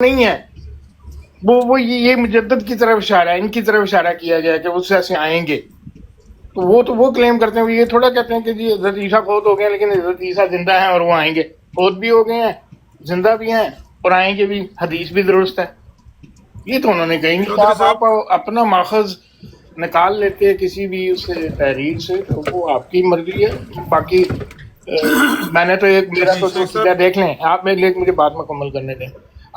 نہیں ہے وہ یہ مجدد کی طرف اشارہ ہے، ان کی طرف اشارہ کیا گیا کہ وہ ایسے آئیں گے. تو وہ کلیم کرتے ہیں، یہ تھوڑا کہتے ہیں کہ جی حضرت عیسیٰ فوت ہو گئے لیکن حضرت عیسیٰ زندہ ہیں اور وہ آئیں گے. فوت بھی ہو گئے ہیں، زندہ بھی ہیں اور آئیں گے بھی، حدیث بھی درست ہے. یہ تو انہوں نے کہیں نہیں. چودھری آپ صاحب اپنا ماخذ نکال لیتے ہیں کسی بھی اس تحریر سے تو وہ آپ کی مرضی ہے. باقی میں نے تو میرا تو شیخ عقیدہ صاحب دیکھ لیں آپ، مجھے بات مکمل کرنے دیں.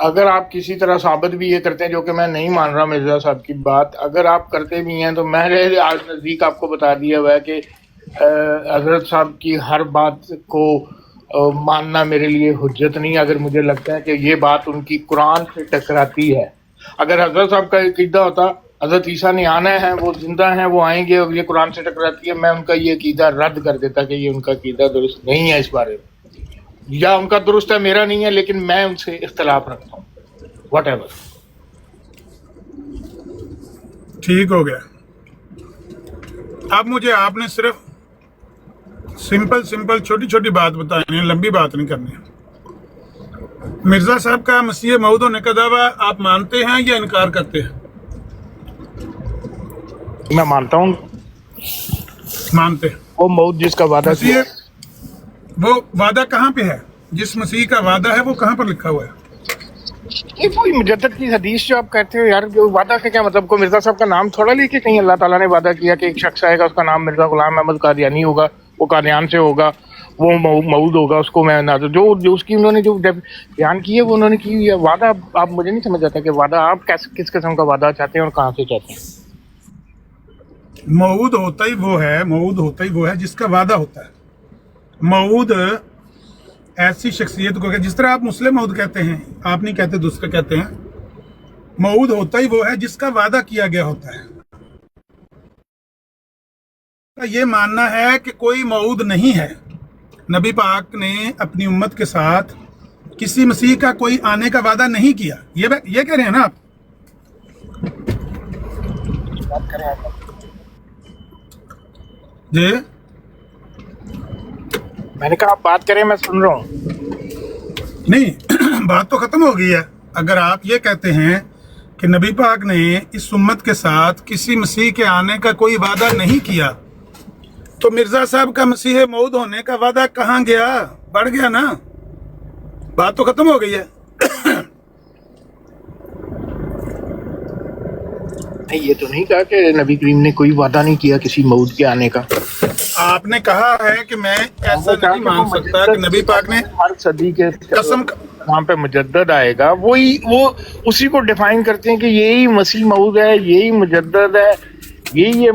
اگر آپ کسی طرح ثابت بھی یہ کرتے ہیں، جو کہ میں نہیں مان رہا مرزا صاحب کی بات، اگر آپ کرتے بھی ہیں تو میں نے آج نزدیک آپ کو بتا دیا ہوا ہے کہ حضرت صاحب کی ہر بات کو ماننا میرے لیے حجت نہیں. اگر مجھے لگتا ہے کہ یہ بات ان کی قرآن سے ٹکراتی ہے، اگر حضرت صاحب کا عقیدہ ہوتا حضرت عیسیٰ نے آنا ہے، وہ زندہ ہیں، وہ آئیں گے اور یہ قرآن سے ٹکراتی ہے، میں ان کا یہ عقیدہ رد کر دیتا کہ یہ ان کا عقیدہ درست نہیں ہے. اس بارے میں یا ان کا درست ہے، میرا نہیں ہے، لیکن میں ان سے اختلاف رکھتا ہوں. What ever. ٹھیک ہو گیا. اب مجھے آپ نے صرف سمپل چھوٹی چھوٹی بات بتانی ہے، لمبی بات نہیں کرنی ہے. مرزا صاحب کا مسیح موعود ہونے کا دعویٰ آپ مانتے ہیں یا انکار کرتے ہیں؟ میں مانتا ہوں مانتے ہیں. وہ موت جس کا وعدہ مسیح کیا. وہ وعدہ کہاں پہ ہے؟ جس مسیح کا وعدہ ہے وہ کہاں پر لکھا ہوا ہے؟ یہ کوئی مجدد کی حدیث جو آپ کہتے ہو یار، جو وعدہ کا کیا مطلب؟ کو مرزا صاحب کا نام تھوڑا لے کے کہیں اللہ تعالیٰ نے وعدہ کیا کہ ایک شخص آئے گا، اس کا نام مرزا غلام احمد قادیانی ہوگا، وہ قادیان سے ہوگا، وہ موعود ہوگا، اس کو میں نازل جو اس کی انہوں نے جو بیان کی ہے وہ انہوں نے کی ہوئی ہے. وعدہ آپ مجھے نہیں سمجھ آتا کہ وعدہ آپ کس قسم کا وعدہ چاہتے ہیں اور کہاں سے چاہتے ہیں. موعود ہوتا ہی وہ ہے جس کا وعدہ ہوتا ہے. موعود ایسی شخصیت کو کہ جس طرح آپ مسلم موعود کہتے ہیں، آپ نہیں کہتے، دوسرے کہتے ہیں. موعود ہوتا ہی وہ ہے جس کا وعدہ کیا گیا ہوتا ہے. یہ ماننا ہے کہ کوئی موعود نہیں ہے. نبی پاک نے اپنی امت کے ساتھ کسی مسیح کا کوئی آنے کا وعدہ نہیں کیا. یہ کہہ رہے ہیں نا آپ؟ جی میں نے کہا آپ بات کریں، میں سن رہا ہوں. نہیں، بات تو ختم ہو گئی ہے. اگر آپ یہ کہتے ہیں کہ نبی پاک نے اس امت کے ساتھ کسی مسیح کے آنے کا کوئی وعدہ نہیں کیا، تو مرزا صاحب کا مسیح موعود ہونے کا وعدہ کہاں گیا؟ بڑھ گیا نا. بات تو ختم ہو گئی ہے. نہیں، یہ تو نہیں کہا کہ نبی کریم نے کوئی وعدہ نہیں کیا کسی موعود کے آنے کا. آپ نے کہا ہے کہ میں ایسا نہیں مان سکتا کہ نبی پاک نے ہر صدی کے قسم وہاں پہ مجدد آئے گا. وہ اسی کو ڈیفائن کرتے ہیں کہ یہی مسیح موعود ہے، یہی مجدد ہے، یہی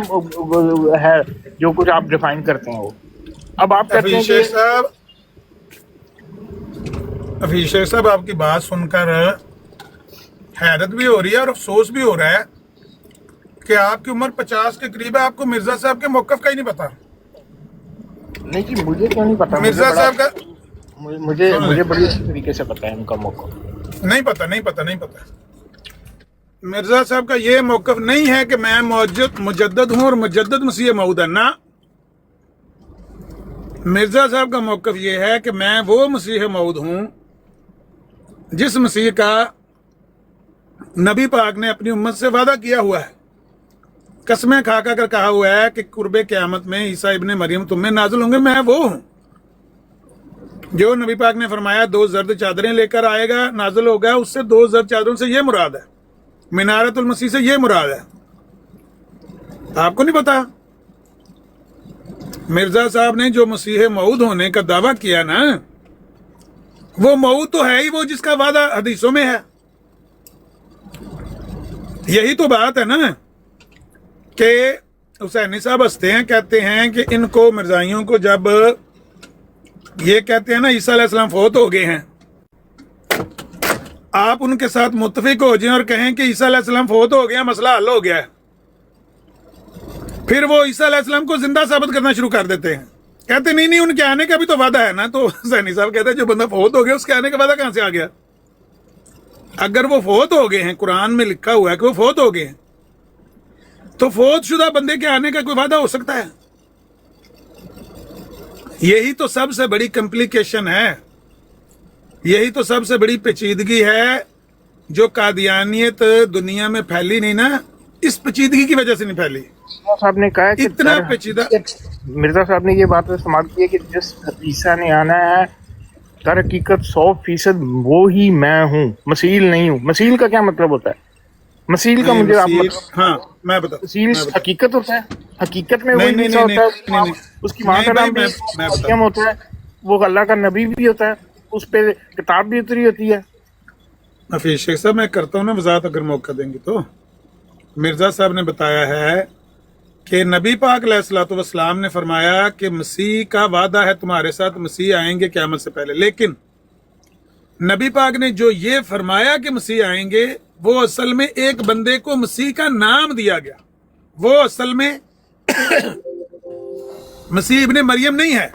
ہے جو کچھ آپ ڈیفائن کرتے ہیں. وہ اب آپ کہتے ہیں کہ حفیظ شیخ صاحب آپ کی بات سن کر حیرت بھی ہو رہی ہے اور افسوس بھی ہو رہا ہے کہ آپ کی عمر 50 کے قریب ہے، آپ کو مرزا صاحب کے موقف کا ہی نہیں پتا. نہیں جی، مجھے کیوں نہیں پتا؟ مرزا صاحب کا مجھے بڑی اچھی طریقے سے پتا ہے ان کا موقف. نہیں پتا. مرزا صاحب کا یہ موقف نہیں ہے کہ میں مجدد ہوں اور مجدد مسیح موعود ہے. نا، مرزا صاحب کا موقف یہ ہے کہ میں وہ مسیح موعود ہوں جس مسیح کا نبی پاک نے اپنی امت سے وعدہ کیا ہوا ہے. قسمیں کھا کر کہا ہوا ہے کہ قرب قیامت میں عیسیٰ ابن مریم تم میں نازل ہوں گے. میں وہ ہوں جو نبی پاک نے فرمایا 2 زرد چادریں لے کر آئے گا، نازل ہوگا. اس سے 2 زرد چادروں سے یہ مراد ہے، منارت المسیح سے یہ مراد ہے. آپ کو نہیں پتا؟ مرزا صاحب نے جو مسیح موعود ہونے کا دعویٰ کیا نا، وہ موعود تو ہے ہی وہ جس کا وعدہ حدیثوں میں ہے. یہی تو بات ہے نا کہ حسینی صاحب ہنستے ہیں، کہتے ہیں کہ ان کو مرزائیوں کو جب یہ کہتے ہیں نا عیسیٰ علیہ السلام فوت ہو گئے ہیں، آپ ان کے ساتھ متفق ہو جائیں اور کہیں کہ عیسیٰ علیہ السلام فوت ہو گیا، مسئلہ حل ہو گیا ہے. پھر وہ عیسیٰ علیہ السلام کو زندہ ثابت کرنا شروع کر دیتے ہیں. کہتے نہیں ان کے آنے کا بھی تو وعدہ ہے نا. تو حسینی صاحب کہتے ہیں جو بندہ فوت ہو گیا اس کے آنے کا وعدہ کہاں سے آ گیا؟ اگر وہ فوت ہو گئے ہیں، قرآن میں لکھا ہوا ہے کہ وہ فوت ہو گئے ہیں، تو فوت شدہ بندے کے آنے کا کوئی وعدہ ہو سکتا ہے؟ یہی تو سب سے بڑی کمپلیکیشن ہے، یہی تو سب سے بڑی پیچیدگی ہے جو قادیانیت دنیا میں پھیلی نہیں نا، اس پیچیدگی کی وجہ سے نہیں پھیلی. صاحب نے کہا کہ اتنا پیچیدہ. مرزا صاحب نے یہ بات استعمال کی ہے کہ جس عیسیٰ نے آنا ہے در حقیقت 100% وہی میں ہوں، مسیل نہیں ہوں. مسیل کا کیا مطلب ہوتا ہے؟ مسیل کا مجھے آپ ہاں میں بتا مسیل حقیقت ہوتا ہے، حقیقت میں وہی عیسیٰ ہوتا ہے، اس کی ماں کا نام بھی مریم ہوتا ہے، وہ اللہ کا نبی بھی ہوتا ہے، اس پہ کتاب بھی اتری ہوتی ہے. حفیظ شیخ صاحب میں کرتا ہوں نا وضاحت اگر موقع دیں گے تو. مرزا صاحب نے بتایا ہے کہ نبی پاک علیہ الصلوۃ والسلام نے فرمایا کہ مسیح کا وعدہ ہے تمہارے ساتھ، مسیح آئیں گے قیامت سے پہلے. لیکن نبی پاک نے جو یہ فرمایا کہ مسیح آئیں گے، وہ اصل میں ایک بندے کو مسیح کا نام دیا گیا. وہ اصل میں مسیح ابن مریم نہیں ہے،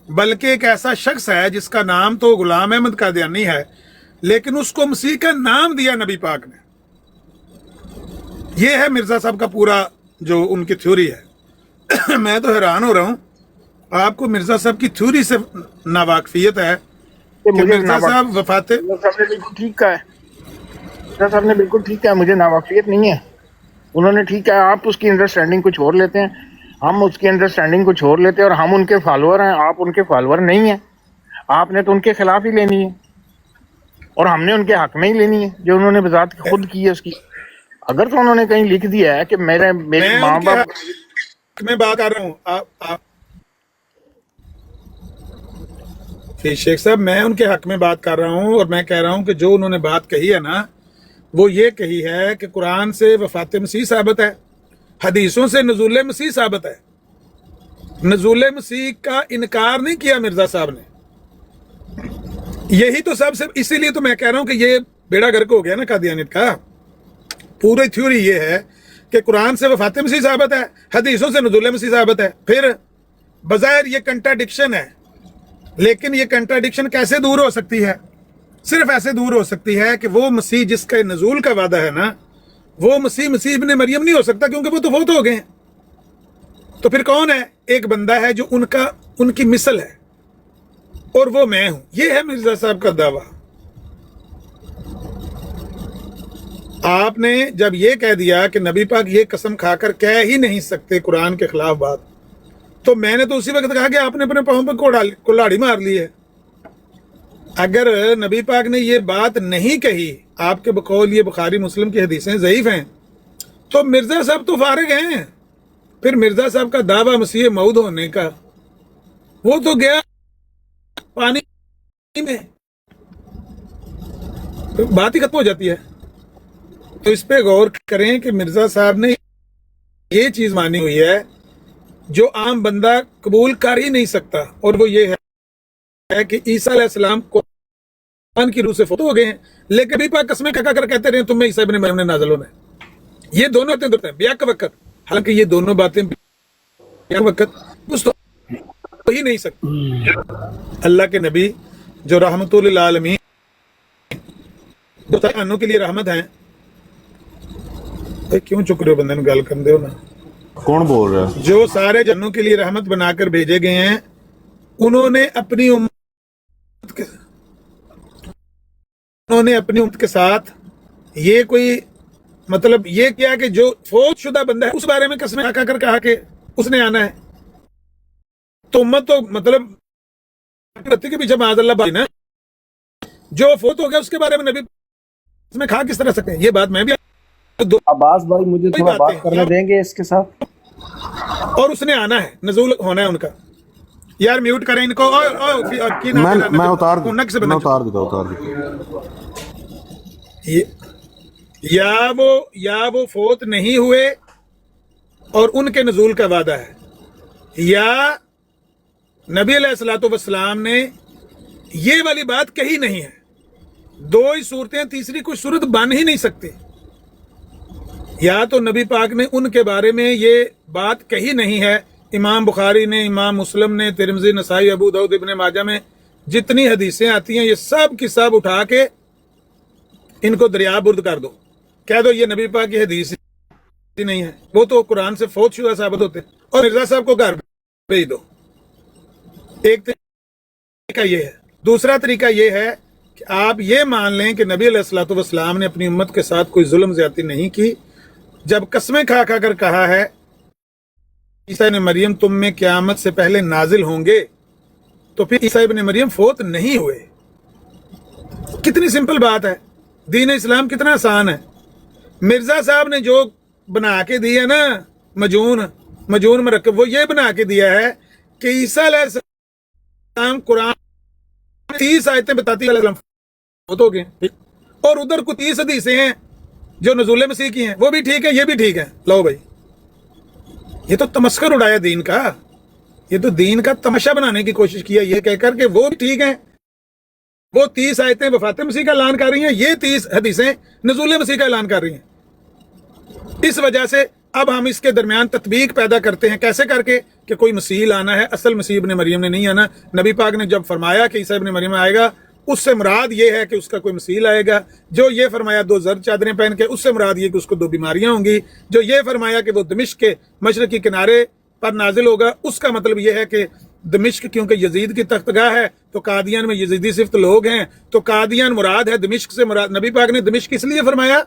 بلکہ ایک ایسا شخص ہے جس کا نام تو غلام احمد قادیانی ہے، لیکن اس کو مسیح کا نام دیا نبی پاک نے. یہ ہے مرزا صاحب کا پورا جو ان کی تھیوری ہے. میں تو حیران ہو رہا ہوں، آپ کو مرزا صاحب کی تھیوری سے ناواقفیت ہے کہ مرزا صاحب وفات بالکل ٹھیک کہا ہے، مرزا صاحب نے بالکل ٹھیک کہا، مجھے ناواقفیت نہیں ہے. انہوں نے ٹھیک کہا، آپ اس کی انڈرسٹینڈنگ کچھ اور لیتے ہیں، ہم اس کی انڈرسٹینڈنگ کچھ اور لیتے ہیں، اور ہم ان کے فالوور ہیں، آپ ان کے فالوور نہیں ہیں. آپ نے تو ان کے خلاف ہی لینی ہے اور ہم نے ان کے حق میں ہی لینی ہے جو انہوں نے بذات خود کی ہے. اس کی اگر تو انہوں نے کہیں لکھ دیا ہے کہ میرے ماں باپ، میں بات کر رہا ہوں شیخ صاحب، میں ان کے حق میں بات کر رہا ہوں، اور میں کہہ رہا ہوں کہ جو انہوں نے بات کہی ہے نا، وہ یہ کہی ہے کہ قرآن سے وفات مسیح ثابت ہے، حدیثوں سے نزول مسیح ثابت ہے. نزول مسیح کا انکار نہیں کیا مرزا صاحب نے. یہی تو سب سے، اسی لیے تو میں کہہ رہا ہوں کہ یہ بیڑا گرک ہو گیا نا قادیانیت کا. پوری تھیوری یہ ہے کہ قرآن سے وفات مسیح ثابت ہے، حدیثوں سے نزول مسیح ثابت ہے. پھر بظاہر یہ کنٹراڈکشن ہے، لیکن یہ کنٹراڈکشن کیسے دور ہو سکتی ہے؟ صرف ایسے دور ہو سکتی ہے کہ وہ مسیح جس کا نزول کا وعدہ ہے نا، وہ مسیح ابن مریم نہیں ہو سکتا، کیونکہ وہ تو فوت ہو گئے ہیں. تو پھر کون ہے؟ ایک بندہ ہے جو ان کی مثل ہے، اور وہ میں ہوں. یہ ہے مرزا صاحب کا دعویٰ. آپ نے جب یہ کہہ دیا کہ نبی پاک یہ قسم کھا کر کہہ ہی نہیں سکتے قرآن کے خلاف بات، تو میں نے تو اسی وقت کہا کہ آپ نے اپنے پاؤں پہ کلاڑی مار لی ہے. اگر نبی پاک نے یہ بات نہیں کہی، آپ کے بقول یہ بخاری مسلم کی حدیثیں ضعیف ہیں، تو مرزا صاحب تو فارغ ہیں. پھر مرزا صاحب کا دعویٰ مسیح موعود ہونے کا، وہ تو گیا پانی میں، بات ہی ختم ہو جاتی ہے. تو اس پہ غور کریں کہ مرزا صاحب نے یہ چیز مانی ہوئی ہے جو عام بندہ قبول کر ہی نہیں سکتا، اور وہ یہ ہے کہ عیسیٰ علیہ السلام قرآن کی روح سے فوت ہو گئے ہیں، لیکن نبی پاک قسمیں کھا کر کہتے رہے تمہیں عیسیٰ ابن مریم نے نازل ہونا ہے. یہ دونوں باتیں درست ہیں بیک وقت، حالانکہ یہ دونوں باتیں بیک وقت کچھ تو ہی نہیں سکتی. اللہ کے نبی جو رحمت للعالمین جو کے لیے رحمت ہیں، کیوں چک رہے ہو؟ بندے گل کر دے ہو نا. کون بول رہا ہے؟ جو سارے جنوں کے لیے رحمت بنا کر بھیجے گئے ہیں، انہوں نے اپنی امت کے ساتھ یہ کوئی مطلب یہ کیا کہ جو فوت شدہ بندہ ہے اس بارے میں قسمیں کھا کر کہا کہ اس نے آنا ہے. تو امت تو مطلب کے پیچھے معاذ اللہ بھائی نا، جو فوت ہو گیا اس کے بارے میں نبی اس میں کھا کس طرح سکتے ہیں؟ یہ بات میں بھی عباس بھائی مجھے تھوڑا بات کرنے دیں گے اس کے ساتھ. اور اس نے آنا ہے، نزول ہونا ہے ان کا. یار میوٹ کریں ان کو. میں اتار دیتا. یا وہ فوت نہیں ہوئے اور ان کے نزول کا وعدہ ہے، یا نبی علیہ الصلوۃ والسلام نے یہ والی بات کہی نہیں ہے. دو ہی صورتیں، تیسری کوئی صورت بن ہی نہیں سکتی. یا تو نبی پاک نے ان کے بارے میں یہ بات کہی نہیں ہے. امام بخاری نے، امام مسلم نے، ترمذی، نسائی، ابو داؤد، ابن ماجہ میں جتنی حدیثیں آتی ہیں یہ سب کی سب اٹھا کے ان کو دریا برد کر دو، کہہ دو یہ نبی پاک کی حدیث ہی نہیں ہے، وہ تو قرآن سے فوت شدہ ثابت ہوتے، اور مرزا صاحب کو گھر بھیج دو. ایک طریقہ یہ ہے. دوسرا طریقہ یہ ہے کہ آپ یہ مان لیں کہ نبی علیہ الصلوۃ والسلام نے اپنی امت کے ساتھ کوئی ظلم زیادتی نہیں کی. جب قسمیں کھا کھا کر کہا ہے عیسیٰ ابن مریم تم میں قیامت سے پہلے نازل ہوں گے، تو پھر عیسیٰ ابن مریم فوت نہیں ہوئے. کتنی سمپل بات ہے. دین اسلام کتنا آسان ہے. مرزا صاحب نے جو بنا کے دیا نا مجون مرکب، وہ یہ بنا کے دیا ہے کہ عیسیٰ علیہ السلام قرآن 30 آیتیں بتاتی علیہ السلام فوت ہو گئے، اور ادھر کو 30 حدیثیں ہیں جو نزول مسیح کی ہیں، وہ بھی ٹھیک ہے، یہ بھی ٹھیک ہے. لو بھائی، یہ تو تمسخر اڑایا دین کا. یہ تو دین کا تماشا بنانے کی کوشش کیا یہ کہہ کر کہ وہ بھی ٹھیک ہیں. وہ 30 آیتیں وفات مسیح کا اعلان کر رہی ہیں، یہ 30 حدیثیں نزول مسیح کا اعلان کر رہی ہیں. اس وجہ سے اب ہم اس کے درمیان تطبیق پیدا کرتے ہیں. کیسے کر کے؟ کہ کوئی مسیح لانا ہے، اصل مسیح ابن مریم نے نہیں آنا. نبی پاک نے جب فرمایا کہ عیسیٰ ابن مریم آئے گا، اس سے مراد یہ ہے کہ اس کا کوئی مسیح آئے گا. جو یہ فرمایا 2 زرد چادریں پہن کے، اس سے مراد یہ کہ اس کو 2 بیماریاں ہوں گی. جو یہ فرمایا کہ وہ دمشق کے مشرقی کنارے پر نازل ہوگا، اس کا مطلب یہ ہے کہ دمشق کیونکہ یزید کی تختگاہ ہے تو قادیان میں یزیدی صفت لوگ ہیں، تو قادیان مراد ہے. دمشق سے مراد، نبی پاک نے دمشق اس لیے فرمایا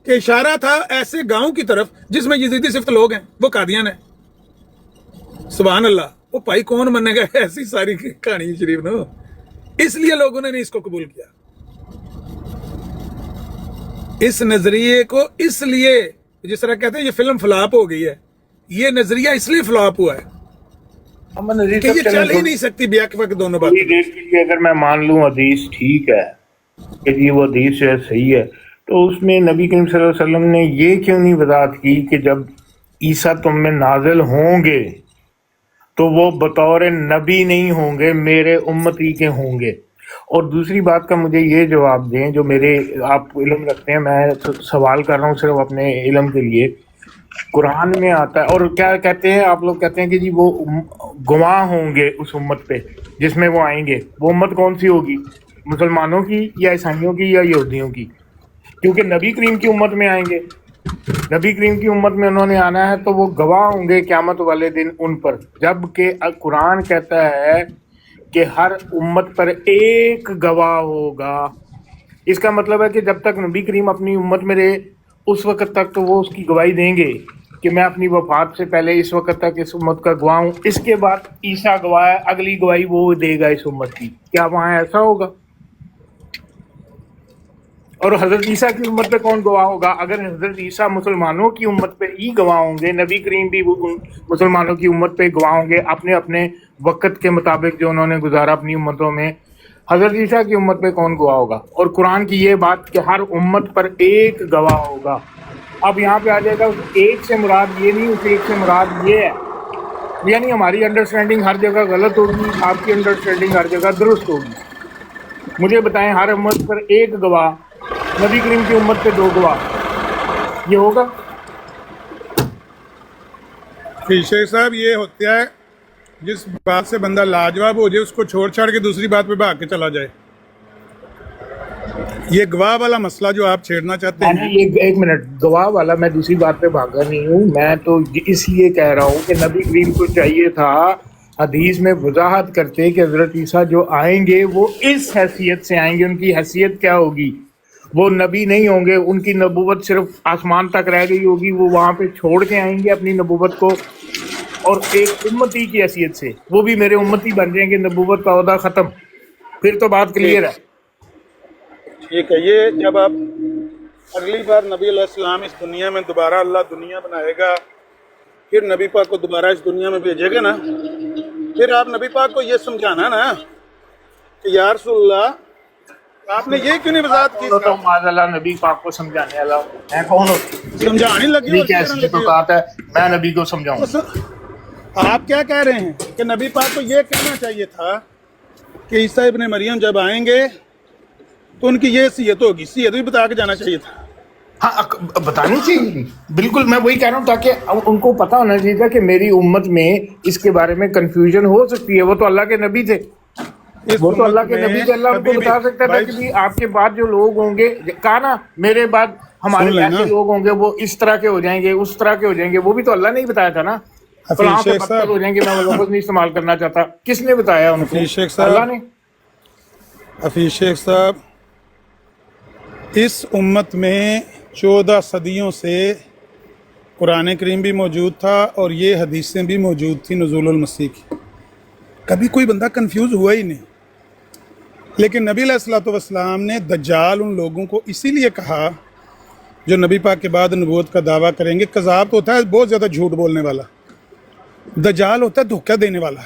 کہ اشارہ تھا ایسے گاؤں کی طرف جس میں یزیدی صفت لوگ ہیں، وہ قادیان ہیں. سبحان اللہ. وہ بھائی کون منے گا ایسی ساری کہانی شریف نو. اس لیے لوگوں نے نہیں اس کو قبول کیا. اس نظریے کو اس لیے، جس طرح کہتے ہیں یہ فلم فلاپ ہو گئی ہے، یہ نظریہ اس لیے فلاپ ہوا ہے کہ یہ چل ہی نہیں سکتی بیک وقت دونوں باتیں. دیش کے لیے اگر میں مان لوں حدیث ٹھیک ہے کہ جی وہ حدیث جو ہے صحیح ہے، تو اس میں نبی کریم صلی اللہ علیہ وسلم نے یہ کیوں نہیں وضاحت کی کہ جب عیسیٰ تم میں نازل ہوں گے تو وہ بطور نبی نہیں ہوں گے، میرے امتی کے ہوں گے. اور دوسری بات کا مجھے یہ جواب دیں، جو میرے آپ علم رکھتے ہیں، میں سوال کر رہا ہوں صرف اپنے علم کے لیے. قرآن میں آتا ہے، اور کیا کہتے ہیں آپ لوگ، کہتے ہیں کہ جی وہ گواہ ہوں گے اس امت پہ جس میں وہ آئیں گے. وہ امت کون سی ہوگی؟ مسلمانوں کی یا عیسائیوں کی یا یہودیوں کی؟ کیونکہ نبی کریم کی امت میں آئیں گے، نبی کریم کی امت میں انہوں نے آنا ہے، تو وہ گواہ ہوں گے قیامت والے دن ان پر. جبکہ قرآن کہتا ہے کہ ہر امت پر ایک گواہ ہوگا. اس کا مطلب ہے کہ جب تک نبی کریم اپنی امت میں رہے اس وقت تک تو وہ اس کی گواہی دیں گے کہ میں اپنی وفات سے پہلے اس وقت تک اس امت کا گواہ ہوں. اس کے بعد عیسیٰ گواہ ہے، اگلی گواہی وہ دے گا اس امت کی. کیا وہاں ایسا ہوگا؟ اور حضرت عیسیٰ کی امت پہ کون گواہ ہوگا؟ اگر حضرت عیسیٰ مسلمانوں کی امت پہ ہی گواہ ہوں گے، نبی کریم بھی مسلمانوں کی امت پہ گواہ ہوں گے اپنے اپنے وقت کے مطابق جو انہوں نے گزارا اپنی امتوں میں. حضرت عیسیٰ کی امت پہ کون گواہ ہوگا؟ اور قرآن کی یہ بات کہ ہر امت پر ایک گواہ ہوگا. اب یہاں پہ آ جائے گا ایک سے مراد یہ نہیں، اس ایک سے مراد یہ ہے. یعنی ہماری انڈرسٹینڈنگ ہر جگہ غلط ہوگی، آپ کی انڈرسٹینڈنگ ہر جگہ درست ہوگی. مجھے بتائیں، ہر امت پر ایک گواہ، نبی کریم کی امت پہ 2 گواہ، یہ ہوگا؟ شیخ صاحب یہ ہوتا ہے جس بات سے بندہ لاجواب ہو جائے اس کو چھوڑ چھاڑ کے دوسری بات پہ بھاگ کے چلا جائے. یہ گواہ والا مسئلہ جو آپ چھیڑنا چاہتے ہیں، ایک منٹ، گواہ والا میں دوسری بات پہ بھاگا نہیں ہوں. میں تو اس لیے کہہ رہا ہوں کہ نبی کریم کو چاہیے تھا حدیث میں وضاحت کرتے کہ حضرت عیسیٰ جو آئیں گے وہ اس حیثیت سے آئیں گے. ان کی حیثیت کیا ہوگی؟ وہ نبی نہیں ہوں گے، ان کی نبوت صرف آسمان تک رہ گئی ہوگی، وہ وہاں پہ چھوڑ کے آئیں گے اپنی نبوت کو، اور ایک امتی کی حیثیت سے وہ بھی میرے امتی بن جائیں گے. نبوت کا عہدہ ختم. پھر تو بات کلیئر ہے. ٹھیک ہے. یہ جب آپ اگلی بار نبی علیہ السلام اس دنیا میں دوبارہ اللہ دنیا بنائے گا، پھر نبی پاک کو دوبارہ اس دنیا میں بھیجے گا نا، پھر آپ نبی پاک کو یہ سمجھانا نا کہ یا رسول اللہ آپ نے یہ کیوں نہیں وضاحت کی؟ تو معاذ اللہ نبی پاک کو سمجھانے والا میں کون ہوتی؟ سمجھانے لگی کیسی تو بات ہے، میں نبی کو سمجھاؤں. آپ کیا کہہ رہے ہیں کہ نبی پاک کو یہ کہنا چاہیے تھا کہ عیسیٰ ابن مریم جب آئیں گے تو ان کی یہ حیثیت ہوگی، حیثیت بھی بتا کے جانا چاہیے تھا. ہاں بتانی چاہیے، بالکل. میں وہی کہہ رہا ہوں تاکہ ان کو پتہ ہونا چاہیے تھا کہ میری امت میں اس کے بارے میں کنفیوژن ہو سکتی ہے. وہ تو اللہ کے نبی تھے، وہ تو اللہ کے نبی تھے. اللہ ان کو بتا سکتا تھا کہ آپ کے بعد جو لوگ ہوں گے، کہا نا میرے بعد ہمارے ایسے لوگ ہوں گے وہ اس طرح کے ہو جائیں گے، اس طرح کے ہو جائیں گے. وہ بھی تو اللہ نے ہی بتایا تھا نا. فلاں پہ بدتر ہو جائیں گے، میں وہ لفظ نہیں استعمال کرنا چاہتا. کس نے بتایا ان کو؟ اللہ نے. حفیظ شیخ صاحب، اس امت میں 14 صدیوں سے قرآن کریم بھی موجود تھا اور یہ حدیثیں بھی موجود تھیں نزول المسیح کی، کبھی کوئی بندہ کنفیوز ہوا ہی نہیں۔ لیکن نبی علیہ الصلوۃ والسلام نے دجال ان لوگوں کو اسی لیے کہا جو نبی پاک کے بعد نبوت کا دعویٰ کریں گے۔ کذاب تو ہوتا ہے بہت زیادہ جھوٹ بولنے والا، دجال ہوتا ہے دھوکہ دینے والا۔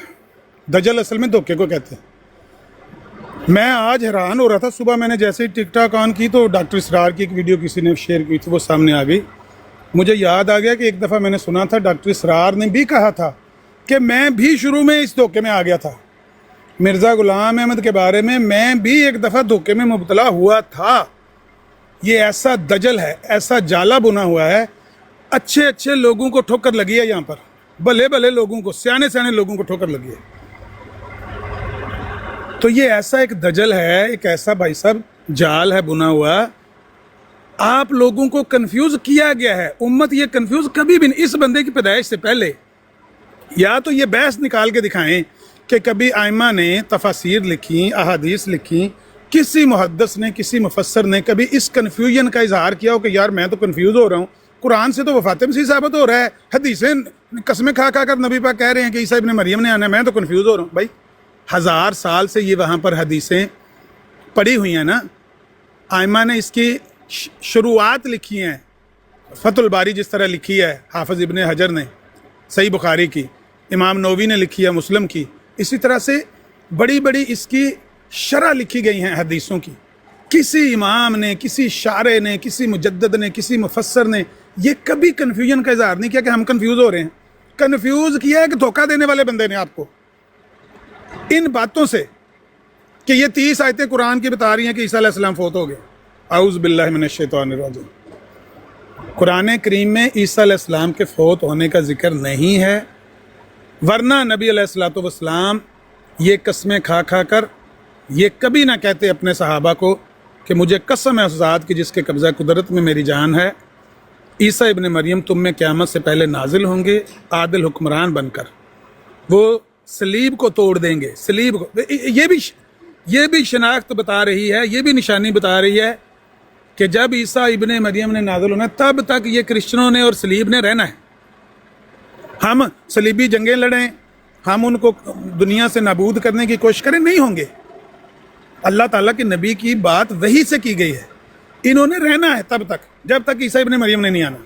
دجل اصل میں دھوکے کو کہتے ہیں۔ میں آج حیران ہو رہا تھا، صبح میں نے جیسے ہی ٹک ٹاک آن کی تو ڈاکٹر اسرار کی ایک ویڈیو کسی نے شیئر کی تھی، وہ سامنے آ گئی۔ مجھے یاد آ گیا کہ ایک دفعہ میں نے سنا تھا ڈاکٹر اسرار نے بھی کہا تھا کہ میں بھی شروع میں اس دھوکے میں آ گیا تھا۔ مرزا غلام احمد کے بارے میں بھی ایک دفعہ دھوکے میں مبتلا ہوا تھا۔ یہ ایسا دجل ہے، ایسا جالا بنا ہوا ہے، اچھے اچھے لوگوں کو ٹھوکر لگی ہے، یہاں پر بھلے بھلے لوگوں کو، سیانے سیانے لوگوں کو ٹھوکر لگی ہے۔ تو یہ ایسا ایک دجل ہے، ایک ایسا بھائی صاحب جال ہے بنا ہوا، آپ لوگوں کو کنفیوز کیا گیا ہے۔ امت یہ کنفیوز کبھی بھی نہیں، اس بندے کی پیدائش سے پہلے یا تو یہ بحث نکال کے دکھائیں کہ کبھی ائمہ نے تفاسیر لکھی، احادیث لکھی، کسی محدث نے، کسی مفسر نے کبھی اس کنفیوژن کا اظہار کیا ہو کہ یار میں تو کنفیوز ہو رہا ہوں، قرآن سے تو وفات مسیح ثابت ہو رہا ہے، حدیثیں قسمیں کھا کھا کر نبی پاک کہہ رہے ہیں کہ عیسیٰ ابن مریم نے آنا ہے، میں تو کنفیوز ہو رہا ہوں۔ بھائی 1000 سال سے یہ وہاں پر حدیثیں پڑھی ہوئی ہیں نا، ائمہ نے اس کی شروعات لکھی ہیں، فتح الباری جس طرح لکھی ہے حافظ ابن حجر نے صحیح بخاری کی، امام نووی نے لکھی ہے مسلم کی، اسی طرح سے بڑی بڑی اس کی شرح لکھی گئی ہیں حدیثوں کی۔ کسی امام نے، کسی شارع نے، کسی مجدد نے، کسی مفسر نے یہ کبھی کنفیوژن کا اظہار نہیں کیا کہ ہم کنفیوز ہو رہے ہیں۔ کنفیوز کیا ہے کہ دھوکہ دینے والے بندے نے آپ کو ان باتوں سے کہ یہ 30 آیتیں قرآن کی بتا رہی ہیں کہ عیسیٰ علیہ السلام فوت ہو گئے۔ اعوذ باللہ من الشیطان الرجیم۔ قرآن کریم میں عیسیٰ علیہ السلام کے فوت ہونے کا ذکر نہیں ہے، ورنہ نبی علیہ الصلوۃ والسلام یہ قسمیں کھا کھا کر یہ کبھی نہ کہتے اپنے صحابہ کو کہ مجھے قسم ہے اس ذات کی جس کے قبضہ قدرت میں میری جان ہے، عیسیٰ ابن مریم تم میں قیامت سے پہلے نازل ہوں گے عادل حکمران بن کر، وہ صلیب کو توڑ دیں گے۔ صلیب کو یہ بھی شناخت بتا رہی ہے، یہ بھی نشانی بتا رہی ہے کہ جب عیسیٰ ابن مریم نے نازل ہونا تب تک یہ کرسچنوں نے اور صلیب نے رہنا ہے۔ ہم صلیبی جنگیں لڑیں، ہم ان کو دنیا سے نابود کرنے کی کوشش کریں، نہیں ہوں گے۔ اللہ تعالیٰ کے نبی کی بات وحی سے کی گئی ہے، انہوں نے رہنا ہے تب تک جب تک عیسیٰ ابن مریم نے نہیں آنا۔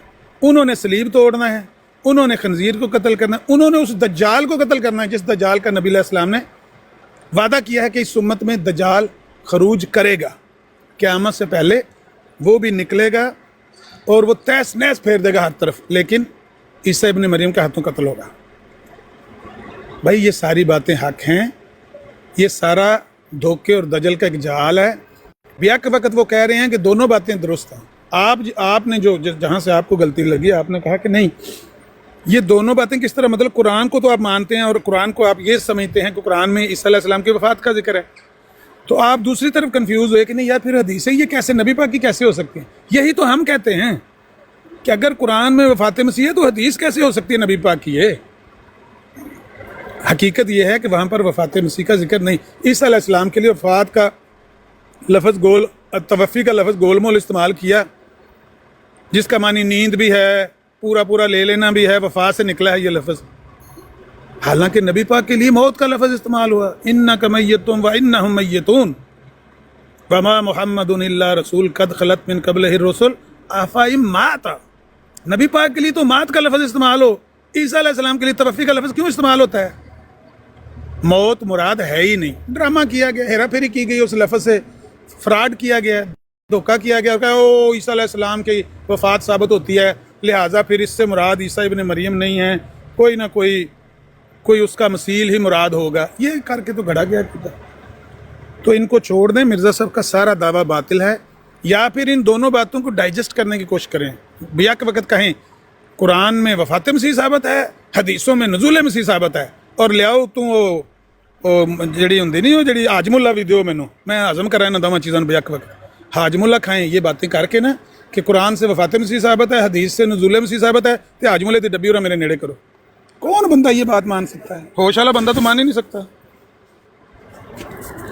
انہوں نے صلیب توڑنا ہے، انہوں نے خنزیر کو قتل کرنا ہے، انہوں نے اس دجال کو قتل کرنا ہے جس دجال کا نبی علیہ السلام نے وعدہ کیا ہے کہ اس امت میں دجال خروج کرے گا قیامت سے پہلے، وہ بھی نکلے گا اور وہ تیس نیس پھیر دے گا ہر طرف، لیکن عیسیٰ ابن مریم کا ہاتھوں قتل ہوگا۔ بھائی یہ ساری باتیں حق ہیں، یہ سارا دھوکے اور دجل کا ایک جال ہے۔ بیک وقت وہ کہہ رہے ہیں کہ دونوں باتیں درست ہیں۔ آپ نے جو جہاں سے آپ کو غلطی لگی آپ نے کہا کہ نہیں یہ دونوں باتیں کس طرح، مطلب قرآن کو تو آپ مانتے ہیں اور قرآن کو آپ یہ سمجھتے ہیں کہ قرآن میں عیسیٰ علیہ السلام کی وفات کا ذکر ہے، تو آپ دوسری طرف کنفیوز ہوئے کہ نہیں یار پھر حدیثیں یہ کیسے نبی پاک کی کیسے ہو سکتی ہیں؟ یہی تو ہم کہتے ہیں کہ اگر قرآن میں وفات مسیح ہے تو حدیث کیسے ہو سکتی ہے نبی پاک کی؟ یہ حقیقت یہ ہے کہ وہاں پر وفات مسیح کا ذکر نہیں۔ عیسیٰ علیہ السلام کے لیے وفات کا لفظ توفی کا لفظ گول مول استعمال کیا، جس کا معنی نیند بھی ہے، پورا لے لینا بھی ہے، وفات سے نکلا ہے یہ لفظ، حالانکہ نبی پاک کے لیے موت کا لفظ استعمال ہوا، انک میت وانہم میتون وما محمد الا رسول قد خلت من قبلہ الرسل افئن مات۔ نبی پاک کے لیے تو مات کا لفظ استعمال ہو، عیسیٰ علیہ السلام کے لیے توفی کا لفظ کیوں استعمال ہوتا ہے؟ موت مراد ہے ہی نہیں، ڈرامہ کیا گیا، ہیرا پھیری کی گئی اس لفظ سے، فراڈ کیا گیا، دھوکہ کیا گیا کہ او عیسیٰ علیہ السلام کی وفات ثابت ہوتی ہے لہٰذا پھر اس سے مراد عیسیٰ ابن مریم نہیں ہے، کوئی نہ کوئی اس کا مثیل ہی مراد ہوگا، یہ کر کے تو گھڑا گیا کتا۔ تو ان کو چھوڑ دیں، مرزا صاحب کا سارا دعویٰ باطل ہے، یا پھر ان دونوں باتوں کو ڈائجسٹ کرنے کی کوشش کریں، بیا کے وقت کہیں قرآن میں وفات مسیح ثابت ہے، حدیثوں میں نزول مسیح ثابت ہے، اور لیاؤ تو جڑی ہوندی نہیں وہ جڑی حاجم اللہ ویڈیو میں ہضم کر رہا نا دونوں چیزوں بیک وقت حاجم اللہ کھائیں، یہ باتیں کر کے نا کہ قرآن سے وفات مسیح ثابت ہے، حدیث سے نزول مسیح ثابت ہے، تو حاجم اللہ کی ڈبی اور میرے نیڑے کرو۔ کون بندہ یہ بات مان سکتا ہے؟ ہوش والا بندہ تو مان ہی نہیں سکتا۔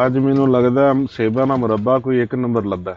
ਅੱਜ ਮੈਨੂੰ ਲੱਗਦਾ ਸੇਬਾਂ ਦਾ ਮੁਰੱਬਾ ਕੋਈ 1 ਨੰਬਰ ਲੱਭਾ।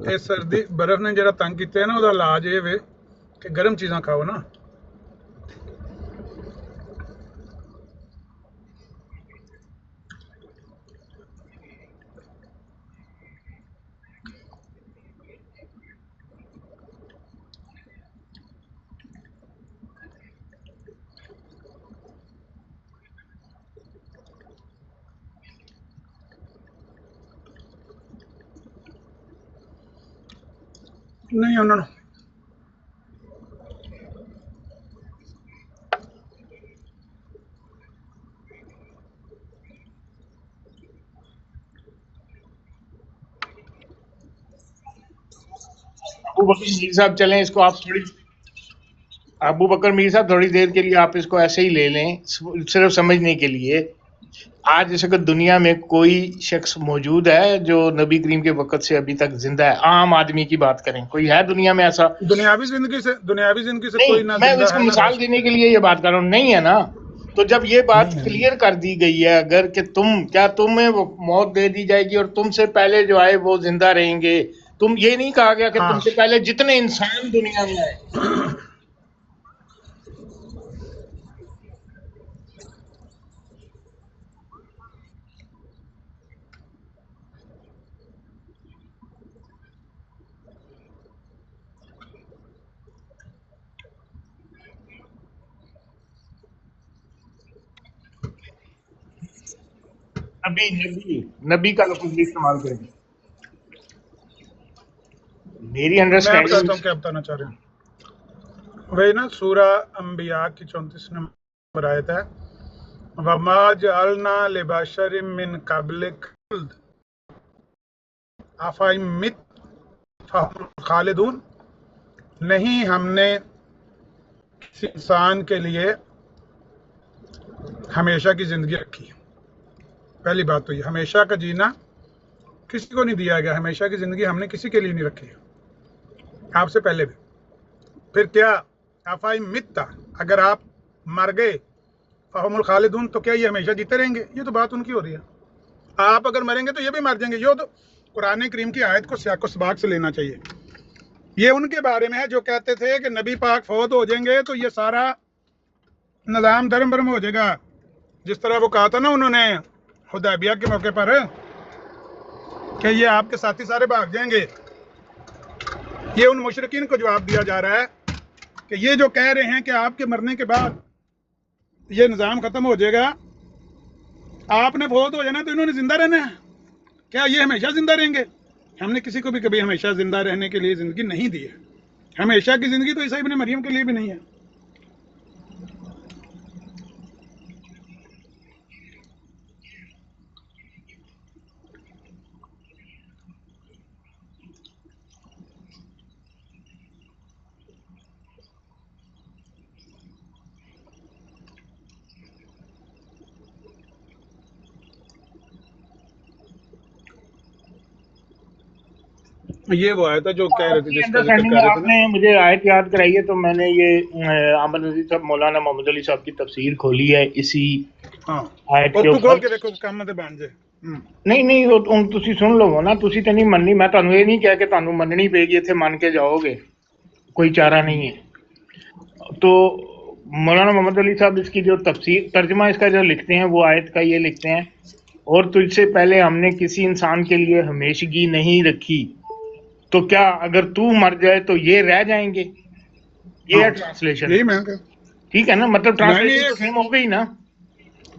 ਇਹ ਸਰਦੀ ਬਰਫ਼ ਨੇ ਜਿਹੜਾ ਤੰਗ ਕੀਤਾ ਹੈ ਨਾ, ਉਹਦਾ ਇਲਾਜ ਇਹ ਵੇ ਕਿ ਗਰਮ ਚੀਜ਼ਾਂ ਖਾਓ ਨਾ। نہیں انہوں نے ابو بکر میر صاحب چلیں اس کو آپ تھوڑی، ابو بکر میر صاحب تھوڑی دیر کے لیے آپ اس کو ایسے ہی لے لیں، صرف سمجھنے کے لیے۔ آج اس وقت دنیا میں کوئی شخص موجود ہے جو نبی کریم کے وقت سے ابھی تک زندہ ہے؟ عام آدمی کی بات کریں، کوئی ہے دنیا میں ایسا؟ دنیاوی زندگی سے کوئی نہ میں زندہ اس کو ہے نہ مثال دینے کے لیے یہ بات کر رہا ہوں، نہیں ہے نا؟ تو جب یہ بات کلیئر کر دی گئی ہے اگر کہ تمہیں وہ موت دے دی جائے گی اور تم سے پہلے جو آئے وہ زندہ رہیں گے، تم یہ نہیں کہا گیا کہ تم سے پہلے جتنے انسان دنیا میں آئے۔ نبی کا لفظ بھی استعمال کریں گے۔ میری میں بتاتا انڈرسٹینڈنگ ہوں کیا بتانا چاہ رہے ہیں۔ وہی نا سورہ انبیاء کی 34 نمبر آیت ہے، وَمَا جَعَلْنَا لِبَشَرٍ مِّن قَبْلِكَ الْخُلْدَ أَفَإِن مِتَّ فَهُمُ الْخَالِدُونَ، نہیں ہم نے کسی انسان کے لیے ہمیشہ کی زندگی رکھی ہے۔ پہلی بات تو یہ ہمیشہ کا جینا کسی کو نہیں دیا گیا، ہمیشہ کی زندگی ہم نے کسی کے لیے نہیں رکھی ہے، آپ سے پہلے بھی۔ پھر کیا افائی متا، اگر آپ مر گئے، فہم الخالدون، تو کیا یہ ہمیشہ جیتے رہیں گے؟ یہ تو بات ان کی ہو رہی ہے۔ آپ اگر مریں گے تو یہ بھی مر جائیں گے۔ یہ تو قرآن کریم کی آیت کو سیاق و سباق سے لینا چاہیے۔ یہ ان کے بارے میں ہے جو کہتے تھے کہ نبی پاک فوت ہو جائیں گے تو یہ سارا نظام دھرم برم ہو جائے گا، جس طرح وہ کہا تھا نا انہوں نے حدیبیہ کے موقع پر کہ یہ آپ کے ساتھی سارے بھاگ جائیں گے۔ یہ ان مشرکین کو جواب دیا جا رہا ہے کہ یہ جو کہہ رہے ہیں کہ آپ کے مرنے کے بعد یہ نظام ختم ہو جائے گا، آپ نے فوت ہو جانا تو انہوں نے زندہ رہنا ہے، کیا یہ ہمیشہ زندہ رہیں گے؟ ہم نے کسی کو بھی کبھی ہمیشہ زندہ رہنے کے لیے زندگی نہیں دی ہے۔ ہمیشہ کی زندگی تو عیسیٰ ابن مریم کے لیے بھی نہیں ہے۔ یہ وہ آیا تھا جو کہہ رہے تھے، جس کا ذکر کر رہے آپ تھے نے مجھے آیت یاد کرائی ہے تو میں نے یہ احمد عزیز صاحب مولانا محمد علی صاحب کی تفسیر کھولی ہے اسی ہاں، آیت اور کے تو کھول اوپر۔ کے دیکھو کامت بن جائے۔ نہیں تسی سن لو نا، تسی تو نہیں مننی، میں تانوں یہ نہیں کہا کہ تانوں مننی پے گی، ایتھے من کے جاؤ گے، کوئی چارہ نہیں ہے۔ تو مولانا محمد علی صاحب اس کی جو تفسیر ترجمہ اس کا جو لکھتے ہیں وہ آیت کا یہ لکھتے ہیں، اور تجھ سے پہلے ہم نے کسی انسان کے لیے ہمیشگی نہیں رکھی، تو کیا اگر تو مر جائے تو یہ رہ جائیں گے؟ یہ ہے ٹرانسلیشن، یہی میں کہا، ٹھیک ہے نا؟ مطلب ٹرانسلیشن سیم ہو گئی نا؟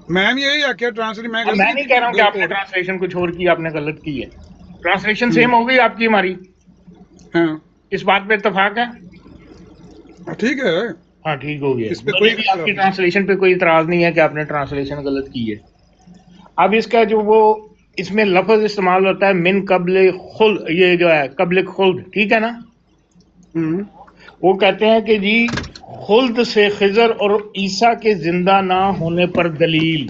میں بھی یہی آخیا ٹرانسلیٹ میں میں نہیں کہہ رہا ہوں کہ آپ نے ٹرانسلیشن کچھ اور کی، آپ نے غلط کی ہے، ٹرانسلیشن سیم ہو گئی آپ کی ہماری، ہاں اس بات پہ اتفاق ہے؟ ٹھیک ہے، ہاں ٹھیک ہو گیا، اس پہ مجھے کوئی بھی آپ کی ٹرانسلیشن پہ کوئی اعتراض نہیں ہے کہ آپ نے ٹرانسلیشن غلط کی ہے۔ اب اس کا جو وہ اس میں لفظ استعمال ہوتا ہے من قبل خلد، یہ جو ہے قبل خلد، ٹھیک ہے نا؟ وہ کہتے ہیں کہ جی خلد سے خضر اور عیسیٰ کے زندہ نہ ہونے پر دلیل،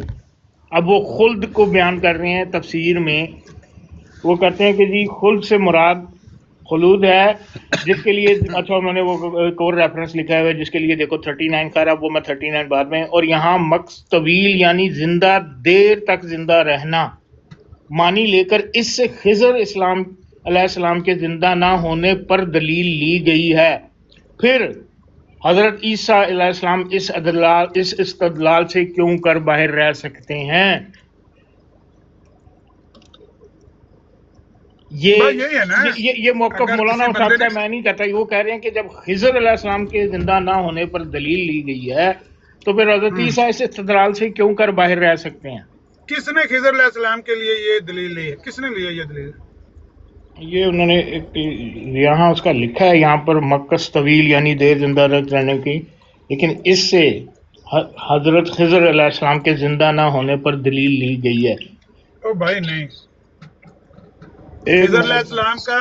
اب وہ خلد کو بیان کر رہے ہیں تفسیر میں، وہ کہتے ہیں کہ جی خلد سے مراد خلود ہے، جس کے لیے اچھا انہوں نے وہ ایک اور ریفرنس لکھا ہے جس کے لیے دیکھو 39، خیر اب وہ میں 39 بعد میں، اور یہاں مکس طویل یعنی زندہ، دیر تک زندہ رہنا معنی لے کر اس سے خضر علیہ السلام کے زندہ نہ ہونے پر دلیل لی گئی ہے، پھر حضرت عیسیٰ علیہ السلام اس استدلال سے کیوں کر باہر رہ سکتے ہیں؟ بھائی یہی ہے نا، یہ موقف اگر مولانا کسی صاحب بندے کا میں نہیں کہتا، وہ کہہ رہے ہیں کہ جب خضر علیہ السلام کے زندہ نہ ہونے پر دلیل لی گئی ہے تو پھر حضرت عیسیٰ اس استدلال سے کیوں کر باہر رہ سکتے ہیں؟ کس نے خضر علیہ السلام کے لیے یہ دلیل لی ہے؟ کس نے لی ہے یہ دلیل؟ یہ انہوں نے یہاں اس کا لکھا ہے، یہاں پر مکث طویل یعنی دیر زندہ رہنے کی، لیکن اس سے حضرت خضر علیہ السلام کے زندہ نہ ہونے پر دلیل لی گئی ہے۔ او بھائی نہیں، خضر علیہ السلام کا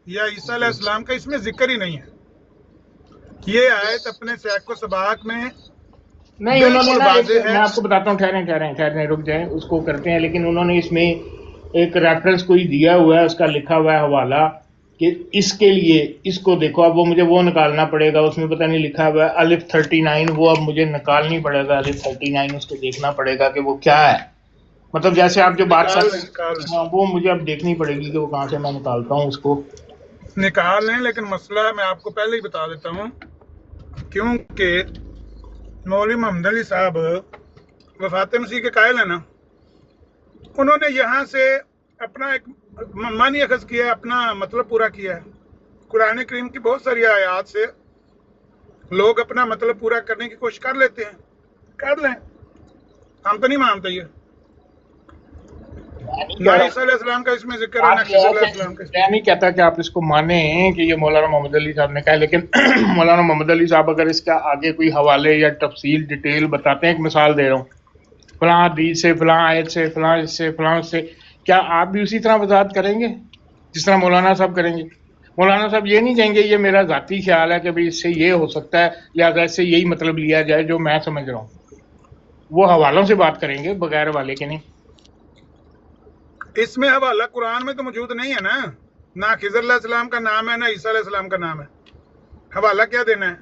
یا عیسیٰ علیہ السلام کا اس میں ذکر ہی نہیں ہے۔ یہ آیت اپنے سیاق و سباق میں نہیں، انہوں نے بالکل نا واضح ہے۔ میں آپ کو بتاتا ہوں، ٹھہریں رک جائیں، اس کو کرتے ہیں، لیکن انہوں نے اس میں ایک ریفرنس کوئی دیا ہوا ہے، اس کا لکھا ہوا ہے حوالہ کہ اس کے لیے اس کو دیکھو، اب وہ مجھے وہ نکالنا پڑے گا، اس میں پتہ نہیں لکھا ہوا ہے الف 39، وہ اب مجھے نکالنی پڑے گا الف 39، اس کو دیکھنا پڑے گا کہ وہ کیا ہے، مطلب جیسے آپ جو بات وہ مجھے اب دیکھنی پڑے گی کہ وہ کہاں سے میں نکالتا ہوں اس کو۔ نکال لیں، لیکن مسئلہ میں آپ کو پہلے ہی بتا دیتا ہوں، کیونکہ مولوی محمد علی صاحب وفات مسیح کے قائل ہیں نا، انہوں نے یہاں سے اپنا ایک معنی اخذ کیا ہے، اپنا مطلب پورا کیا ہے۔ قرآن کریم کی بہت ساری آیات سے لوگ اپنا مطلب پورا کرنے کی کوشش کر لیتے ہیں، کر لیں، ہم تو نہیں مانتے یہ، نہ عیسیٰ علیہ السلام کا اس میں ذکر ہے، نہ خضر علیہ السلام کا۔ میں نہیں کہتا کہ آپ اس کو مانیں کہ یہ مولانا محمد علی صاحب نے کہا، لیکن مولانا محمد علی صاحب اگر اس کا آگے کوئی حوالے یا تفصیل ڈیٹیل بتاتے ہیں، ایک مثال دے رہا ہوں، فلاں حدیث سے، فلاں آیت سے، فلاں اس سے، فلاں اس سے، کیا آپ بھی اسی طرح وضاحت کریں گے جس طرح مولانا صاحب کریں گے؟ مولانا صاحب یہ نہیں کہیں گے یہ میرا ذاتی خیال ہے کہ بھئی اس سے یہ ہو سکتا ہے، لہٰذا اس سے یہی مطلب لیا جائے جو میں سمجھ رہا ہوں۔ وہ حوالوں سے بات کریں گے، بغیر حوالے کے نہیں۔ اس میں حوالہ قرآن میں تو موجود نہیں ہے نا، نہ خضر علیہ السلام کا نام ہے، نہ عیسیٰ علیہ السلام کا نام ہے، حوالہ کیا دینا ہے؟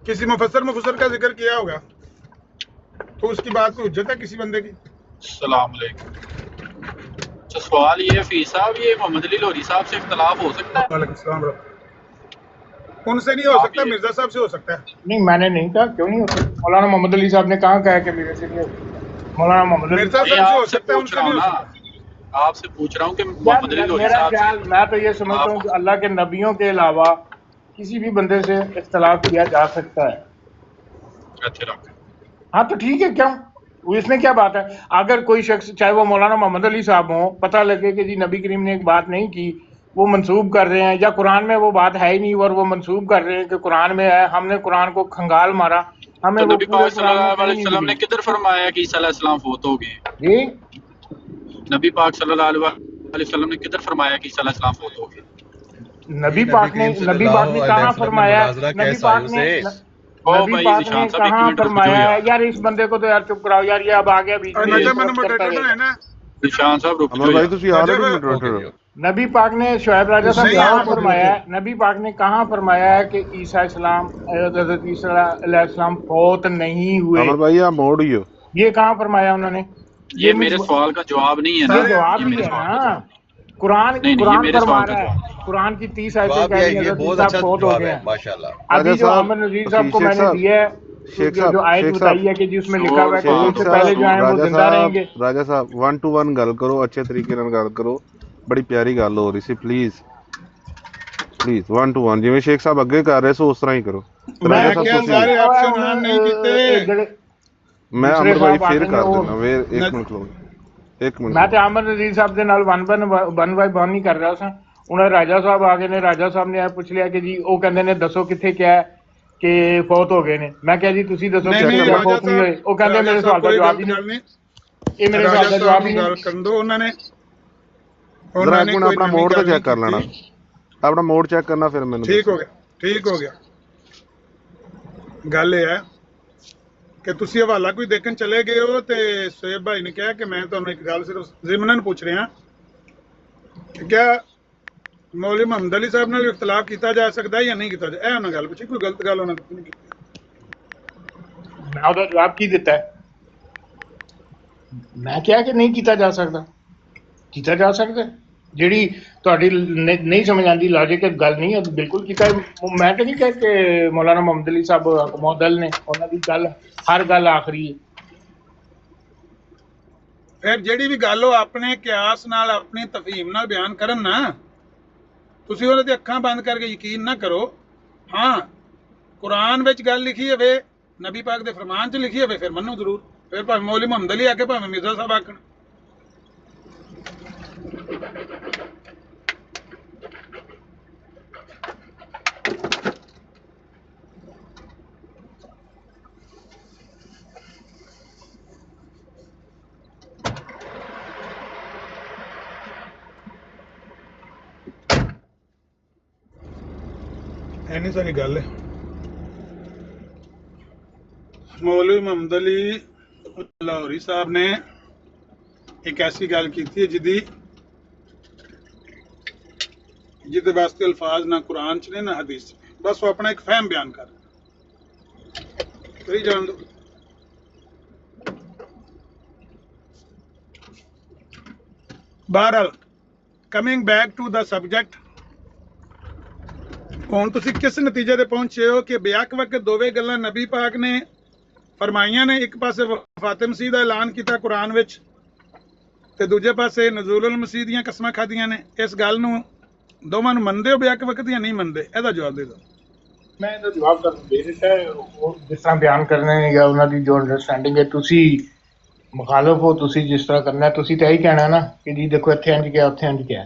کسی مفسر کا ذکر کیا ہوگا تو اس کی بات کو حجت ہے کسی بندے کی؟ السلام علیکم۔ اچھا، سوال یہ ہے حفیظ صاحب، یہ محمد علی لاہوری صاحب سے اختلاف ہو سکتا ہے؟ وعلیکم السلام ورحمۃ۔ ان سے نہیں ہو سکتا، مرزا صاحب سے ہو سکتا ہے۔ نہیں، میں نے نہیں کہا کیوں نہیں ہوتا، مولانا محمد علی صاحب نے کہاں کہا کہ میرے سے نہیں ہوتا؟ مولانا محمد علی مرزا صاحب سے ہو سکتا ہے، ان سے نہیں ہو سکتا۔ آپ سے پوچھ رہا ہوں کہ محمد علی لاہوری میرا صاحب خیال، میں تو یہ سمجھتا ہوں کہ اللہ کے نبیوں کے علاوہ کسی بھی بندے سے اختلاف کیا جا سکتا ہے۔ اچھا، ہاں تو ٹھیک ہے، کیوں، اس میں کیا بات ہے؟ اگر کوئی شخص، چاہے وہ مولانا محمد علی صاحب ہوں، پتہ لگے کہ جی نبی کریم نے ایک بات نہیں کی، وہ منسوب کر رہے ہیں، یا قرآن میں وہ بات ہے ہی نہیں اور وہ منسوب کر رہے ہیں کہ قرآن میں ہے، ہم نے قرآن کو کھنگال مارا، ہمیں تو وہ نبی پورے پاک صلی قرآن میں اللہ کہیں علیہ نہیں وسلم نے ملی۔ کدھر فرمایا کہ عیسیٰ علیہ السلام فوت ہو گئے؟ جی، نبی پاک صلی اللہ علیہ وسلم نے کدھر فرمایا کہ عیسیٰ علیہ السلام فوت ہو گئے؟ نبی پاک نے کہاں فرمایا؟ نبی پاک نے کہاں فرمایا ہے؟ یار اس بندے کو تو یار چپ کراؤ یار، یہ اب آگے بیچ میں ہے نا نشان صاحب رک جاؤ۔ نبی پاک نے، شعیب راجہ صاحب کہاں فرمایا ہے؟ نبی پاک نے کہاں فرمایا ہے کہ عیسیٰ السلام، حضرت عیسیٰ علیہ السلام فوت نہیں ہوئے؟ یہ کہاں فرمایا انہوں نے؟ یہ میرے سوال کا جواب نہیں ہے نا، یہ جواب ہی ہے نا، قرآن فرما رہا ہے، قرآن کی 30 آیتیں کہہ رہی ہیں حضرت عیسیٰ خود ہو گئے ہیں۔ ابھی جو عامر نذیر صاحب کو میں نے دیا ہے، جو آیت بتائی ہے کہ جس میں لکھا ہوا ہے کہ ان سے پہلے جو ہیں وہ زندہ رہیں گے۔ راجا صاحب 1 to 1 گل کرو، اچھے طریقے نال گل کرو، بڑی پیاری گل ہو رہی سی، پلیز 1 to 1 جویں شیخ صاحب اگے کر رہے سو اس طرح ہی کرو۔ میں کیا سارے آپشن آن نہیں کیتے، میں عمر بھائی پھر کر دینا، ایک منٹ لو، ایک منٹ۔ میں تے عامر نذیر صاحب دے نال 1 بائی 1 نہیں کر رہا سا، انہیں راجہ صاحب آ گئے نے، راجہ صاحب نے پوچھ لیا کہ جی وہ کہندے نے دسو کتنے کیا ہے کہ فوت ہو گئے نے، میں کہا جی تسی دسو کیا فوت نہیں ہوئے، وہ کہندے میرے سوال کا جواب ہی نہیں، یہ میرے سوال کا جواب ہی نہیں۔ کر دو، انہوں نے اپنا موڈ تو چیک کر لینا، اپنا موڈ چیک کرنا، پھر میں ٹھیک ہو گیا۔ گل یہ ہے کہ تسی حوالہ کوئی دیکھن چلے گئے ہو تے سہیب بھائی نے کہا کہ میں تمہیں ایک گل صرف ضمناً پوچھ رہا کہ کیا مولوی محمد علی صاحب نے اختلاف کیتا جا سکتا ہے یا نہیں کیتا جائے؟ انہوں نے گل پوچھی، کوئی غلط گل انہوں نے نہیں کی۔ میں ادھر جواب کی دیتا ہے، میں کیا کہ نہیں کیتا جا سکتا، کیتا جا سکتا ہے، ਜਿਹੜੀ ਤੁਹਾਡੀ ਨਹੀਂ ਸਮਝ ਆਉਂਦੀ ਲੌਜੀਕ ਗੱਲ ਨਹੀਂ ਹੈ ਬਿਲਕੁਲ ਕੀਤਾ ਮੈਂ ਤਾਂ ਨਹੀਂ ਕਹਿ ਕਿ ਮੌਲਾਨਾ ਮੁਹੰਮਦ ਅਲੀ ਸਾਹਿਬ ਮੌਦਲ ਨੇ ਉਹਨਾਂ ਦੀ ਗੱਲ ਹਰ ਗੱਲ ਆਖਰੀ ਹੈ ਫਿਰ ਜਿਹੜੀ ਵੀ ਗੱਲ ਉਹ ਆਪਣੇ ਕਿਆਸ ਨਾਲ ਆਪਣੀ ਤਫਹੀਮ ਨਾਲ ਬਿਆਨ ਕਰਨ ਨਾ ਤੁਸੀਂ ਉਹਨਾਂ ਦੀ ਅੱਖਾਂ ਬੰਦ ਕਰਕੇ ਯਕੀਨ ਨਾ ਕਰੋ ਹਾਂ ਕੁਰਾਨ ਵਿੱਚ ਗੱਲ ਲਿਖੀ ਹੋਵੇ ਨਬੀ ਪਾਕ ਦੇ ਫਰਮਾਨ 'ਚ ਲਿਖੀ ਹੋਵੇ ਫਿਰ ਮੰਨੋ ਜ਼ਰੂਰ ਫਿਰ ਭਾਵੇਂ ਮੌਲਵੀ ਮੁਹੰਮਦ ਅਲੀ ਆਕੇ ਭਾਵੇਂ ਮਿਰਜ਼ਾ ਸਾਹਿਬ ਆਖਣ ਐਨੀ ਸਾਰੀ ਗੱਲ ਹੈ ਮੌਲਵੀ ਮੁਹੰਮਦ ਅਲੀ ਲਾਹੌਰੀ ਸਾਹਿਬ ਨੇ ਇੱਕ ਐਸੀ ਗੱਲ ਕੀਤੀ ਹੈ ਜਿਹਦੇ ਵਾਸਤੇ ਅਲਫਾਜ਼ ਨਾ ਕੁਰਾਨ ਚ ਨੇ ਨਾ ਹਦੀਸ ਚ ਨੇ ਬਸ ਉਹ ਆਪਣਾ ਇੱਕ ਫਹਿਮ ਬਿਆਨ ਕਰ ਕਰੀ ਜਾਣ ਦੋ ਬਹਰਹਾਲ coming back to the subject ਹੁਣ ਤੁਸੀਂ ਕਿਸ ਨਤੀਜੇ ਤੇ ਪਹੁੰਚੇ ਹੋ ਕਿ ਬੇਅਕ ਵਕਤ ਦੋਵੇਂ ਗੱਲਾਂ ਨਬੀ ਪਾਕ ਨੇ ਫਰਮਾਈਆਂ ਨੇ ਇੱਕ ਪਾਸੇ ਵਫਾਤ ਮਸੀਹ ਦਾ ਐਲਾਨ ਕੀਤਾ ਕੁਰਾਨ ਵਿੱਚ ਤੇ ਦੂਜੇ ਪਾਸੇ ਨਜ਼ੂਲੁਲ ਮਸੀਹ ਦੀਆਂ ਕਸਮਾਂ ਖਾਧੀਆਂ ਨੇ ਇਸ ਗੱਲ ਨੂੰ ਦੋਵਾਂ ਨੂੰ ਮੰਨਦੇ ਹੋ ਬੇਅਕ ਵਕਤ ਜਾਂ ਨਹੀਂ ਮੰਨਦੇ ਇਹਦਾ ਜਵਾਬ ਦੇ ਦਿਓ ਮੈਂ ਇਹਦਾ ਜਵਾਬ ਤਾਂ ਦੇ ਦਿੱਤਾ ਉਹ ਜਿਸ ਤਰ੍ਹਾਂ ਬਿਆਨ ਕਰਨੇ ਨੇ ਜਾਂ ਉਹਨਾਂ ਦੀ ਜੋ ਅੰਡਰਸਟੈਂਡਿੰਗ ਹੈ ਤੁਸੀਂ ਮੁਖਾਲਫ ਹੋ ਤੁਸੀਂ ਜਿਸ ਤਰ੍ਹਾਂ ਕਰਨਾ ਤੁਸੀਂ ਤਾਂ ਇਹੀ ਕਹਿਣਾ ਨਾ ਕਿ ਜੀ ਦੇਖੋ ਇੱਥੇ ਇੰਜ ਕਿਹਾ ਉੱਥੇ ਇੰਜ ਕਿਹਾ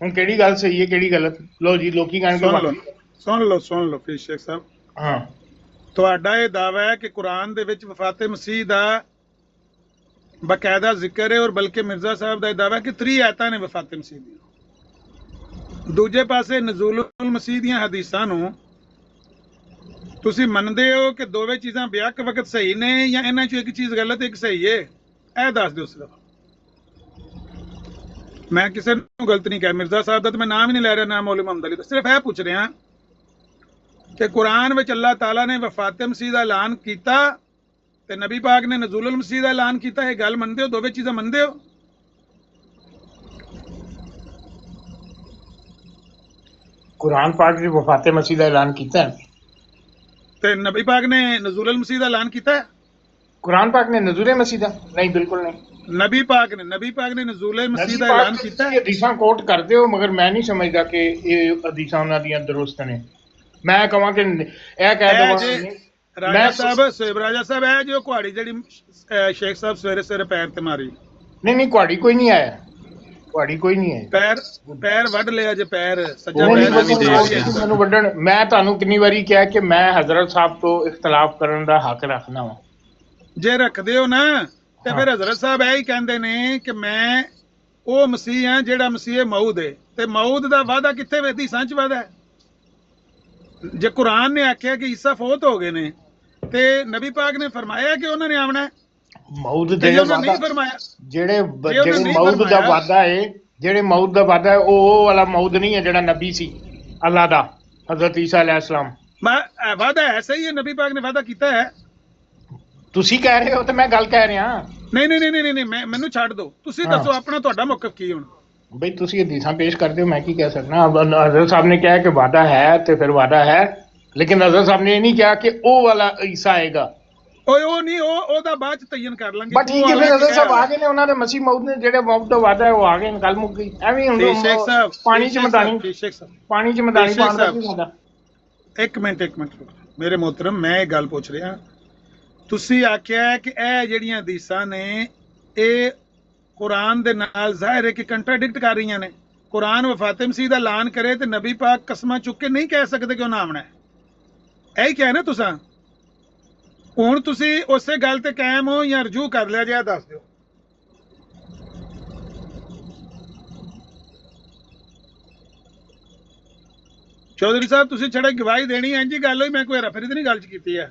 ਹੁਣ ਕਿਹੜੀ ਗੱਲ ਸਹੀ ਹੈ ਕਿਹੜੀ ਗਲਤ ਲੋ ਜੀ ਲੋਕੀ ਕਹਿਣਗੇ ਸੁਣ ਲਓ ਫਿਰ ਸ਼ੇਖ ਸਾਹਿਬ ਹਾਂ ਤੁਹਾਡਾ ਇਹ ਦਾਅਵਾ ਹੈ ਕਿ ਕੁਰਾਨ ਦੇ ਵਿੱਚ ਵਫਾਤ ਮਸੀਹ ਦਾ ਬਕਾਇਦਾ ਜ਼ਿਕਰ ਹੈ ਔਰ ਬਲਕਿ ਮਿਰਜ਼ਾ ਸਾਹਿਬ ਦਾ ਇਹ ਦਾਅਵਾ ਕਿ 3 ਆਇਤਾਂ ਨੇ ਵਫਾਤ ਮਸੀਹ ਦੀਆਂ ਦੂਜੇ ਪਾਸੇ ਨਜ਼ੂਲੁਲ ਮਸੀਹ ਦੀਆਂ ਹਦੀਸਾਂ ਨੂੰ ਤੁਸੀਂ ਮੰਨਦੇ ਹੋ ਕਿ ਦੋਵੇਂ ਚੀਜ਼ਾਂ ਬੇਅਕ ਵਕਤ ਸਹੀ ਨੇ ਜਾਂ ਇਹਨਾਂ ਚੋਂ ਇੱਕ ਚੀਜ਼ ਗਲਤ ਇੱਕ ਸਹੀ ਹੈ ਇਹ ਦੱਸ ਦਿਓ ਸਿਰਫ ਮੈਂ ਕਿਸੇ ਨੂੰ ਗਲਤ ਨਹੀਂ ਕਿਹਾ ਮਿਰਜ਼ਾ ਸਾਹਿਬ ਦਾ ਤਾਂ ਮੈਂ ਨਾਮ ਹੀ ਨਹੀਂ ਲੈ ਰਿਹਾ ਨਾ ਮੌਲਵੀ ਮੁਹੰਮਦ ਅਲੀ ਦਾ ਸਿਰਫ ਇਹ ਪੁੱਛ ਰਿਹਾ ਕਿ ਕੁਰਾਨ ਵਿੱਚ ਅੱਲਾਹ ਤਾਲਾ ਨੇ ਵਫਾਤ ਮਸੀਹ ਦਾ ਐਲਾਨ ਕੀਤਾ ਤੇ ਨਬੀ ਪਾਕ ਨੇ ਨਜ਼ੂਲੁਲ ਮਸੀਹ ਦਾ ਐਲਾਨ ਕੀਤਾ ਇਹ ਗੱਲ ਮੰਨਦੇ ਹੋ ਦੋਵੇਂ ਚੀਜ਼ਾਂ ਮੰਨਦੇ ਹੋ ਕੁਰਾਨ ਪਾਕ ਦੀ ਵਫਾਤ ਮਸੀਹ ਦਾ ਐਲਾਨ ਕੀਤਾ ਹੈ ਤੇ ਨਬੀ ਪਾਕ ਨੇ ਨਜ਼ੂਲੁਲ ਮਸੀਹ ਦਾ ਐਲਾਨ ਕੀਤਾ ਹੈ ਕੁਰਾਨ ਪਾਕ ਨੇ ਨਜ਼ੂਲ ਮਸੀਹ ਦਾ ਨਹੀਂ ਬਿਲਕੁਲ ਨਹੀਂ ਨਬੀ ਪਾਕ ਨੇ ਨਜ਼ੂਲ ਮਸੀਹ ਦਾ ਐਲਾਨ ਕੀਤਾ ਹੈ ਹਦੀਸਾਂ ਕੋਟ ਕਰਦੇ ਹੋ ਮਗਰ ਮੈਂ ਨਹੀਂ ਸਮਝਦਾ ਕਿ ਇਹ ਹਦੀਸਾਂ ਉਹਨਾਂ ਦੀਆਂ ਦਰੁਸਤ ਨੇ ਮੈਂ ਕਹਾਂ ਕਿ ਇਹ ਕਹਿ ਦਵਾਂ ਰਾਜਾ ਸਾਹਿਬ ਸੋਇਬ ਰਾਜਾ ਸਾਹਿਬ ਹੈ ਜੋ ਕੁਹਾੜੀ ਜਿਹੜੀ ਸ਼ੇਖ ਸਾਹਿਬ ਸਵੇਰੇ ਸਵੇਰੇ ਪੈਰ ਤੇ ਮਾਰੀ ਨਹੀਂ ਕੁਹਾੜੀ ਕੋਈ ਨਹੀਂ ਆਇਆ ਕੁਹਾੜੀ ਕੋਈ ਨਹੀਂ ਹੈ ਪੈਰ ਵੱਢ ਲਿਆ ਜੇ ਪੈਰ ਸੱਜਾ ਪੈਰ ਮੈਨੂੰ ਵੱਢਣ ਮੈਂ ਤੁਹਾਨੂੰ ਕਿੰਨੀ ਵਾਰੀ ਕਿਹਾ ਕਿ ਮੈਂ ਹਜ਼ਰਤ ਸਾਹਿਬ ਤੋਂ ਇਖਤਲਾਫ ਕਰਨ ਦਾ ਹੱਕ ਰੱਖਦਾ ਹਾਂ ਜੇ ਰੱਖਦੇ ਹੋ ਨਾ ਤੇ ਫਿਰ ਹਜ਼ਰਤ ਸਾਹਿਬ ਇਹ ਹੀ ਕਹਿੰਦੇ ਨੇ ਕਿ ਮੈਂ ਉਹ ਮਸੀਹ ਹਾਂ ਜਿਹੜਾ ਮਸੀਹ ਮਊਦ ਹੈ ਤੇ ਮਊਦ ਦਾ ਵਾਅਦਾ ਕਿੱਥੇ ਵੇਦੀ ਸੱਚ ਵਾਅਦਾ ਹੈ ਜੇ ਕੁਰਾਨ ਨੇ ਆਖਿਆ ਕਿ ਈਸਾ ਫੌਤ ਹੋ ਗਏ ਨੇ ਤੇ ਨਬੀ ਪਾਕ ਨੇ ਫਰਮਾਇਆ ਕਿ ਉਹਨਾਂ ਨੇ ਆਉਣਾ ਮਊਦ ਦੇ ਨਹੀਂ ਫਰਮਾਇਆ ਜਿਹੜੇ ਮਊਦ ਦਾ ਵਾਅਦਾ ਹੈ ਜਿਹੜੇ ਮਊਦ ਦਾ ਵਾਅਦਾ ਹੈ ਉਹ ਵਾਲਾ ਮਊਦ ਨਹੀਂ ਹੈ ਜਿਹੜਾ ਨਬੀ ਸੀ ਅੱਲਾਹ ਦਾ ਹਜ਼ਰਤ ਈਸਾ ਅਲੈਹਿਸਲਾਮ ਵਾਅਦਾ ਐਸਾ ਹੀ ਹੈ ਨਬੀ ਪਾਕ ਨੇ ਵਾਅਦਾ ਕੀਤਾ ਹੈ ਤੁਸੀਂ ਕਹਿ ਰਹੇ ਹੋ ਤੇ ਮੈਂ ਗੱਲ ਕਹਿ ਰਿਹਾ ਨਹੀਂ ਮੈਨੂੰ ਛੱਡ ਦਿਓ ਤੁਸੀਂ ਦੱਸੋ ਆਪਣਾ ਤੁਹਾਡਾ ਮੌਕਫ ਕੀ ਹੁਣ ਬਈ ਤੁਸੀਂ ਹਦੀਸਾਂ ਪੇਸ਼ ਕਰਦੇ ਹੋ ਮੈਂ ਕੀ ਕਹਿ ਸਕਦਾ ਹਜ਼ਰਤ ਸਾਹਿਬ ਨੇ ਕਿਹਾ ਕਿ ਵਾਅਦਾ ਹੈ ਤੇ ਫਿਰ ਵਾਅਦਾ ਹੈ ਲੇਕਿਨ ਹਜ਼ਰਤ ਸਾਹਿਬ ਨੇ ਇਹ ਨਹੀਂ ਕਿਹਾ ਕਿ ਉਹ ਵਾਲਾ ਈਸਾ ਆਏਗਾ ਉਹ ਨਹੀਂ ਉਹਦਾ ਬਾਅਦ ਚ ਤੈਯਨ ਕਰ ਲਾਂਗੇ ਬਟ ਠੀਕ ਹੈ ਫਿਰ ਹਜ਼ਰਤ ਸਾਹਿਬ ਆ ਗਏ ਨੇ ਉਹਨਾਂ ਦੇ ਮਸੀਹ ਮਊਦ ਨੇ ਜਿਹੜੇ ਮਊਦ ਦਾ ਵਾਅਦਾ ਹੈ ਉਹ ਆ ਗਏ ਨੇ ਗੱਲ ਮੁੱਕ ਗਈ ਐਵੇਂ ਹੁਣ ਸ਼ੇਖ ਸਾਹਿਬ ਪਾਣੀ ਚ ਮਦਾਨੀ ਇੱਕ ਮਿੰਟ ਮੇਰੇ ਮੁਹਤਰਮ ਮੈਂ ਇਹ ਗੱਲ ਪੁੱਛ ਰਿਹਾ ਤੁਸੀਂ ਆਖਿਆ ਕਿ ਇਹ ਜਿਹੜੀਆਂ ਹਦੀਸਾਂ ਨੇ ਇਹ ਕੁਰਾਨ ਦੇ ਨਾਲ ਜ਼ਾਹਿਰ ਹੈ ਕਿ ਕੰਟਰਾਡਿਕਟ ਕਰ ਰਹੀਆਂ ਨੇ ਕੁਰਾਨ ਵਫਾਤ ਮਸੀਹ ਦਾ ਐਲਾਨ ਕਰੇ ਤੇ ਨਬੀ ਪਾਕ ਕਸਮਾਂ ਚੁੱਕ ਕੇ ਨਹੀਂ ਕਹਿ ਸਕਦੇ ਕਿ ਉਹਨਾਂ ਆਉਣਾ ਹੈ ਇਹੀ ਕਿਹਾ ਨਾ ਤੁਸੀਂ ਹੁਣ ਤੁਸੀਂ ਉਸੇ ਗੱਲ ਤੇ ਕਾਇਮ ਹੋ ਜਾਂ ਰਜੂ ਕਰ ਲਿਆ ਜੇ ਦੱਸ ਦਿਓ ਚੌਧਰੀ ਸਾਹਿਬ ਤੁਸੀਂ ਛੜਾ ਗਵਾਹੀ ਦੇਣੀ ਹੈ ਇੰਜੀ ਗੱਲ ਹੋਈ ਮੈਂ ਕੋਈ ਹੇਰਾਫੇਰੀ ਤੇ ਨਹੀਂ ਗੱਲ ਕੀਤੀ ਹੈ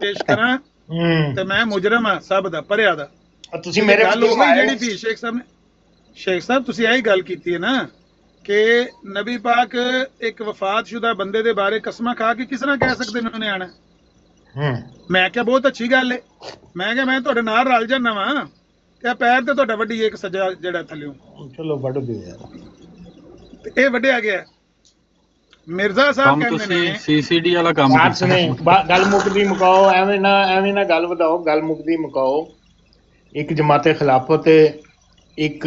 ਪੇਸ਼ ਕਰਾਂ ਤੇ ਮੈਂ ਮੁਜਰਮ ਆ ਸਭ ਦਾ ਭਰਿਆ ਦਾ। ਤੁਸੀਂ ਮੇਰੇ ਗੱਲ ਹੋ ਕੋਲ ਗਈ ਆਏ ਜਿਹੜੀ ਵੀ ਸ਼ੇਖ ਸਾਹਿਬ ਨੇ, ਸ਼ੇਖ ਸਾਹਿਬ ਤੁਸੀਂ ਇਹੀ ਗੱਲ ਕੀਤੀ ਹੈ ਨਾ ਕਿ ਨਬੀ ਪਾਕ ਇੱਕ ਵਫਾਤਸ਼ੁਦਾ ਬੰਦੇ ਦੇ ਬਾਰੇ ਕਸਮਾਂ ਖਾ ਕੇ ਕਿਸ ਤਰ੍ਹਾਂ ਕਹਿ ਸਕਦੇ ਨੇ ਉਹਨੇ ਆਣਾ। ਮੈਂ ਕਿਹਾ ਬਹੁਤ ਅੱਛੀ ਗੱਲ ਹੈ, ਮੈਂ ਕਿਹਾ ਮੈਂ ਤੁਹਾਡੇ ਨਾਲ ਰਲ ਜਾਣਾ ਵਾ ਤੇ ਪੈਰ ਤੇ ਤੁਹਾਡਾ ਵੱਡੀ ਇੱਕ ਸੱਜਾ ਜਿਹੜਾ ਥੱਲਿਓ ਚਲੋ ਵੱਢ ਦਿਓ ਯਾਰ, ਤੇ ਇਹ ਵੱਢਿਆ ਗਿਆ। ਮਿਰਜ਼ਾ ਸਾਹਿਬ ਕੰਮ ਕਹਿੰਦੇ ਤੁਸੀਂ ਨੇ ਸੀਸੀਡੀ ਵਾਲਾ ਕੰਮ ਬਾਤ ਕੀਤਾ। ਸੁਣੇ, ਗੱਲ ਮੁੱਕਦੀ ਮੁਕਾਓ, ਐਵੇਂ ਨਾ ਗੱਲ ਵਧਾਓ, ਗੱਲ ਮੁੱਕਦੀ ਮੁਕਾਓ। ਇੱਕ ਜਮਾਤੇ ਖਿਲਾਫਤ ਤੇ ਇੱਕ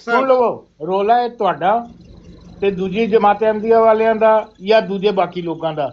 ਸੁਣ ਲਵੋ, ਰੋਲਾ ਹੈ ਤੁਹਾਡਾ ਤੇ ਦੂਜੀ ਜਮਾਤ ਅਹਿਮਦੀਆ ਵਾਲਿਆਂ ਦਾ ਜਾਂ ਦੂਜੇ ਬਾਕੀ ਲੋਕਾਂ ਦਾ।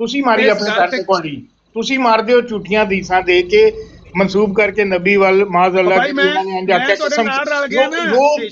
ਤੁਸੀਂ ਮਾਰੀ ਆਪਣੇ ਪੈਰ ਤੇ ਕੁਹਾੜੀ, ਤੁਸੀਂ ਮਾਰਦੇ ਹੋ ਝੂਠੀਆਂ ਹਦੀਸਾਂ ਦੇ ਕੇ ਮਨਸੂਬ ਕਰਕੇ ਨਬੀ ਵੱਲ ਮਾਜ਼ਅੱਲਾ ਭਾਈ ਮੈਂ ਤੁਹਾਡੇ ਨਾਲ ਰਲ ਗਿਆ ਨਾ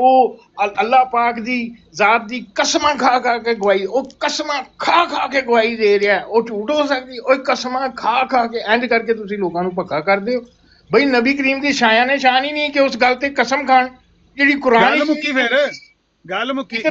ਉਹ ਅੱਲਾਹ ਪਾਕ ਦੀ ਜ਼ਾਤ ਦੀ ਕਸਮਾਂ ਖਾ ਕੇ ਗਵਾਹੀ, ਉਹ ਕਸਮਾਂ ਖਾ ਕੇ ਗਵਾਹੀ ਦੇ ਰਿਹਾ, ਉਹ ਝੂਠ ਹੋ ਸਕਦੀ? ਉਹ ਕਸਮਾਂ ਖਾ ਕੇ ਇੰਜ ਕਰਕੇ ਤੁਸੀਂ ਲੋਕਾਂ ਨੂੰ ਭੱਕਾ ਕਰਦੇ ਹੋ। ਬਈ ਨਬੀ ਕਰੀਮ ਦੀ ਸ਼ਾਨ ਨਿਸ਼ਾਨ ਹੀ ਨਹੀਂ ਕਿ ਉਸ ਗੱਲ ਤੇ ਕਸਮ ਖਾਣ ਜਿਹੜੀ ਕੁਰਾਨ ਗੱਲ ਮੁੱਕੀ। ਫਿਰ ਗੱਲ ਮੁੱਕੀ ਜੇ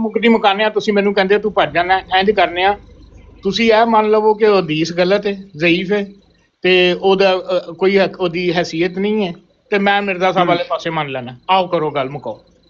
ਮੁਕਦੀ ਮੁਕਾਨੇ ਆ ਤੁਸੀਂ ਮੈਨੂੰ ਕਹਿੰਦੇ ਤੂੰ ਭੱਜ ਜਾਣਾ, ਇੰਜ ਕਰਨੇ ਆ ਤੁਸੀਂ ਇਹ ਮੰਨ ਲਵੋ ਕਿ ਉਹ ਹਦੀਸ ਗਲਤ ਹੈ, ਜ਼ਈਫ ਹੈ ਤੇ ਉਹਦਾ ਕੋਈ ਉਹਦੀ ਹੈਸੀਅਤ ਨਹੀਂ ਹੈ, ਤੇ ਮੈਂ ਮਿਰਜ਼ਾ ਸਾਹਿਬ ਵਾਲੇ ਪਾਸੇ ਮੰਨ ਲੈਣਾ। ਆਓ ਕਰੋ ਗੱਲ ਮੁਕਾਓ।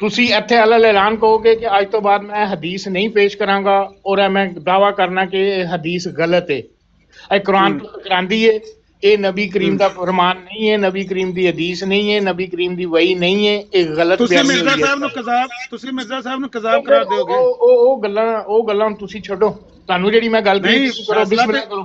ਤੁਸੀਂ ਇੱਥੇ ਅਲਲ ਐਲਾਨ ਕਹੋਗੇ ਕਿ ਅੱਜ ਤੋਂ ਬਾਅਦ ਮੈਂ ਹਦੀਸ ਨਹੀਂ ਪੇਸ਼ ਕਰਾਂਗਾ ਔਰ ਮੈਂ ਦਾਵਾ ਕਰਨਾ ਕਿ ਇਹ ਹਦੀਸ ਗਲਤ ਹੈ, ਇਹ ਕੁਰਾਨ ਤੋਂ ਟਕਰਾਂਦੀ ਹੈ, ਇਹ ਨਬੀ ਕਰੀਮ ਦਾ ਫਰਮਾਨ ਨਹੀਂ ਹੈ, ਨਬੀ ਕਰੀਮ ਦੀ ਹਦੀਸ ਨਹੀਂ ਹੈ, ਨਬੀ ਕਰੀਮ ਦੀ ਵਹੀ ਨਹੀਂ ਹੈ, ਇਹ ਗਲਤ ਤੁਸੀਂ ਬਿਆਨੀ ਮਿਰਜ਼ਾ ਹੋਈ ਹੈ। ਸਾਹਿਬ ਨੂੰ ਕਜ਼ਾਬ, ਤੁਸੀਂ ਮਿਰਜ਼ਾ ਸਾਹਿਬ ਨੂੰ ਕਜ਼ਾਬ ਕਰਾਰ ਦਿਓਗੇ? ਉਹ ਗੱਲਾਂ ਤੁਸੀਂ ਛੱਡੋ, ਤੁਹਾਨੂੰ ਜਿਹੜੀ ਮੈਂ ਗੱਲ ਕਹੀ ਤੁਸੀਂ ਕਰੋ ਬਿਸਮਿਲ੍ਲਾ,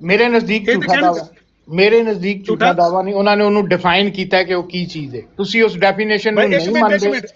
ਮੇਰੇ ਨਜ਼ਦੀਕ ਝੂਠਾ ਦਾਵਾ, ਮੇਰੇ ਨਜ਼ਦੀਕ ਝੂਠਾ ਦਾਵਾ ਨਹੀਂ, ਉਹਨਾਂ ਨੇ ਉਹਨੂੰ ਡਿਫਾਈਨ ਕੀਤਾ ਹੈ ਕਿ ਉਹ ਕੀ ਚੀਜ਼ ਹੈ, ਤੁਸੀਂ ਉਸ ਡੈਫੀਨੇਸ਼ਨ ਨੂੰ ਨਹੀਂ ਮੰਨਦੇ।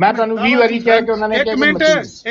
ਮੈਂ ਤੁਹਾਨੂੰ 20 ਵਾਰੀ ਕਿਹਾ ਕਿ ਉਹਨਾਂ ਨੇ ਕਿਹਾ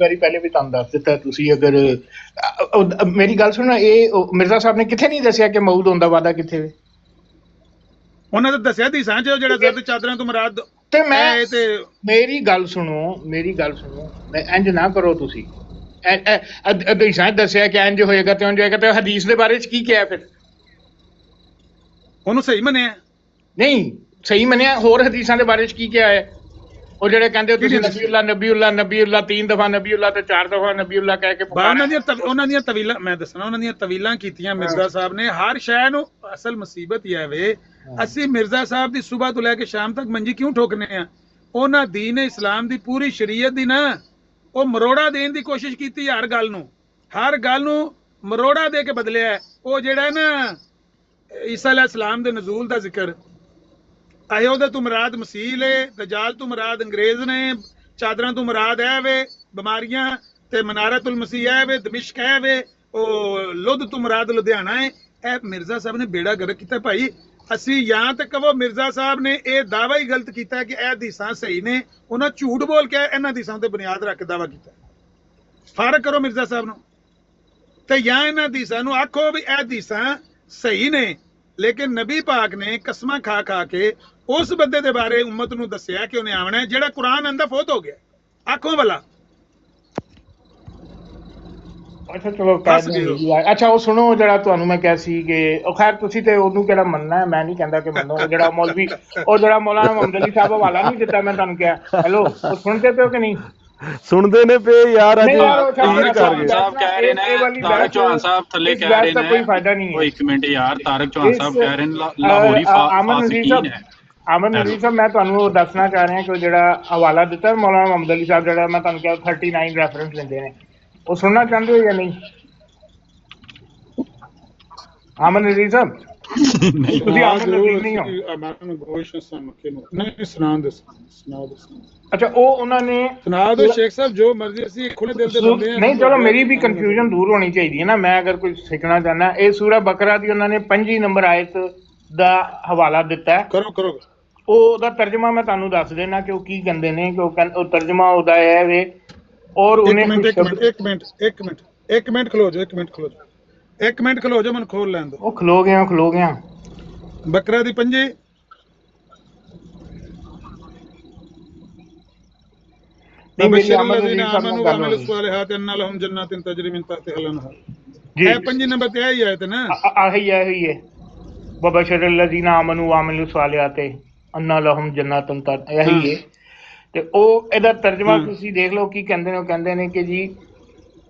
ਵਾਰੀ ਪਹਿਲੇ ਵੀ ਤੁਹਾਨੂੰ ਦੱਸ ਦਿੱਤਾ। ਤੁਸੀਂ ਅਗਰ ਮੇਰੀ ਗੱਲ ਸੁਣੋ, ਇਹ ਮਿਰਜ਼ਾ ਸਾਹਿਬ ਨੇ ਕਿੱਥੇ ਨਹੀਂ ਦੱਸਿਆ ਕਿ ਮਊਦ ਹੋਣ ਦਾ ਵਾਦਾ ਕਿੱਥੇ ਵੇ? ਉਹਨਾਂ ਨੇ ਦੱਸਿਆ ਹਦੀਸਾਂ 'ਚ ਜਿਹੜਾ ਜ਼ਰਦ ਚਾਦਰਾਂ ਤੋਂ ਮੁਰਾਦ ਤੇ ਮੈਂ ਇਹ ਤੇ ਮੇਰੀ ਗੱਲ ਸੁਣੋ ਮੈਂ ਇੰਜ ਨਾ ਕਰੋ ਤੁਸੀਂ ਹਦੀਸਾਂ ਦੱਸਿਆ ਕਿ ਇੰਜ ਹੋਏਗਾ ਤੇ ਇੰਜ ਹੋਏਗਾ ਤੇ ਹਦੀਸ ਦੇ ਬਾਰੇ ਚ ਕੀ ਕਿਹਾ ਫਿਰ ਉਹਨੂੰ ਸਹੀ ਮੰਨਿਆ ਨਹੀਂ ਸਹੀ ਮੰਨਿਆ ਹੋਰ ਹਦੀਸਾਂ ਦੇ ਬਾਰੇ ਚ ਕੀ ਕਿਹਾ ਹੈ ਉਹ ਜਿਹੜੇ ਕਹਿੰਦੇ ਹੋ ਤੁਸੀਂ ਨਬੀਉੱਲਾ 3 ਦਫਾ ਨਬੀਉੱਲਾ ਤੇ 4 ਦਫਾ ਨਬੀਉੱਲਾ ਕਹਿ ਕੇ ਉਹਨਾਂ ਦੀਆਂ ਤਵੀਲਾਂ ਮੈਂ ਦੱਸਣਾ ਉਹਨਾਂ ਦੀਆਂ ਤਵੀਲਾਂ ਕੀਤੀਆਂ ਮਿਰਜ਼ਾ ਸਾਹਿਬ ਨੇ ਹਰ ਸ਼ੈ ਨੂੰ ਅਸਲ ਮੁਸੀਬਤ ਇਹ ਵੇ ਅਸੀਂ ਮਿਰਜ਼ਾ ਸਾਹਿਬ ਦੀ ਸਵੇਰ ਤੋਂ ਲੈ ਕੇ ਸ਼ਾਮ ਤੱਕ ਮੰਜੀ ਕਿਉਂ ਠੋਕਨੇ ਆ ਉਹਨਾਂ ਦੀਨ ਇਸਲਾਮ ਦੀ ਪੂਰੀ ਸ਼ਰੀਅਤ ਦੀ ਨਾ ਉਹ ਮਰੋੜਾ ਦੇਣ ਦੀ ਕੋਸ਼ਿਸ਼ ਕੀਤੀ ਹਰ ਗੱਲ ਨੂੰ ਮਰੋੜਾ ਦੇ ਕੇ ਬਦਲਿਆ ਉਹ ਜਿਹੜਾ ਨਾ ਈਸਾ ਅਲੈਹਿਸਲਾਮ ਦੇ ਨਜ਼ੂਲ ਦਾ ਜ਼ਿਕਰ ਆਏ ਉਹਦੇ ਤੋਂ ਮੁਰਾਦ ਮਸੀਹ ਏ ਦਜਾਲ ਤੋਂ ਮੁਰਾਦ ਅੰਗਰੇਜ਼ ਨੇ ਚਾਦਰਾਂ ਤੋਂ ਮੁਰਾਦ ਹੈ ਵੇ ਬਿਮਾਰੀਆਂ ਤੇ ਮਨਾਰਤੁਲ ਮਸੀਹ ਹੈ ਵੇ ਦਮਿਸ਼ਕ ਹੈ ਵੇ ਉਹ ਲੁੱਧ ਤੋਂ ਮੁਰਾਦ ਲੁਧਿਆਣਾ ਹੈ ਇਹ ਮਿਰਜ਼ਾ ਸਾਹਿਬ ਨੇ ਬੇੜਾ ਗਰਕ ਕੀਤਾ ਭਾਈ ਅਸੀਂ ਜਾਂ ਤੱਕ ਕਹੋ ਮਿਰਜ਼ਾ ਸਾਹਿਬ ਨੇ ਇਹ ਦਾਅਵਾ ਹੀ ਗਲਤ ਕੀਤਾ ਕਿ ਇਹ ਹਦੀਸਾਂ ਸਹੀ ਨੇ ਉਹਨਾਂ ਝੂਠ ਬੋਲ ਕੇ ਇਹਨਾਂ ਹਦੀਸਾਂ ਤੇ ਬੁਨਿਆਦ ਰੱਖ ਕੇ ਦਾਅਵਾ ਕੀਤਾ ਫਰਕ ਕਰੋ ਮਿਰਜ਼ਾ ਸਾਹਿਬ ਨੂੰ ਤੇ ਜਾਂ ਇਹਨਾਂ ਹਦੀਸਾਂ ਨੂੰ ਆਖੋ ਵੀ ਇਹ ਹਦੀਸਾਂ ਸਹੀ ਨੇ ਲੇਕਿਨ ਨਬੀ ਪਾਕ ਨੇ ਕਸਮਾਂ ਖਾ ਕੇ ਉਸ ਬੰਦੇ ਦੇ ਬਾਰੇ ਉਮਤ ਨੂੰ ਦੱਸਿਆ ਕਿ ਉਹਨੇ ਆਉਣਾ ਜਿਹੜਾ ਕੁਰਾਨ ਅੰਦਰ ਫੌਤ ਹੋ ਗਿਆ ਆਖੋ ਭਲਾ ਅੱਛਾ ਚਲੋ ਅੱਛਾ ਉਹ ਸੁਣੋ ਜਿਹੜਾ ਤੁਹਾਨੂੰ ਮੈਂ ਕਿਹਾ ਸੀ ਕਿ ਉਹ ਖੈਰ ਤੁਸੀਂ ਤੇ ਉਹਨੂੰ ਕਿਹੜਾ ਮੰਨਣਾ ਹੈ ਮੈਂ ਨਹੀਂ ਕਹਿੰਦਾ ਕਿ ਮੰਨੋ ਉਹ ਜਿਹੜਾ ਮੌਲਵੀ ਉਹ ਜਿਹੜਾ ਮੌਲਾਨਾ ਮੁਹੰਮਦ ਅਲੀ ਸਾਹਿਬ ਹਵਾਲਾ ਨਹੀਂ ਦਿੱਤਾ ਮੈਂ ਤੁਹਾਨੂੰ ਕਿਹਾ ਹੈਲੋ ਉਹ ਸੁਣਦੇ ਪਿਓ ਕਿ ਨਹੀਂ ਸੁਣਦੇ ਨੇ ਪਏ ਯਾਰ ਅੱਜ ਤਾਰਕ ਚੌਹਾਨ ਸਾਹਿਬ ਕਹਿ ਰਹੇ ਨੇ ਤਾਰਕ ਚੌਹਾਨ ਸਾਹਿਬ ਥੱਲੇ ਕਹਿ ਰਹੇ ਨੇ ਕੋਈ ਫਾਇਦਾ ਨਹੀਂ ਉਹ ਇੱਕ ਮਿੰਟ ਯਾਰ ਤਾਰਕ ਚੌਹਾਨ ਸਾਹਿਬ ਕਹਿ ਰਹੇ ਨੇ ਲਾਹੌਰੀ ਫਾਸਿਕੀਨ ਹੈ ਅਮਨ ਨਜ਼ੀਰ ਸਾਹਿਬ ਮੈਂ ਤੁਹਾਨੂੰ ਦੱਸਣਾ ਚਾਹ ਰਿਹਾ ਕਿ ਜਿਹੜਾ ਹਵਾਲਾ ਦਿੱਤਾ ਮੌਲਾਨਾ ਮੁਹੰਮਦ ਅਲੀ ਸਾਹਿਬ ਜਿਹੜਾ ਮੈਂ ਤੁਹਾਨੂੰ ਕਿਹਾ 39 ਰੈਫਰੈਂਸ ਦਿੰਦੇ ਨੇ ਉਹ ਸੁਣਨਾ ਚਾਹੁੰਦੇ ਹੋ ਜਾਂ ਨਹੀਂ ਅਮਨ ਨਜ਼ੀਰ ਸਾਹਿਬ ਤੁਸੀਂ ਅਮਨ ਨਜ਼ੀਰ ਨਹੀਂ ਹੋ ਅੱਛਾ ਉਹ ਉਹਨਾਂ ਨੇ ਸੁਣਾ ਦਿਓ ਸ਼ੇਖ ਸਾਹਿਬ ਜੋ ਮਰਜ਼ੀ ਅਸੀਂ ਖੁੱਲੇ ਦਿਲ ਦੇ ਬੰਦੇ ਆ ਨਹੀਂ ਚਲੋ ਮੇਰੀ ਵੀ ਕਨਫਿਊਜ਼ਨ ਦੂਰ ਹੋਣੀ ਚਾਹੀਦੀ ਹੈ ਨਾ ਮੈਂ ਅਗਰ ਕੋਈ ਸਿੱਖਣਾ ਚਾਹੁੰਦਾ ਇਹ ਸੂਰਾ ਬਕਰਾ ਦੀ ਉਹਨਾਂ ਨੇ 5 ਨੰਬਰ ਆਇਤ ਦਾ ਹਵਾਲਾ ਦਿੱਤਾ ਹੈ ਕਰੋ ਉਹਦਾ ਤਰਜਮਾ ਮੈਂ ਤੁਹਾਨੂੰ ਦੱਸ ਦੇਣਾ ਕਿ ਉਹ ਕੀ ਕਹਿੰਦੇ ਨੇ ਕਿ ਉਹ ਤਰਜਮਾ ਉਹਦਾ ਹੈ ਵੇ ਔਰ ਉਹਨੇ ਇੱਕ ਮਿੰਟ ਖਲੋ ਜਾ ਮੈਨੂੰ ਖੋਲ ਲੈਣ ਦਿਓ ਉਹ ਖਲੋ ਗਿਆ ਬਕਰਾ ਦੀ 5 5 ਨੰਬਰ ਤੇ ਆਈ ਆਇਤ ਨਾ ਆਹੀ ਹੈ ਵਬਸ਼ਰ الذين آمنوا وعملوا الصالحات ان لهم جنات ਇਹੀ ਹੈ ਤੇ ਉਹ ਇਹਦਾ ਤਰਜਮਾ ਤੁਸੀਂ ਦੇਖ ਲਓ ਕੀ ਕਹਿੰਦੇ ਨੇ ਉਹ ਕਹਿੰਦੇ ਨੇ ਕਿ ਜੀ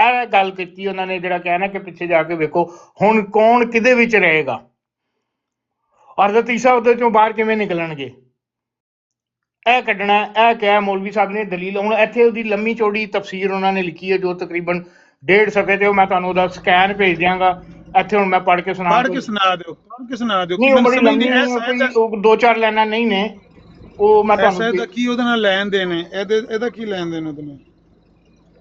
ਇਹ ਗੱਲ ਕੀਤੀ ਉਹਨਾਂ ਨੇ ਜਿਹੜਾ ਕਹਿਣਾ ਕਿ ਪਿੱਛੇ ਜਾ ਕੇ ਵੇਖੋ ਹੁਣ ਕੌਣ ਕਿਹਦੇ ਵਿੱਚ ਰਹੇਗਾ ਹਜ਼ਰਤ ਈਸਾ ਉਹਦੇ ਚੋਂ ਬਾਹਰ ਕਿਵੇਂ ਨਿਕਲਣਗੇ ਇਹ ਕੱਢਣਾ ਇਹ ਕਿਹਾ ਮੌਲਵੀ ਸਾਹਿਬ ਨੇ ਦਲੀਲ ਹੁਣ ਇੱਥੇ ਉਹਦੀ ਲੰਮੀ ਚੌੜੀ ਤਫਸੀਰ ਉਹਨਾਂ ਨੇ ਲਿਖੀ ਹੈ ਜੋ ਤਕਰੀਬਨ 1.5 ਸਫ਼ੇ ਤੇ ਮੈਂ ਤੁਹਾਨੂੰ ਉਹਦਾ ਸਕੈਨ ਭੇਜ ਦਿਆਂਗਾ ਇੱਥੇ ਹੁਣ ਮੈਂ ਪੜ੍ਹ ਕੇ ਸੁਣਾ ਦਿਓ ਨਹੀਂ ਉਹ ਬੜੀ ਲੰਮੀ ਨਹੀਂ 2-4 ਲਾਈਨਾਂ ਨਹੀਂ ਨੇ ਉਹ ਮੈਂ ਤੁਹਾਨੂੰ ਕੀ ਉਹਦੇ ਨਾਲ ਲੈਣ ਦੇਣ ਇਹਦਾ ਕੀ ਲੈਣ ਦੇਣ ਉਹਦੇ ਨਾਲ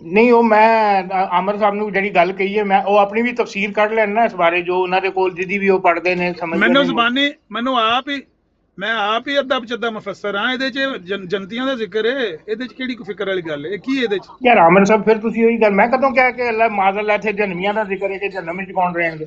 ਨਹੀਂ ਉਹ ਮੈਂ ਆਮਰ ਸਾਹਿਬ ਨੂੰ ਜਿਹੜੀ ਗੱਲ ਕਹੀ ਹੈ ਮੈਂ ਉਹ ਆਪਣੀ ਵੀ ਤਫਸੀਰ ਕੱਢ ਲੈਣਾ ਇਸ ਬਾਰੇ ਜੋ ਉਹਨਾਂ ਦੇ ਕੋਲ ਜਿਹਦੀ ਵੀ ਉਹ ਪੜ੍ਹਦੇ ਨੇ ਸਮਝਦੇ ਮੈਨੂੰ ਜ਼ਬਾਨੀ ਮੈਨੂੰ ਮੈਂ ਆਪ ਹੀ ਅੱਧਾ ਪਚੱਦਾ ਮੁਫੱਸਰ ਹਾਂ ਇਹਦੇ ਚ ਜਨਤੀਆਂ ਦਾ ਜ਼ਿਕਰ ਹੈ ਇਹਦੇ ਚ ਕਿਹੜੀ ਕੋਈ ਫਿਕਰ ਵਾਲੀ ਗੱਲ ਹੈ ਕੀ ਇਹਦੇ ਚ ਯਾਰ ਆਮਰ ਸਾਹਿਬ ਫਿਰ ਤੁਸੀਂ ਉਹੀ ਗੱਲ ਮੈਂ ਕਦੋਂ ਕਿਹਾ ਕਿ ਅੱਲਾਹ ਮਾਜ਼ਅੱਲਾ ਇੱਥੇ ਜਹਨਮੀਆਂ ਦਾ ਜ਼ਿਕਰ ਹੈ ਕਿ ਜਹਨਮ ਵਿੱਚ ਕੌਣ ਰਹਿਣਗੇ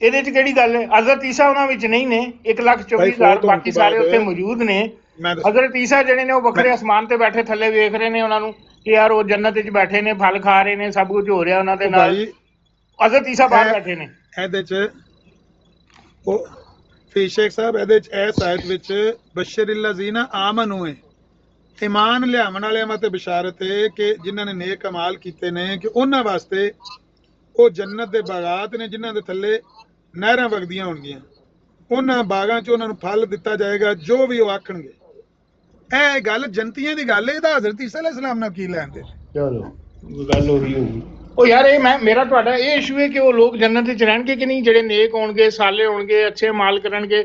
ਇਹਦੇ ਚ ਕਿਹੜੀ ਗੱਲ ਹੈ। ਹਜ਼ਰਤ ਈਸਾ ਉਹਨਾਂ ਵਿੱਚ ਨਹੀਂ ਨੇ, 1,24,000 ਬਾਕੀ ਸਾਰੇ ਉੱਥੇ ਮੌਜੂਦ ਨੇ। ਹਜ਼ਰਤ ਈਸਾ ਜਿਹੜੇ ਨੇ ਉਹ ਵੱਖਰੇ ਅਸਮਾਨ ਤੇ ਬੈਠੇ ਥੱਲੇ ਵੇਖ ਰਹੇ ਨੇ ਉਹਨਾਂ ਨੂੰ ਕਿ ਯਾਰ ਉਹ ਜੰਨਤ ਵਿੱਚ ਬੈਠੇ ਨੇ, ਫਲ ਖਾ ਰਹੇ ਨੇ, ਸਭ ਕੁਝ ਹੋ ਰਿਹਾ ਉਹਨਾਂ ਦੇ ਨਾਲ। ਹਜ਼ਰਤ ਈਸਾ ਬਾਹਰ ਬੈਠੇ ਨੇ। ਇਹਦੇ ਚ ਉਹ ਫੀ ਸ਼ੇਖ ਸਾਹਿਬ ਇਹਦੇ ਚ ਇਸ ਆਇਤ ਵਿੱਚ ਬਸ਼ਰਿਲਜ਼ੀਨਾ ਆਮਨੂ ਹੈ, ਈਮਾਨ ਲਿਆਉਣ ਵਾਲਿਆਂ ਵਾਸਤੇ ਬਿਸ਼ਾਰਤ ਹੈ ਕਿ ਜਿਨ੍ਹਾਂ ਨੇ ਨੇਕ ਕਮਾਲ ਕੀਤੇ ਨੇ ਕਿ ਉਹਨਾਂ ਵਾਸਤੇ ਉਹ ਜੰਨਤ ਦੇ ਬਾਗਾਤ ਨੇ ਜਿਨ੍ਹਾਂ ਦੇ ਥੱਲੇ ਨਹਿਰਾਂ ਵਗਦੀਆਂ ਹੋਣਗੀਆਂ, ਉਹਨਾਂ ਬਾਗਾਂ 'ਚ ਉਹਨਾਂ ਨੂੰ ਫਲ ਦਿੱਤਾ ਜਾਏਗਾ ਜੋ ਵੀ ਉਹ ਆਖਣਗੇ। ਇਹ ਗੱਲ ਜੰਤੀਆਂ ਦੀ ਗੱਲ ਹੈ, ਇਹਦਾ ਹਜ਼ਰਤ ਈਸਾ ਅਲੈਹਿਸਲਾਮ ਨਾਲ ਕੀ ਲੈਣ ਦੇ। ਚਲੋ ਗੱਲ ਹੋ ਰਹੀ ਹੋਊਗੀ। ਉਹ ਯਾਰ ਇਹ ਮੈਂ ਮੇਰਾ ਤੁਹਾਡਾ ਇਹ ਇਸ਼ੂ ਹੈ ਕਿ ਉਹ ਲੋਕ ਜੰਨਤ ਵਿੱਚ ਰਹਿਣਗੇ ਕਿ ਨਹੀਂ, ਜਿਹੜੇ ਨੇਕ ਹੋਣਗੇ, ਸਾਲੇ ਹੋਣਗੇ, ਅੱਛੇ ਮਾਲ ਕਰਨਗੇ।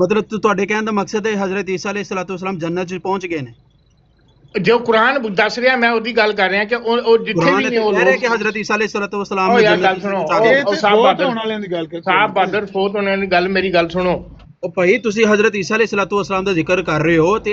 ਮਤਲਬ ਤੁਹਾਡੇ ਕਹਿਣ ਦਾ ਮਕਸਦ ਹੈ ਹਜ਼ਰਤ ਈਸਾ ਅਲੈਹਿਸਸਲਾਮ ਜੰਨਤ 'ਚ ਪਹੁੰਚ ਗਏ ਨੇ। ਜੋ ਕੁਰਾਨ ਦੱਸ ਰਿਹਾ, ਮੈਂ ਉਹਦੀ ਗੱਲ ਕਰ ਰਿਹਾ ਕਿ ਉਹ ਜਿੱਥੇ ਵੀ ਨੇ ਉਹ ਕਹਿ ਰਹੇ ਕਿ ਹਜ਼ਰਤ ਈਸਾ ਅਲੈਹਿਸਸਲਾਮ ਉਹ ਯਾਰ ਗੱਲ ਸੁਣੋ, ਉਹ ਸਾਹਿਬ ਵਾਲਿਆਂ ਦੀ ਗੱਲ ਕਰ, ਸਾਹਿਬ ਬਹਾਦਰ ਫੋਤ ਹੋਣ ਵਾਲੀ ਗੱਲ, ਮੇਰੀ ਗੱਲ ਸੁਣੋ। ਉਹ ਭਾਈ ਤੁਸੀਂ ਹਜ਼ਰਤ ਈਸਾ ਅਲੈਹਿਸਸਲਾਮ ਦਾ ਜ਼ਿਕਰ ਕਰ ਰਹੇ ਹੋ ਤੇ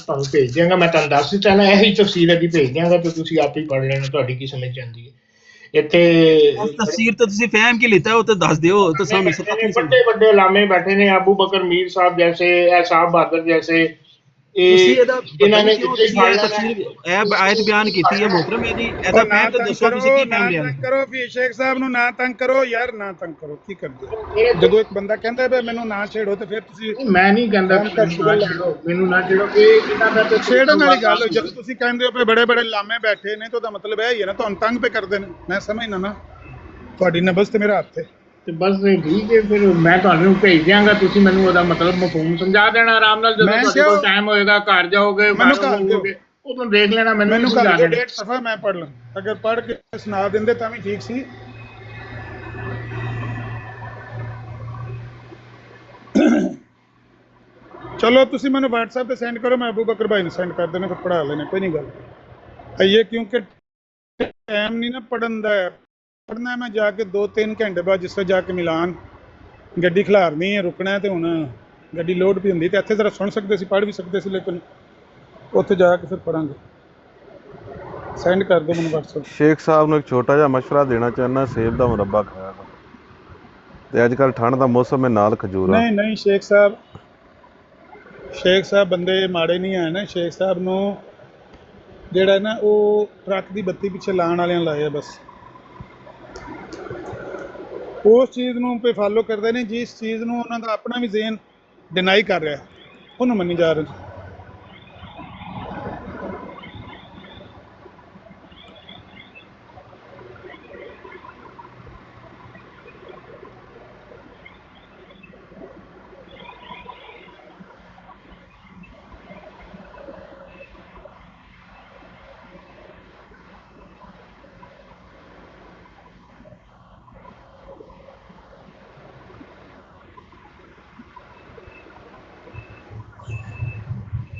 ਤੁਹਾਨੂੰ ਭੇਜ ਦਿਆਂਗਾ, ਮੈਂ ਤੁਹਾਨੂੰ ਦੱਸ ਦਿੱਤਾ ਨਾ, ਇਹੀ ਤਫਸੀਰ ਇਹਦੀ ਭੇਜ ਦਿਆਂਗਾ ਤੇ ਤੁਸੀਂ ਆਪੇ ਪੜ੍ਹ ਲੈਣਾ, ਤੁਹਾਡੀ ਕੀ ਸਮਝ ਜਾਂਦੀ ਹੈ। ਇੱਥੇ ਤਫਸੀਰ ਤਾਂ ਤੁਸੀਂ ਫਹਿਮ ਕੀ ਲਿੱਤਾ ਉਹ ਤਾਂ ਦੱਸ ਦਿਓ, ਤਾਂ ਸਾਨੂੰ ਵੱਡੇ ਵੱਡੇ ਲਾਮੇ ਬੈਠੇ ਨੇ, ਅਬੂ ਬਕਰ ਮੀਰ ਸਾਹਿਬ ਜੈਸੇ, ਇਹ ਸਾਹਿਬ ਬਹਾਦਰ ਜੈਸੇ, ਇਹਨਾਂ ਨੇ ਆਇਤ ਬਿਆਨ ਕੀਤੀ ਹੈ ਮੁਹਤਰਮ, ਇਹਦੀ ਇਹਦਾ ਫਹਿਮ ਤਾਂ ਦੱਸੋ ਤੁਸੀਂ ਕੀ ਫਹਿਮ ਲਿਆ। ਕਰੋ ਫੀ ਸ਼ੇਖ ਸਾਹਿਬ ਨੂੰ ਨਾ ਤੰਗ ਕਰੋ ਯਾਰ, ਨਾ ਤੰਗ ਕਰੋ, ਕੀ ਕਰਦੇ ਹੋ? ਜਦੋਂ ਇੱਕ ਬੰਦਾ ਕਹਿੰਦਾ ਹੈ ਮੈਨੂੰ ਨਾ ਛੇੜੋ ਤੇ ਫਿਰ ਤੁਸੀਂ, ਮੈਂ ਨਹੀਂ ਕਹਿੰਦਾ ਮੈਨੂੰ ਨਾ ਛੇੜੋ, ਇਹ ਇਹਨਾਂ ਦਾ ਛੇੜਨ ਵਾਲੀ ਗੱਲ। ਜਦੋਂ ਤੁਸੀਂ ਕਹਿੰਦੇ ਹੋ ਬੜੇ ਬੜੇ ਲਾਮੇ ਬੈਠੇ ਨੇ ਤਾਂ ਉਹਦਾ ਮਤਲਬ ਇਹ ਹੀ ਹੈ ਨਾ ਤੁਹਾਨੂੰ ਤੰਗ ਪੇ ਕਰਦੇ ਨੇ। ਮੈਂ ਸਮਝਣਾ ਨਾ ਤੁਹਾਡੀ ਨਬਜ਼ ਤੇ ਮੇਰਾ ਹੱਥ ਹੈ ਤੇ ਬਸ ਠੀਕ ਹੈ, ਫਿਰ ਮੈਂ ਤੁਹਾਨੂੰ ਭੇਜ ਦਿਆਂਗਾ, ਤੁਸੀਂ ਮੈਨੂੰ ਉਹਦਾ ਮਤਲਬ ਮਫਹੂਮ ਸਮਝਾ ਦੇਣਾ ਆਰਾਮ ਨਾਲ। ਜਦੋਂ ਤੁਹਾਡੇ ਕੋਲ ਟਾਈਮ ਹੋਏਗਾ, ਘਰ ਜਾਓਗੇ, ਉਦੋਂ ਦੇਖ ਲੈਣਾ, ਮੈਨੂੰ ਸਮਝਾ ਦੇਣਾ। 1.5 ਸਫ਼ਾ ਮੈਂ ਪੜ੍ਹ ਲਾਂ, ਅਗਰ ਪੜ੍ਹ ਕੇ ਸੁਣਾ ਦਿੰਦੇ ਤਾਂ ਵੀ ਠੀਕ ਸੀ। ਚਲੋ ਤੁਸੀਂ ਮੈਨੂੰ WhatsApp ਤੇ ਸੈਂਡ ਕਰੋ, ਮੈਂ ਅਬੂ ਬਕਰ ਭਾਈ ਨੂੰ ਸੈਂਡ ਕਰ ਦੇਣਾ, ਫਿਰ ਪੜ੍ਹਾ ਲੈਣਾ, ਕੋਈ ਨਹੀਂ ਗੱਲ। ਇਹ ਕਿਉਂਕਿ ਟਾਈਮ ਨਹੀਂ ਨਾ ਪੜ੍ਹਨ ਦਾ, ਪੜ੍ਹਨਾ ਮੈਂ ਜਾ ਕੇ 2-3 ਘੰਟੇ ਬਾਅਦ ਜਿਸ ਵੇਲੇ ਜਾ ਕੇ ਮਿਲਾਨ ਗੱਡੀ ਖਿਲਾਰਨੀ ਹੈ, ਰੁਕਣਾ, ਤੇ ਹੁਣ ਗੱਡੀ ਲੋਡ ਵੀ ਹੁੰਦੀ ਤੇ ਇੱਥੇ ਜ਼ਰਾ ਸੁਣ ਸਕਦੇ ਸੀ, ਪੜ੍ਹ ਵੀ ਸਕਦੇ ਸੀ, ਲੇਕਿਨ ਉੱਥੇ ਜਾ ਕੇ ਫਿਰ ਪੜਾਂਗੇ। ਸੈਂਡ ਕਰ ਦਿਓ ਮੈਨੂੰ WhatsApp। ਸ਼ੇਖ ਸਾਹਿਬ ਨੂੰ ਇੱਕ ਛੋਟਾ ਜਿਹਾ ਮਸ਼ਵਰਾ ਦੇਣਾ ਚਾਹੁੰਦਾ, ਸੇਬ ਦਾ ਮੁਰੱਬਾ ਖਾਇਆ ਕਰੋ, ਤੇ ਅੱਜ ਕੱਲ੍ਹ ਠੰਡ ਦਾ ਮੌਸਮ ਹੈ, ਨਾਲ ਖਜੂਰਾਂ। ਨਹੀਂ ਸ਼ੇਖ ਸਾਹਿਬ ਬੰਦੇ ਮਾੜੇ ਨਹੀਂ ਹੈ ਨਾ। ਸ਼ੇਖ ਸਾਹਿਬ ਨੂੰ ਜਿਹੜਾ ਨਾ ਉਹ ਟਰੱਕ ਦੀ ਬੱਤੀ ਪਿੱਛੇ ਲਾਉਣ ਵਾਲਿਆਂ ਲਾਏ ਆ, ਬਸ ਉਸ ਚੀਜ਼ ਨੂੰ ਪੇ ਫਾਲੋ ਕਰਦੇ ਨੇ, ਜਿਸ ਚੀਜ਼ ਨੂੰ ਉਹਨਾਂ ਦਾ ਆਪਣਾ ਵੀ ਜ਼ੇਨ ਡਿਨਾਈ ਕਰ ਰਿਹਾ ਉਹਨੂੰ ਮੰਨੀ ਜਾ ਰਹੇ।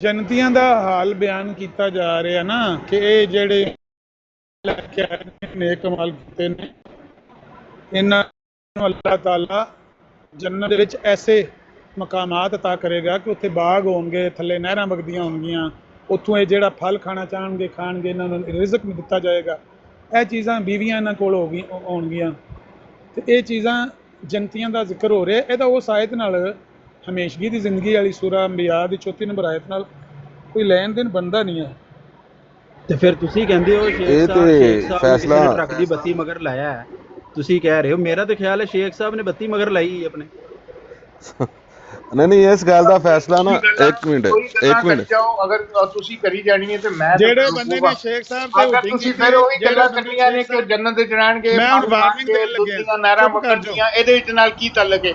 ਜਨਤੀਆਂ ਦਾ ਹਾਲ ਬਿਆਨ ਕੀਤਾ ਜਾ ਰਿਹਾ ਨਾ ਕਿ ਇਹ ਜਿਹੜੇ ਨੇਕ ਕਮਾਲ ਕੀਤੇ ਨੇ ਇਹਨਾਂ ਨੂੰ ਅੱਲਾਹ ਤਾਲਾ ਜੰਨਤ ਦੇ ਵਿੱਚ ਐਸੇ ਮਕਾਮਾਤ ਅਤਾ ਕਰੇਗਾ ਕਿ ਉੱਥੇ ਬਾਗ ਹੋਣਗੇ, ਥੱਲੇ ਨਹਿਰਾਂ ਵਗਦੀਆਂ ਹੋਣਗੀਆਂ, ਉੱਥੋਂ ਇਹ ਜਿਹੜਾ ਫਲ ਖਾਣਾ ਚਾਹਣਗੇ ਖਾਣਗੇ, ਇਹਨਾਂ ਨੂੰ ਰਿਜ਼ਕ ਵੀ ਦਿੱਤਾ ਜਾਏਗਾ। ਇਹ ਚੀਜ਼ਾਂ ਬੀਵੀਆਂ ਇਹਨਾਂ ਕੋਲ ਹੋਣਗੀਆਂ ਤੇ ਇਹ ਚੀਜ਼ਾਂ ਜਨਤੀਆਂ ਦਾ ਜ਼ਿਕਰ ਹੋ ਰਿਹਾ। ਇਹਦਾ ਉਸ ਆਇਤ ਨਾਲ ਹਮੇਸ਼ਗੀ ਦੀ ਜ਼ਿੰਦਗੀ ਵਾਲੀ ਸੂਰਾ ਅੰਬਿਆ ਦੀ 34 ਨੰਬਰ ਆਇਤ ਨਾਲ ਕੋਈ ਲੈਣ ਦੇਣ ਬੰਦਾ ਨਹੀਂ ਹੈ। ਤੇ ਫਿਰ ਤੁਸੀਂ ਕਹਿੰਦੇ ਹੋ ਸ਼ੇਖ ਸਾਹਿਬ ਫੈਸਲਾ ਟਰੱਕ ਦੀ ਬੱਤੀ ਮਗਰ ਲਾਇਆ ਹੈ, ਤੁਸੀਂ ਕਹਿ ਰਹੇ ਹੋ। ਮੇਰਾ ਤਾਂ ਖਿਆਲ ਹੈ ਸ਼ੇਖ ਸਾਹਿਬ ਨੇ ਬੱਤੀ ਮਗਰ ਲਾਈ ਆਪਣੇ। ਨਹੀਂ ਇਸ ਗੱਲ ਦਾ ਫੈਸਲਾ ਨਾ ਇੱਕ ਮਿੰਟ ਅਗਰ ਤੁਸੀਂ ਕਰੀ ਜਾਣੀ ਹੈ ਤੇ ਮੈਂ ਜਿਹੜੇ ਬੰਦੇ ਨੇ ਸ਼ੇਖ ਸਾਹਿਬ ਤੇ ਅਗਰ ਤੁਸੀਂ ਫਿਰ ਉਹੀ ਗੱਲਾਂ ਕਰਨੀਆਂ ਨੇ ਕਿ ਜੰਨਤ ਦੇ ਜਾਣਗੇ, ਮੈਂ ਹੁਣ ਵਾਰਨਿੰਗ ਦੇਣ ਲੱਗਿਆ ਨਹਿਰਾਂ ਵਗਦੀਆਂ, ਇਹਦੇ ਵਿੱਚ ਨਾਲ ਕੀ ਤਾਲੁਕ ਹੈ?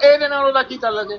ਇਹਦੇ ਨਾਲ ਉਹਦਾ ਕੀ ਤਾਲੁਕ ਹੈ?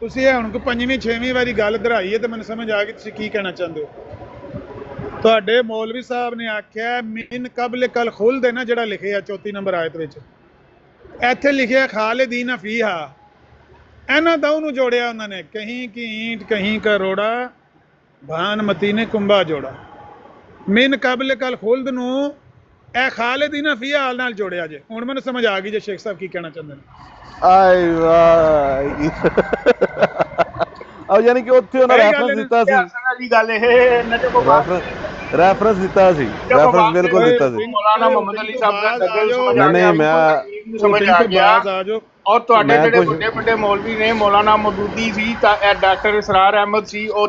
ਤੁਸੀਂ ਇਹ ਹੁਣ ਕੋ 5ਵੀਂ 6ਵੀਂ ਵਾਰੀ ਗੱਲ ਦੁਹਰਾਈ ਹੈ ਤੇ ਮੈਨੂੰ ਸਮਝ ਆ ਗਈ ਤੁਸੀਂ ਕੀ ਕਹਿਣਾ ਚਾਹੁੰਦੇ ਹੋ। ਤੁਹਾਡੇ ਮੌਲਵੀ ਸਾਹਿਬ ਨੇ ਆਖਿਆ ਮਿਨ ਕਬਲ ਕਲ ਖੁਲਦ ਹੈ ਨਾ, ਜਿਹੜਾ ਲਿਖਿਆ 34 ਨੰਬਰ ਆਇਤ ਵਿੱਚ, ਇੱਥੇ ਲਿਖਿਆ ਖਾਲਿਦੀਨ ਫੀਹਾ। ਇਹਨਾਂ ਦੋਵਾਂ ਨੂੰ ਜੋੜਿਆ ਉਹਨਾਂ ਨੇ, ਕਹੀਂ ਕੀ ਈਂਟ ਕਹੀਂ ਕਾ ਰੋੜਾ, ਭਾਨਮਤੀ ਨੇ ਕੁੰਭਾ ਜੋੜਾ। ਮਿਨ ਕਬਲ ਕਲ ਖੁਲਦ ਨੂੰ ਇਹ ਖਾਲਿਦੀਨ ਫੀਹਾ ਨਾਲ ਜੋੜਿਆ ਜੇ। ਹੁਣ ਮੈਨੂੰ ਸਮਝ ਆ ਗਈ ਜੇ ਸ਼ੇਖ ਸਾਹਿਬ ਕੀ ਕਹਿਣਾ ਚਾਹੁੰਦੇ ਨੇ। ਆਏ ਵਾਹ ਆ ਯਾਨੀ ਕਿ ਉੱਥੇ ਉਹਨਾਂ ਰੈਫਰੈਂਸ ਦਿੱਤਾ ਸੀ। ਅਸਲੀ ਗੱਲ ਇਹ ਰੈਫਰੈਂਸ ਦਿੱਤਾ ਸੀ, ਰੈਫਰੈਂਸ ਬਿਲਕੁਲ ਦਿੱਤਾ ਸੀ। ਮੌਲਾਨਾ ਮੁਹੰਮਦ ਅਲੀ ਸਾਹਿਬ ਦਾ ਨਹੀਂ ਮੈਂ ਸਮਝ ਆ ਗਿਆ। ਔਰ ਤੁਹਾਡੇ ਜਿਹੜੇ ਵੱਡੇ ਵੱਡੇ ਮੌਲਵੀ ਨੇ, ਮੌਲਾਨਾ ਮੌਦੂਦੀ ਸੀ, ਤਾਂ ਡਾਕਟਰ ਇਸਰਾਰ ਅਹਿਮਦ ਸੀ, ਉਹ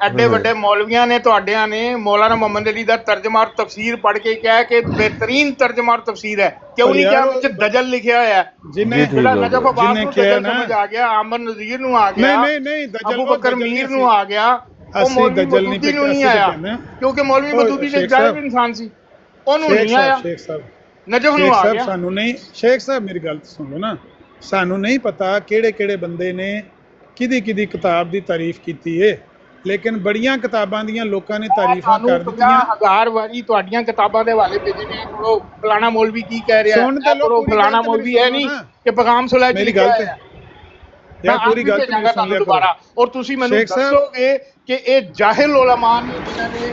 ਐਡੇ ਵੱਡੇ ਮੌਲਵੀਆਂ ਨੇ ਤੁਹਾਡਿਆਂ ਨੇ ਮੌਲਾਨਾ ਮੁਹੰਮਦ ਅਲੀ ਦਾ ਤਰਜਮਾ ਔਰ ਤਫਸੀਰ ਪੜ੍ਹ ਕੇ ਕਿਹਾ ਕਿ ਬਿਹਤਰੀਨ ਤਰਜਮਾ ਔਰ ਤਫਸੀਰ ਹੈ। ਕਿਉਂ ਨਹੀਂ ਕਿਹਾ? ਵਿੱਚ ਦਜਲ ਲਿਖਿਆ ਹੋਇਆ ਹੈ। ਜਿਹਨੇ ਕਿਹਾ ਨਾ ਸਮਝ ਆ ਗਿਆ, ਆਮਰ ਨਜ਼ੀਰ ਨੂੰ ਆ ਗਿਆ, ਨਹੀਂ ਅਬੂ ਬਕਰ ਮੀਰ ਨੂੰ ਆ ਗਿਆ, ਉਹ ਮੌਲਵੀ ਮੌਦੂਦੀ ਨੂੰ ਨਹੀਂ ਆਇਆ ਕਿਉਂਕਿ ਮੌਲਵੀ ਮੌਦੂਦੀ ਇੱਕ ਜ਼ਾਹਿਰ ਇਨਸਾਨ ਸੀ, ਉਹਨੂੰ ਨਹੀਂ ਆਇਆ। ਸ਼ੇਖ ਸਾਹਿਬ ਨਜਫ ਨੂੰ ਆ ਗਿਆ। ਸਾਨੂੰ ਨਹੀਂ, ਸ਼ੇਖ ਸਾਹਿਬ ਮੇਰੀ ਗੱਲ ਸੁਣ ਲਓ ਨਾ, ਸਾਨੂੰ ਨਹੀਂ ਪਤਾ ਕਿਹੜੇ ਕਿਹੜੇ ਬੰਦੇ ਨੇ ਕਿਹਦੀ ਕਿਹਦੀ ਕਿਤਾਬ ਦੀ ਤਾਰੀਫ ਕੀਤੀ ਹੈ, ਲੇਕਿਨ ਬੜੀਆਂ ਕਿਤਾਬਾਂ ਦੀਆਂ ਲੋਕਾਂ ਨੇ ਤਾਰੀਫਾਂ ਕਰ ਦਿੱਤੀਆਂ। 1000 ਵਾਰੀ ਤੁਹਾਡੀਆਂ ਕਿਤਾਬਾਂ ਦੇ ਹਵਾਲੇ ਭੇਜੇ ਨੇ, ਉਹ ਫਲਾਣਾ ਮੌਲਵੀ ਕੀ ਕਹਿ ਰਿਹਾ ਹੈ, ਉਹ ਫਲਾਣਾ ਮੌਲਵੀ ਹੈ ਨਹੀਂ ਕਿ ਪੈਗਾਮ ਸੁਲਾ ਜੀ ਮੇਰੀ ਗੱਲ ਤੇ ਯਾਰ ਪੂਰੀ ਗੱਲ ਸੁਣ ਲਿਆ ਦੁਬਾਰਾ। ਔਰ ਤੁਸੀਂ ਮੈਨੂੰ ਦੱਸੋਗੇ ਕਿ ਇਹ ਜਾਹਿਲ ਉਲਮਾ ਨੇ ਜਿਨ੍ਹਾਂ ਨੇ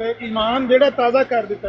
ਤੇ ਈਮਾਨ ਜਿਹੜਾ ਤਾਜ਼ਾ ਕਰ ਦਿੱਤਾ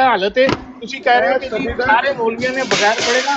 ਹਾਲਤ ਹੈ, ਤੁਸੀਂ ਕਹਿ ਰਹੇ ਹੋ ਕਿ ਸਾਰੇ ਮੌਲਵੀਆਂ ਨੇ ਬਗੈਰ ਪੜ੍ਹੇ ਨਾ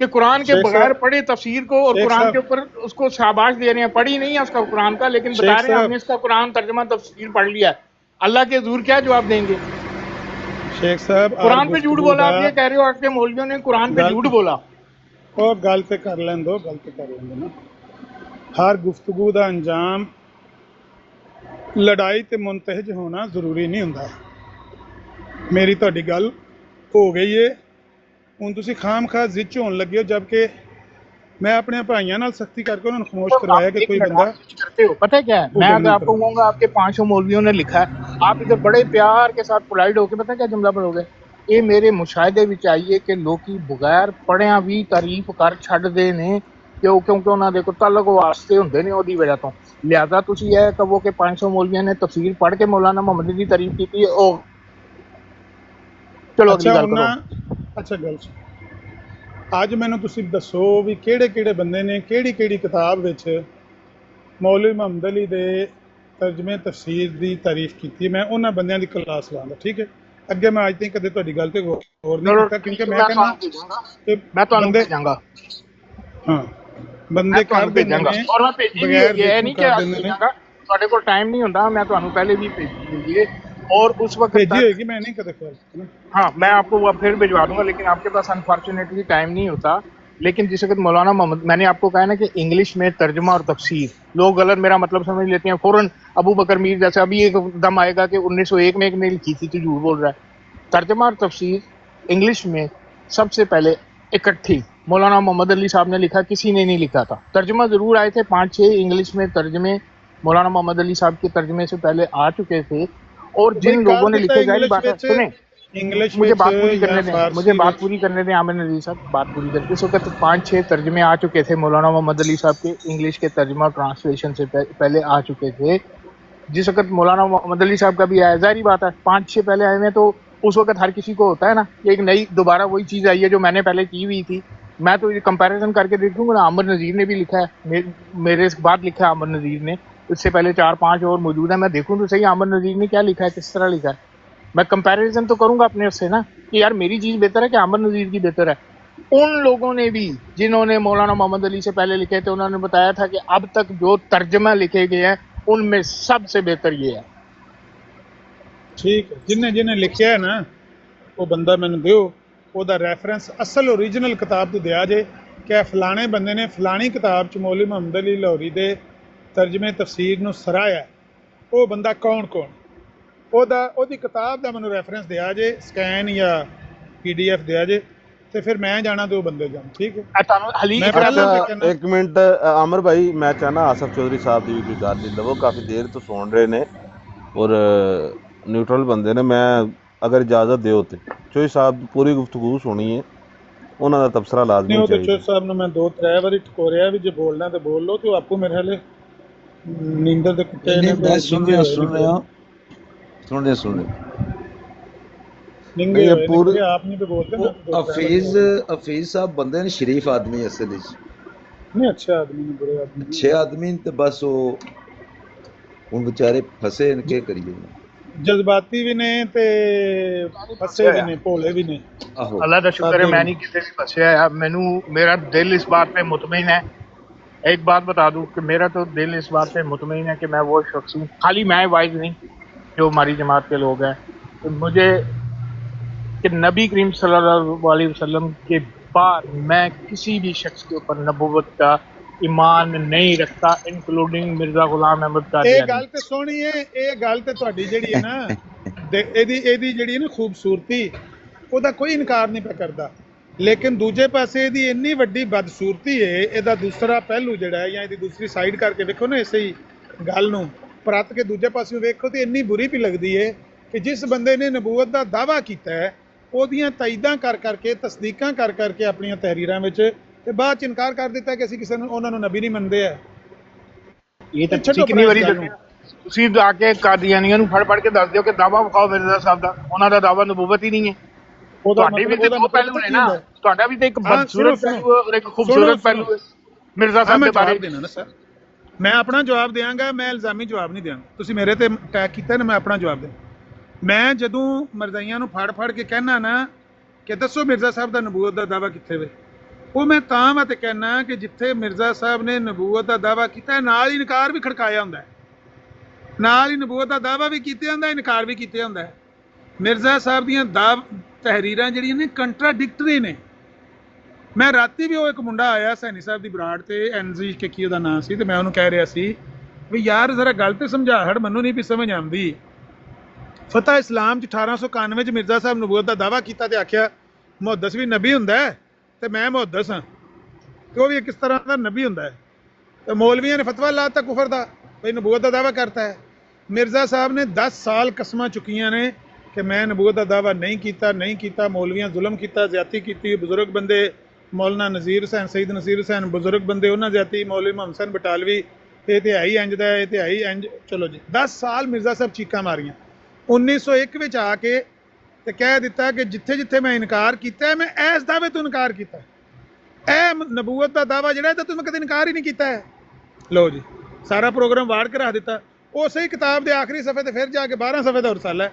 کہ قرآن کے شیخ بغیر صاحب- پڑھے تفسیر کو اور شیخ قرآن صاحب- کے اوپر اس کو شاباش دے رہے ہیں. پڑھی نہیں ہے اس کا قرآن کا، لیکن بتا شیخ رہے ہیں ہم صاحب- نے اس کا قرآن ترجمہ تفسیر پڑھ لیا ہے. اللہ کے حضور کیا جواب دیں گے؟ شیخ صاحب قرآن پہ جھوٹ بولا. آپ یہ کہہ رہے ہو آپ کے مولویوں نے قرآن پہ گل- جھوٹ بولا. وہ گل تے کر لین دو، گل تے کر لین دو نا. ہر گفتگو دا انجام لڑائی تے منتہج ہونا ضروری نہیں ہوندا. میری تہاڈی گل ہو گئی ہے، ہن تسی خام خواہ زچ ہون لگے ہو، جبکہ میں اپنے بھائیاں نال سختی کر کے انہوں نے خاموش کروایا کہ کوئی بندہ کرتے ہو پتہ ہے کیا ہے؟ میں اگر آپ کو کہوں گا آپ کے 500 مولویوں نے لکھا ہے، آپ ادھر بڑے پیار کے ساتھ پولائٹ ہو کے پتہ ہے کیا جملہ پڑھو گے؟ یہ میرے مشاہدے وچ آئیے کہ لوکی بغیر پڑھیاں بھی تعریف کر چھڈ دے نے کیونکہ انہاں دے کو تعلق واسطے ہوندے نے اودی وجہ تو. لہذا تسی یہ کہو کہ 500 مولویوں نے تفسیر پڑھ کے مولانا محمد دی تعریف کی او چلو اگلی اچھا گل کرو. اچھا گل سنو. اج مینوں تسی دسو بھی کیڑے کیڑے بندے نے کیڑی کیڑی کتاب وچ مولوی محمد علی دے ترجمے تفسیر دی تعریف کیتی. میں انہاں بندیاں دی کلاس لاں گا، ٹھیک ہے؟ اگے میں اج تک کدے تہاڈی گل تے غور نہیں کیتا، کیونکہ میں کہنا میں تانوں بھیجاں گا. ہاں بندے کر دے بھیجاں گا اور میں بھیجی بھی ہوئی ہے، نہیں کہ آپ بھیجاں گا. تواڈے کول ٹائم نہیں ہوندا، میں تانوں پہلے بھی بھیجی ہوئی ہے اور اس وقت بھیجی ہوئے گی، میں نہیں کدے خیال کیتا نا. ہاں میں آپ کو وہ پھر بھجوا دوں گا، لیکن آپ کے پاس انفارچونیٹلی ٹائم نہیں ہوتا. لیکن جس وقت مولانا محمد، میں نے آپ کو کہا نا کہ انگلش میں ترجمہ اور تفسیر، لوگ غلط میرا مطلب سمجھ لیتے ہیں فوراً. ابو بکر میر جیسے ابھی ایک دم آئے گا کہ 1901 میں ایک نے لکھی تھی تو جھوٹ بول رہا ہے. ترجمہ اور تفسیر انگلش میں سب سے پہلے اکٹھی مولانا محمد علی صاحب نے لکھا، کسی نے نہیں لکھا تھا. ترجمہ ضرور آئے تھے 5-6 انگلش میں ترجمے مولانا محمد علی صاحب کے ترجمے سے پہلے آ چکے تھے. اور جن لوگوں نے لکھے ظاہر بات ہے، سنیں مجھے بات پوری کرنے دیں، مجھے بات پوری کرنے دیں عامر نذیر صاحب، بات پوری کریں. اس وقت 5-6 ترجمے آ چکے تھے مولانا محمد علی صاحب کے، انگلش کے ترجمہ اور ٹرانسلیشن سے پہلے آ چکے تھے. جس وقت مولانا محمد علی صاحب کا بھی آیا، ظاہری بات ہے 5-6 پہلے آئے ہوئے، تو اس وقت ہر کسی کو ہوتا ہے نا کہ ایک نئی دوبارہ وہی چیز آئی ہے جو میں نے پہلے کی ہوئی تھی. میں تو یہ کمپیریزن کر کے دیکھوں گا. عامر نذیر نے بھی لکھا ہے، میرے بعد لکھا ہے عامر نذیر نے، اس سے پہلے 4-5 اور موجود ہیں. میں دیکھوں تو صحیح عامر نذیر نے کیا لکھا ہے، کس طرح لکھا ہے. میں کمپیریزن تو کروں گا اپنے اس سے نا کہ یار میری چیز بہتر ہے کہ عامر نذیر کی بہتر ہے. ان لوگوں نے بھی جنہوں نے مولانا محمد علی سے پہلے لکھے تھے، انہوں نے بتایا تھا کہ اب تک جو ترجمہ لکھے گئے ہیں ان میں سب سے بہتر یہ ہے. ٹھیک ہے، جن نے لکھیا ہے نا وہ بندہ مینوں دیو، وہ دا ریفرنس اصل اوریجنل کتاب تو دیا جے کہ فلانے بندے نے فلانی کتاب چ مولوی محمد علی لاہوری دے ترجمے تفسیر نو سرایا ہے. وہ بندہ کون او دی کتاب دا مینوں ریفرنس دیا جے، سکین یا PDF دیا جے، تے پھر میں جانا تو بندے جان. ٹھیک ہے میں پہلا پہ کہنا ایک منٹ عامر بھائی، میں چاہنا آصف چودھری صاحب دی بھی کوئی گل نہیں لو، کافی دیر تو سن رہے نے اور نیوٹرل بندے نے. میں اگر اجازت دیو تے چوہی صاحب پوری گفتگو سنی ہے، انہاں دا تبصرہ نہیں. لازمی وہ تو چاہیے. چوہدری صاحب نے میں 2-3 باری ٹکوریا بھی، جے بولنا تو بول لو. تو آپ کو میرے حالے نیندر دے کتے نے میں سن رہا ننگے ہوئے پورے ننگے آپ نہیں تو بولتے نا. حفیظ صاحب بندے نے شریف آدمی اصل وچ نہیں اچھے آدمی نے، برے آدمی نہیں. اچھے آدمی تے بس وہ ہن بیچارے پھسے ان کے کریے جذباتی بھی نے تے پھسے بھی نے، بھولے بھی نے. آہو اللہ کا شکر ہے میں نہیں کسی بھی پھنسیا ہے. میرا دل اس بات پہ مطمئن ہے. ایک بات بتا دوں کہ میرا تو دل اس بات پہ مطمئن ہے کہ میں وہ شخص ہوں، خالی میں وائز نہیں، جو ہماری جماعت کے لوگ ہیں. مجھے کہ نبی کریم صلی اللہ علیہ وسلم کے بعد میں کسی بھی شخص کے اوپر نبوت کا ایمان نہیں رکھتا، انکلوڈنگ مرزا غلام احمد قادیانی. گل تے سونی ہے، یہ گل تے تہاڈی جڑی ہے نا ایدی جڑی ہے نا خوبصورتی، وہ دا کوئی انکار نہیں پہ کردا. لیکن دوجے پاسے ایدی انی وڈی بدصورتی ہے، ایدا دوسرا پہلو جڑا ہے یا ایدی دوسری سائیڈ کر کے ویکھو نا اسی گل نو پرت کے دوجے پاسے ویکھو تے انی بری پی لگدی ہے کہ جس بندے نے نبوت دا دعویٰ کیتا ہے ਉਹਦੀਆਂ ਤਈਦਾਂ ਕਰ ਕੇ ਤਸਦੀਕਾਂ ਕਰ ਕੇ ਆਪਣੀਆਂ ਤਹਿਰੀਰਾਂ ਵਿੱਚ ਤੇ ਬਾਅਦ ਚ ਇਨਕਾਰ ਕਰ ਦਿੱਤਾ ਕਿ ਅਸੀਂ ਕਿਸੇ ਨੂੰ ਉਹਨਾਂ ਨੂੰ ਨਬੀ ਨਹੀਂ ਮੰਨਦੇ ਆ. ਇਹ ਤਾਂ ਕਿੰਨੀ ਵਾਰੀ ਤੁਸੀਂ ਆ ਕੇ ਕਾਦੀਆਨੀਆਂ ਨੂੰ ਫੜ ਕੇ ਦੱਸ ਦਿਓ ਕਿ ਦਾਵਾ ਵਿਖਾਓ ਮਿਰਜ਼ਾ ਸਾਹਿਬ ਦਾ, ਉਹਨਾਂ ਦਾ ਦਾਵਾ ਨਬੂਵਤ ਹੀ ਨਹੀਂ ਹੈ. ਤੁਹਾਡੇ ਵੀ ਤੇ ਦੋ ਪਹਿਲੂ ਨੇ ਨਾ, ਤੁਹਾਡਾ ਵੀ ਤੇ ਇੱਕ ਬਦਸੂਰਤ ਪਹਿਲੂ ਔਰ ਇੱਕ ਖੂਬਸੂਰਤ ਪਹਿਲੂ ਹੈ ਮਿਰਜ਼ਾ ਸਾਹਿਬ ਦੇ ਬਾਰੇ. ਦੇਣਾ ਨਾ ਸਰ, ਮੈਂ ਆਪਣਾ ਜਵਾਬ ਦਿਆਂਗਾ, ਮੈਂ ਇਲਜ਼ਾਮੀ ਜਵਾਬ ਨਹੀਂ ਦਿਆਂਗਾ. ਤੁਸੀਂ ਮੇਰੇ ਤੇ ਅਟੈਕ ਕੀਤਾ ਨਾ, ਮੈਂ ਆਪਣਾ ਜਵਾਬ ਦੇ. ਮੈਂ ਜਦੋਂ ਮਰਜ਼ਾਈਆਂ ਨੂੰ ਫੜ ਕੇ ਕਹਿਣਾ ਨਾ ਕਿ ਦੱਸੋ ਮਿਰਜ਼ਾ ਸਾਹਿਬ ਦਾ ਨਬੂਵਤ ਦਾ ਦਾਵਾ ਕਿੱਥੇ ਵੇ, ਉਹ ਮੈਂ ਤਾਂ ਮੈਂ ਤੇ ਕਹਿਣਾ ਕਿ ਜਿੱਥੇ ਮਿਰਜ਼ਾ ਸਾਹਿਬ ਨੇ ਨਬੂਵਤ ਦਾ ਦਾਵਾ ਕੀਤਾ, ਨਾਲ ਹੀ ਇਨਕਾਰ ਵੀ ਖੜਕਾਇਆ ਹੁੰਦਾ ਹੈ, ਨਾਲ ਹੀ ਨਬੂਵਤ ਦਾ ਦਾਵਾ ਵੀ ਕੀਤਾ ਹੁੰਦਾ, ਇਨਕਾਰ ਵੀ ਕੀਤਾ ਹੁੰਦਾ ਹੈ। ਮਿਰਜ਼ਾ ਸਾਹਿਬ ਦੀਆਂ ਤਹਿਰੀਰਾਂ ਜਿਹੜੀਆਂ ਨੇ ਕੰਟਰਾਡਿਕਟਰੀ ਨੇ। ਮੈਂ ਰਾਤੀ ਵੀ ਉਹ ਇੱਕ ਮੁੰਡਾ ਆਇਆ ਸੈਣੀ ਸਾਹਿਬ ਦੀ ਬਰਾੜ ਤੇ, NG ਕੇ ਕੀ ਉਹਦਾ ਨਾਂ ਸੀ, ਤੇ ਮੈਂ ਉਹਨੂੰ ਕਹਿ ਰਿਹਾ ਸੀ ਵੀ ਯਾਰ ਜ਼ਰਾ ਗੱਲ ਤੇ ਸਮਝਾ ਹੜ, ਮੈਨੂੰ ਨਹੀਂ ਵੀ ਸਮਝ ਆਉਂਦੀ। ਫਤਹ ਇਸਲਾਮ 'ਚ 1891 'ਚ ਮਿਰਜ਼ਾ ਸਾਹਿਬ ਨਬੂਵਤ ਦਾ ਦਾਵਾ ਕੀਤਾ ਤੇ ਆਖਿਆ ਮੁਹੱਦਸ ਵੀ ਨਬੀ ਹੁੰਦਾ ਹੈ ਤੇ ਮੈਂ ਮੁਹੱਦਸ ਹਾਂ, ਤੇ ਉਹ ਵੀ ਕਿਸ ਤਰ੍ਹਾਂ ਦਾ ਨਬੀ ਹੁੰਦਾ ਹੈ। ਤੇ ਮੌਲਵੀਆਂ ਨੇ ਫਤਵਾ ਲਾਤਾ ਕੁਫਰ ਦਾ, ਬਈ ਨਬੂਵਤ ਦਾ ਦਾਵਾ ਕਰਤਾ ਹੈ। ਮਿਰਜ਼ਾ ਸਾਹਿਬ ਨੇ 10 ਸਾਲ ਕਸਮਾਂ ਚੁੱਕੀਆਂ ਨੇ ਕਿ ਮੈਂ ਨਬੂਵਤ ਦਾ ਦਾਵਾ ਨਹੀਂ ਕੀਤਾ। ਮੌਲਵੀਆਂ ਜ਼ੁਲਮ ਕੀਤਾ, ਜ਼ਿਆਦਤੀ ਕੀਤੀ, ਬਜ਼ੁਰਗ ਬੰਦੇ ਮੌਲਾਨਾ ਨਜ਼ੀਰ ਹੁਸੈਨ, ਸਈਦ ਨਸੀਰ ਹੁਸੈਨ, ਬਜ਼ੁਰਗ ਬੰਦੇ ਉਹਨਾਂ ਜ਼ਿਆਦਤੀ, ਮੌਲਵੀ ਮੁਹੰਮਦ ਹਸਨ ਬਟਾਲਵੀ, ਇਹ ਤੇ ਆਈ ਇੰਜ ਦਾ, ਇਹ ਤੇ ਆਈ ਇੰਜ। ਚਲੋ ਜੀ 10 ਸਾਲ ਮਿਰਜ਼ਾ ਸਾਹਿਬ ਚੀਕਾਂ ਮਾਰੀਆਂ। 1901 ਵਿੱਚ ਆ ਕੇ ਤੇ ਕਹਿ ਦਿੱਤਾ ਕਿ ਜਿੱਥੇ ਜਿੱਥੇ ਮੈਂ ਇਨਕਾਰ ਕੀਤਾ ਮੈਂ ਇਸ ਦਾਅਵੇ ਤੋਂ ਇਨਕਾਰ ਕੀਤਾ, ਇਹ ਨਬੂਵਤ ਦਾ ਦਾਵਾ ਜਿਹੜਾ ਇਹਦਾ ਤੁਸੀਂ ਕਦੇ ਇਨਕਾਰ ਹੀ ਨਹੀਂ ਕੀਤਾ ਹੈ। ਲਓ ਜੀ ਸਾਰਾ ਪ੍ਰੋਗਰਾਮ ਵਾੜ ਕੇ ਰੱਖ ਦਿੱਤਾ। ਉਸੇ ਹੀ ਕਿਤਾਬ ਦੇ ਆਖਰੀ ਸਫ਼ੇ ਤੇ ਫਿਰ ਜਾ ਕੇ 12 ਸਫ਼ੇ ਦਾ ਰਸਾਲਾ ਹੈ,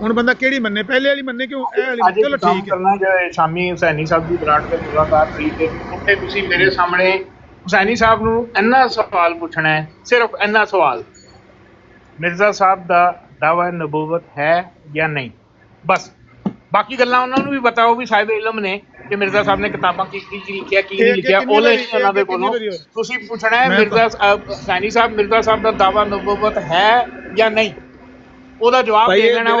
ਹੁਣ ਬੰਦਾ ਕਿਹੜੀ ਮੰਨੇ, ਪਹਿਲੇ ਵਾਲੀ ਮੰਨੇ ਕਿਉਂ ਇਹ ਵਾਲੀ? ਚਲੋ ਠੀਕ ਹੈ। ਕਰਨਾ ਜੇ ਸ਼ਾਮੀ ਹੁਸੈਨੀ ਸਾਹਿਬ ਦੀ ਬਰਾੜ ਤੇ ਮੁਲਾਕਾਤ ਹੋਈ ਤੇ ਉੱਥੇ ਤੁਸੀਂ ਮੇਰੇ ਸਾਹਮਣੇ ਹੁਸੈਨੀ ਸਾਹਿਬ ਨੂੰ ਇੰਨਾ ਸਵਾਲ ਪੁੱਛਣਾ ਹੈ, ਸਿਰਫ ਇੰਨਾ ਸਵਾਲ, ਮਿਰਜ਼ਾ ਸਾਹਿਬ ਦਾ ਦਾਵਾ ਨਬੂਵਤ ਹੈ ਜਾਂ ਨਹੀਂ, ਬਸ। ਬਾਕੀ ਗੱਲਾਂ ਉਹਨਾਂ ਨੂੰ ਵੀ ਪਤਾ, ਉਹ ਵੀ ਸਾਹਿਬ ਇਲਮ ਨੇ ਕਿ ਮਿਰਜ਼ਾ ਸਾਹਿਬ ਨੇ ਕਿਤਾਬਾਂ ਕੀ ਲਿਖਿਆ ਕੀ ਨਹੀਂ ਲਿਖਿਆ, ਉਹਲੇ ਉਹਨਾਂ ਦੇ ਕੋਲੋਂ ਤੁਸੀਂ ਪੁੱਛਣਾ ਹੈ ਮਿਰਜ਼ਾ ਹੁਸੈਨੀ ਸਾਹਿਬ ਮਿਰਜ਼ਾ ਸਾਹਿਬ ਦਾ ਦਾਵਾ ਨਬੂਵਤ ਹੈ ਜਾਂ ਨਹੀਂ, ਉਹਦਾ ਜਵਾਬ ਦੇ ਦੇਣਾ। ਉਹ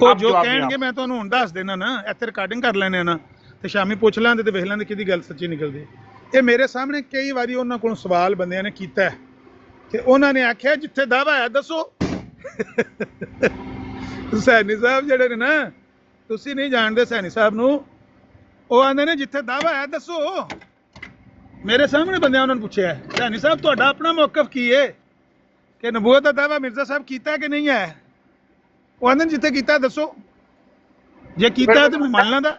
ਉਹ ਜੋ ਕਹਿਣਗੇ ਮੈਂ ਤੁਹਾਨੂੰ ਹੁਣ ਦੱਸ ਦੇਣਾ ਨਾ, ਇੱਥੇ ਰਿਕਾਰਡਿੰਗ ਕਰ ਲੈਣੇ ਨਾ ਤੇ ਸ਼ਾਮੀ ਪੁੱਛ ਲੈਂਦੇ ਤੇ ਵੇਖ ਲੈਂਦੇ ਕਿਹਦੀ ਗੱਲ ਸੱਚੀ ਨਿਕਲਦੀ। ਇਹ ਮੇਰੇ ਸਾਹਮਣੇ ਕਈ ਵਾਰੀ ਉਹਨਾਂ ਕੋਲੋਂ ਸਵਾਲ ਬੰਦਿਆਂ ਨੇ ਕੀਤਾ ਤੇ ਉਹਨਾਂ ਨੇ ਆਖਿਆ ਜਿੱਥੇ ਦਾਵਾ ਹੈ ਦੱਸੋ। ਹੁਸੈਨੀ ਸਾਹਿਬ ਜਿਹੜੇ ਨੇ ਨਾ, ਤੁਸੀਂ ਨਹੀਂ ਜਾਣਦੇ ਹੁਸੈਨੀ ਸਾਹਿਬ ਨੂੰ, ਉਹ ਆਂਦੇ ਨੇ ਜਿੱਥੇ ਦਾਵਾ ਹੈ ਦੱਸੋ। ਮੇਰੇ ਸਾਹਮਣੇ ਬੰਦਿਆਂ ਉਹਨਾਂ ਨੂੰ ਪੁੱਛਿਆ ਹੁਸੈਨੀ ਸਾਹਿਬ ਤੁਹਾਡਾ ਆਪਣਾ ਮੌਕਫ ਕੀ ਹੈ ਕਿ ਨਬੂਵਤ ਦਾ ਦਾਵਾ ਮਿਰਜ਼ਾ ਸਾਹਿਬ ਕੀਤਾ ਕਿ ਨਹੀਂ ਹੈ? ਉਹ ਆਂਦੇ ਨੇ ਜਿੱਥੇ ਕੀਤਾ ਦੱਸੋ, ਜੇ ਕੀਤਾ ਤੇ ਮੈਂ ਮੰਨ ਲੈਂਦਾ।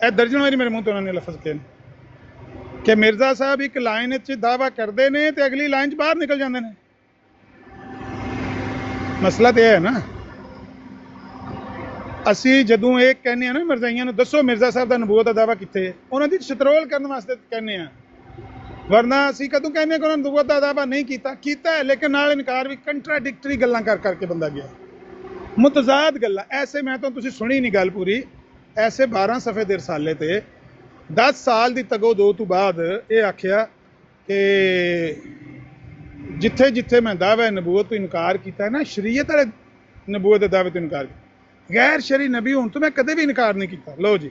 ਇਹ ਦਰਜਨ ਵਾਰੀ ਮੇਰੇ ਮੂੰਹ ਤੋਂ ਉਹਨਾਂ ਨੇ ਲਫ਼ਜ਼ ਕਹੇ ਨੇ ਕਿ ਮਿਰਜ਼ਾ ਸਾਹਿਬ ਇੱਕ ਲਾਈਨ 'ਚ ਦਾਵਾ ਕਰਦੇ ਨੇ ਤੇ ਅਗਲੀ ਲਾਈਨ 'ਚ ਬਾਹਰ ਨਿਕਲ ਜਾਂਦੇ ਨੇ। ਮਸਲਾ ਤੇ ਇਹ ਹੈ ਨਾ, ਅਸੀਂ ਜਦੋਂ ਇਹ ਕਹਿੰਦੇ ਆ ਨਾ ਮਿਰਜ਼ਾਈਆਂ ਨੂੰ ਦੱਸੋ ਮਿਰਜ਼ਾ ਸਾਹਿਬ ਦਾ ਨਬੂਵਤ ਦਾ ਦਾਵਾ ਕਿੱਥੇ ਹੈ, ਉਹਨਾਂ ਦੀ ਸਟਰੋਲ ਕਰਨ ਵਾਸਤੇ ਕਹਿੰਦੇ ਆ, ਵਰਨਾ ਅਸੀਂ ਕਦੋਂ ਕਹਿੰਦੇ ਕਿ ਉਹਨਾਂ ਨੇ ਨਬੂਵਤ ਦਾ ਦਾਵਾ ਨਹੀਂ ਕੀਤਾ ਹੈ ਲੇਕਿਨ ਨਾਲ ਇਨਕਾਰ ਵੀ, ਕੰਟਰਾਡਿਕਟਰੀ ਗੱਲਾਂ ਕਰ ਕਰਕੇ ਬੰਦਾ ਗਿਆ, ਮੁਤਜ਼ਾਦ ਗੱਲਾਂ। ਐਸੇ ਮੈਂ ਤਾਂ ਤੁਸੀਂ ਸੁਣੀ ਨਹੀਂ ਗੱਲ ਪੂਰੀ, ਐਸੇ 12 ਸਫ਼ੇ ਦੇ ਰਸਾਲੇ ਤੇ 10 ਸਾਲ ਦੀ ਤਗੋ-ਦੋ ਤੋਂ ਬਾਅਦ ਇਹ ਆਖਿਆ ਕਿ ਜਿੱਥੇ ਜਿੱਥੇ ਮੈਂ ਦਾਅਵਾ ਨਬੂਵਤ ਤੋਂ ਇਨਕਾਰ ਕੀਤਾ ਨਾ, ਸ਼ਰੀਅਤ ਵਾਲੇ ਨਬੂਵਤ ਦੇ ਦਾਅਵੇ ਤੋਂ ਇਨਕਾਰ ਕੀਤਾ, ਗੈਰ ਸ਼ਰੀ ਨਬੀ ਹੋਣ ਤੋਂ ਮੈਂ ਕਦੇ ਵੀ ਇਨਕਾਰ ਨਹੀਂ ਕੀਤਾ। ਲਓ ਜੀ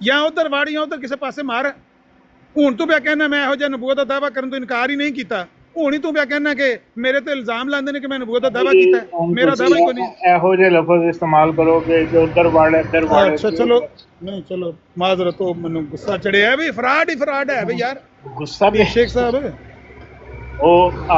ਜਾਂ ਉਧਰ ਵਾੜੀ ਜਾਂ ਉਧਰ ਕਿਸੇ ਪਾਸੇ ਮਾਰ। ਹੁਣ ਤੂੰ ਪਿਆ ਕਹਿਣਾ ਮੈਂ ਇਹੋ ਜਿਹਾ ਨਬੂਵਤ ਦਾ ਦਾਵਾ ਕਰਨ ਤੋਂ ਇਨਕਾਰ ਹੀ ਨਹੀਂ ਕੀਤਾ, ਹੁਣ ਹੀ ਤੂੰ ਪਿਆ ਕਹਿਣਾ ਕਿ ਮੇਰੇ ਤੇ ਇਲਜ਼ਾਮ ਲਾਉਂਦੇ ਨੇ ਕਿ ਮੈਂ ਨਬੂਵਤ ਦਾ ਦਾਵਾ ਕੀਤਾ, ਮੇਰਾ ਦਾਵਾ ਹੀ ਕੋਈ ਨਹੀਂ। ਇਹੋ ਜਿਹੇ ਲਫ਼ਜ਼ ਇਸਤੇਮਾਲ ਕਰੋਗੇ ਜੋ ਉਧਰ ਵਾੜੇ ਇੱਧਰ ਵਾੜੇ। ਅੱਛਾ ਚਲੋ ਨਹੀਂ ਚਲੋ ਮਾਜ਼ਰਤ, ਉਹ ਮੈਨੂੰ ਗੁੱਸਾ ਚੜਿਆ ਵੀ ਫਰਾਡ ਹੀ ਫਰਾਡ ਹੈ ਵੀ ਯਾਰ। ਗੁੱਸਾ ਵੀ ਸ਼ੇਖ ਸਾਹਿਬ ਉਹ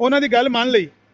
ਉਹਨਾਂ ਦੀ ਗੱਲ ਮੰਨ ਲਈ,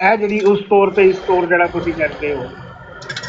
ਇਹ ਜਿਹੜੀ ਉਸ ਤੌਰ ਤੇ ਇਸ ਤੌਰ ਜਿਹੜਾ ਤੁਸੀਂ ਕਰਦੇ ਹੋ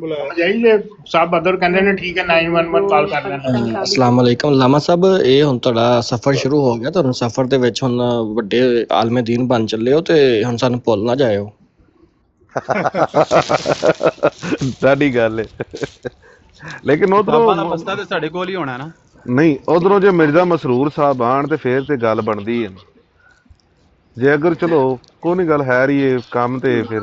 ਬੁਲਾਇਆ। ਜਾਈਏ ਸਾਹਿਬ ਬਦਰ ਕਹਿੰਦੇ ਨੇ ਠੀਕ ਹੈ 911 ਕਾਲ ਕਰ ਲੈਣਾ। ਅਸਲਾਮ ਵਾਲੇਕਮ ਲਾਮਾ ਸਾਹਿਬ, ਇਹ ਹੁਣ ਤੁਹਾਡਾ ਸਫ਼ਰ ਸ਼ੁਰੂ ਹੋ ਗਿਆ, ਤੁਹਾਨੂੰ ਸਫ਼ਰ ਦੇ ਵਿੱਚ ਹੁਣ ਵੱਡੇ ਆਲਮੇ ਦੀਨ ਬਣ ਚੱਲੇ ਹੋ ਤੇ ਹੁਣ ਸਾਨੂੰ ਭੁੱਲ ਨਾ ਜਾਇਓ। ਸਾਡੀ ਗੱਲ ਹੈ, ਲੇਕਿਨ ਬਾਬਾ ਦਾ ਉਧਰੋਂ ਬਸਤਾ ਤੇ ਸਾਡੇ ਕੋਲ ਹੀ ਹੋਣਾ ਨਾ। ਨਹੀਂ, ਉਧਰੋਂ ਜੇ ਮਿਰਜ਼ਾ ਮਸਰੂਰ ਸਾਹਿਬ ਆਣ ਤੇ ਫੇਰ ਤੇ ਗੱਲ ਬਣਦੀ ਹੈ। ਜੇ ਅਗਰ ਚਲੋ ਕੋਈ ਨਹੀਂ ਗੱਲ ਹੈ ਰਹੀ ਹੈ ਕੰਮ ਤੇ ਫਿਰ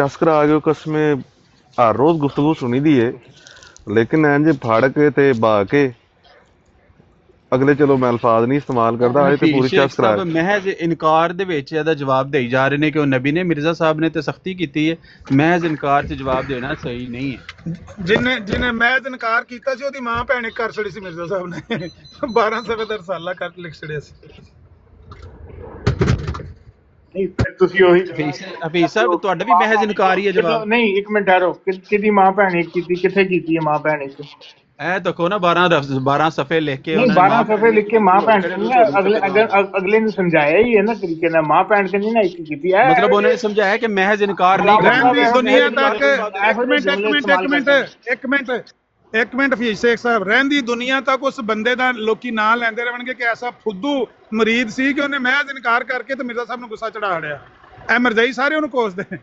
ਚਸਕਰ ਆ ਗਏ ਕਸਮੇ ਹਰ ਰੋਜ਼ ਗੁਫ਼ਤਗੂ ਸੁਣੀ ਦੀ ਏ, ਲੇਕਿਨ ਇੰਜ ਫੜ ਕੇ ਤੇ ਬਾ ਕੇ ਅਗਲੇ ਚਲੋ ਮੈਂ ਅਲਫਾਜ਼ ਨਹੀਂ ਇਸਤੇਮਾਲ ਕਰਦਾ, ਅੱਜ ਤੇ ਪੂਰੀ ਚਸਕਰ ਆ ਗਈ। ਮਹਿਜ਼ ਇਨਕਾਰ ਦੇ ਵਿੱਚ ਇਹਦਾ ਜਵਾਬ ਦੇਈ ਜਾ ਰਹੇ ਨੇ ਕਿ ਉਹ ਨਬੀ ਨੇ, ਮਿਰਜ਼ਾ ਸਾਹਿਬ ਨੇ ਤੇ ਸਖਤੀ ਕੀਤੀ ਹੈ, ਮਹਿਜ਼ ਇਨਕਾਰ 'ਚ ਜਵਾਬ ਦੇਣਾ ਸਹੀ ਨਹੀਂ ਹੈ। ਜਿਹਨੇ ਮੈਂ ਇਨਕਾਰ ਕੀਤਾ ਸੀ ਉਹਦੀ ਮਾਂ ਭੈਣ ਕਰ ਛੜੀ ਸੀ ਮਿਰਜ਼ਾ ਸਾਹਿਬ ਨੇ 12 ਸਫ਼ੇ ਦਾ ਰਸਾਲਾ ਕਰ ਲਿਖ ਛੜਿਆ ਸੀ। ਨਹੀਂ ਤੁਸੀਂ ਉਹੀ ਹਫੀਜ਼ ਸਾਹਿਬ ਤੁਹਾਡਾ ਵੀ ਮਹਿਜ਼ ਇਨਕਾਰ ਹੀ ਹੈ ਜਵਾਬ। ਨਹੀਂ ਇੱਕ ਮਿੰਟ ਠਹਿਰੋ, ਕਿਹਦੀ ਮਾਂ ਭੈਣ ਕੀਤੀ, ਕਿੱਥੇ ਕੀਤੀ ਹੈ ਮਾਂ ਭੈਣ ਇੱਕ? ਇਹ ਦੇਖੋ ਨਾ 12 ਸਫ਼ੇ ਲਿਖ ਕੇ 12 ਸਫ਼ੇ ਲਿਖ ਕੇ ਮਾਂ ਭੈਣ ਅਗਲੇ ਨੂੰ ਸਮਝਾਇਆ ਹੀ ਹੈ ਨਾ ਤਰੀਕੇ ਨਾਲ, ਮਾਂ ਭੈਣ ਕਹਿੰਦੀ ਨਾ ਇੱਕ ਕੀਤੀ ਹੈ, ਮਤਲਬ ਉਹਨੇ ਸਮਝਾਇਆ ਕਿ ਮਹਿਜ਼ ਇਨਕਾਰ ਨਹੀਂ ਕਰਨਾ। ਦੁਨੀਆ ਤੱਕ ਇੱਕ ਮਿੰਟ ਹਫੀਜ਼ ਸ਼ੇਖ ਸਾਹਿਬ, ਰਹਿੰਦੀ ਦੁਨੀਆ ਤੱਕ ਉਸ ਬੰਦੇ ਦਾ ਲੋਕੀ ਨਾਂ ਲੈਂਦੇ ਰਹਿਣਗੇ ਕਿ ਐਸਾ ਫੁੱਦੂ ਮਰੀਦ ਸੀ ਕਿ ਉਹਨੇ ਮਹਿਜ਼ ਇਨਕਾਰ ਕਰਕੇ ਤੇ ਮਿਰਜ਼ਾ ਸਾਹਿਬ ਨੂੰ ਗੁੱਸਾ ਚੜਾ ਹੜਿਆ। ਇਹ ਮਿਰਜ਼ਾਈ ਸਾਰੇ ਉਹਨੂੰ ਕੋਸਦੇ ਨੇ।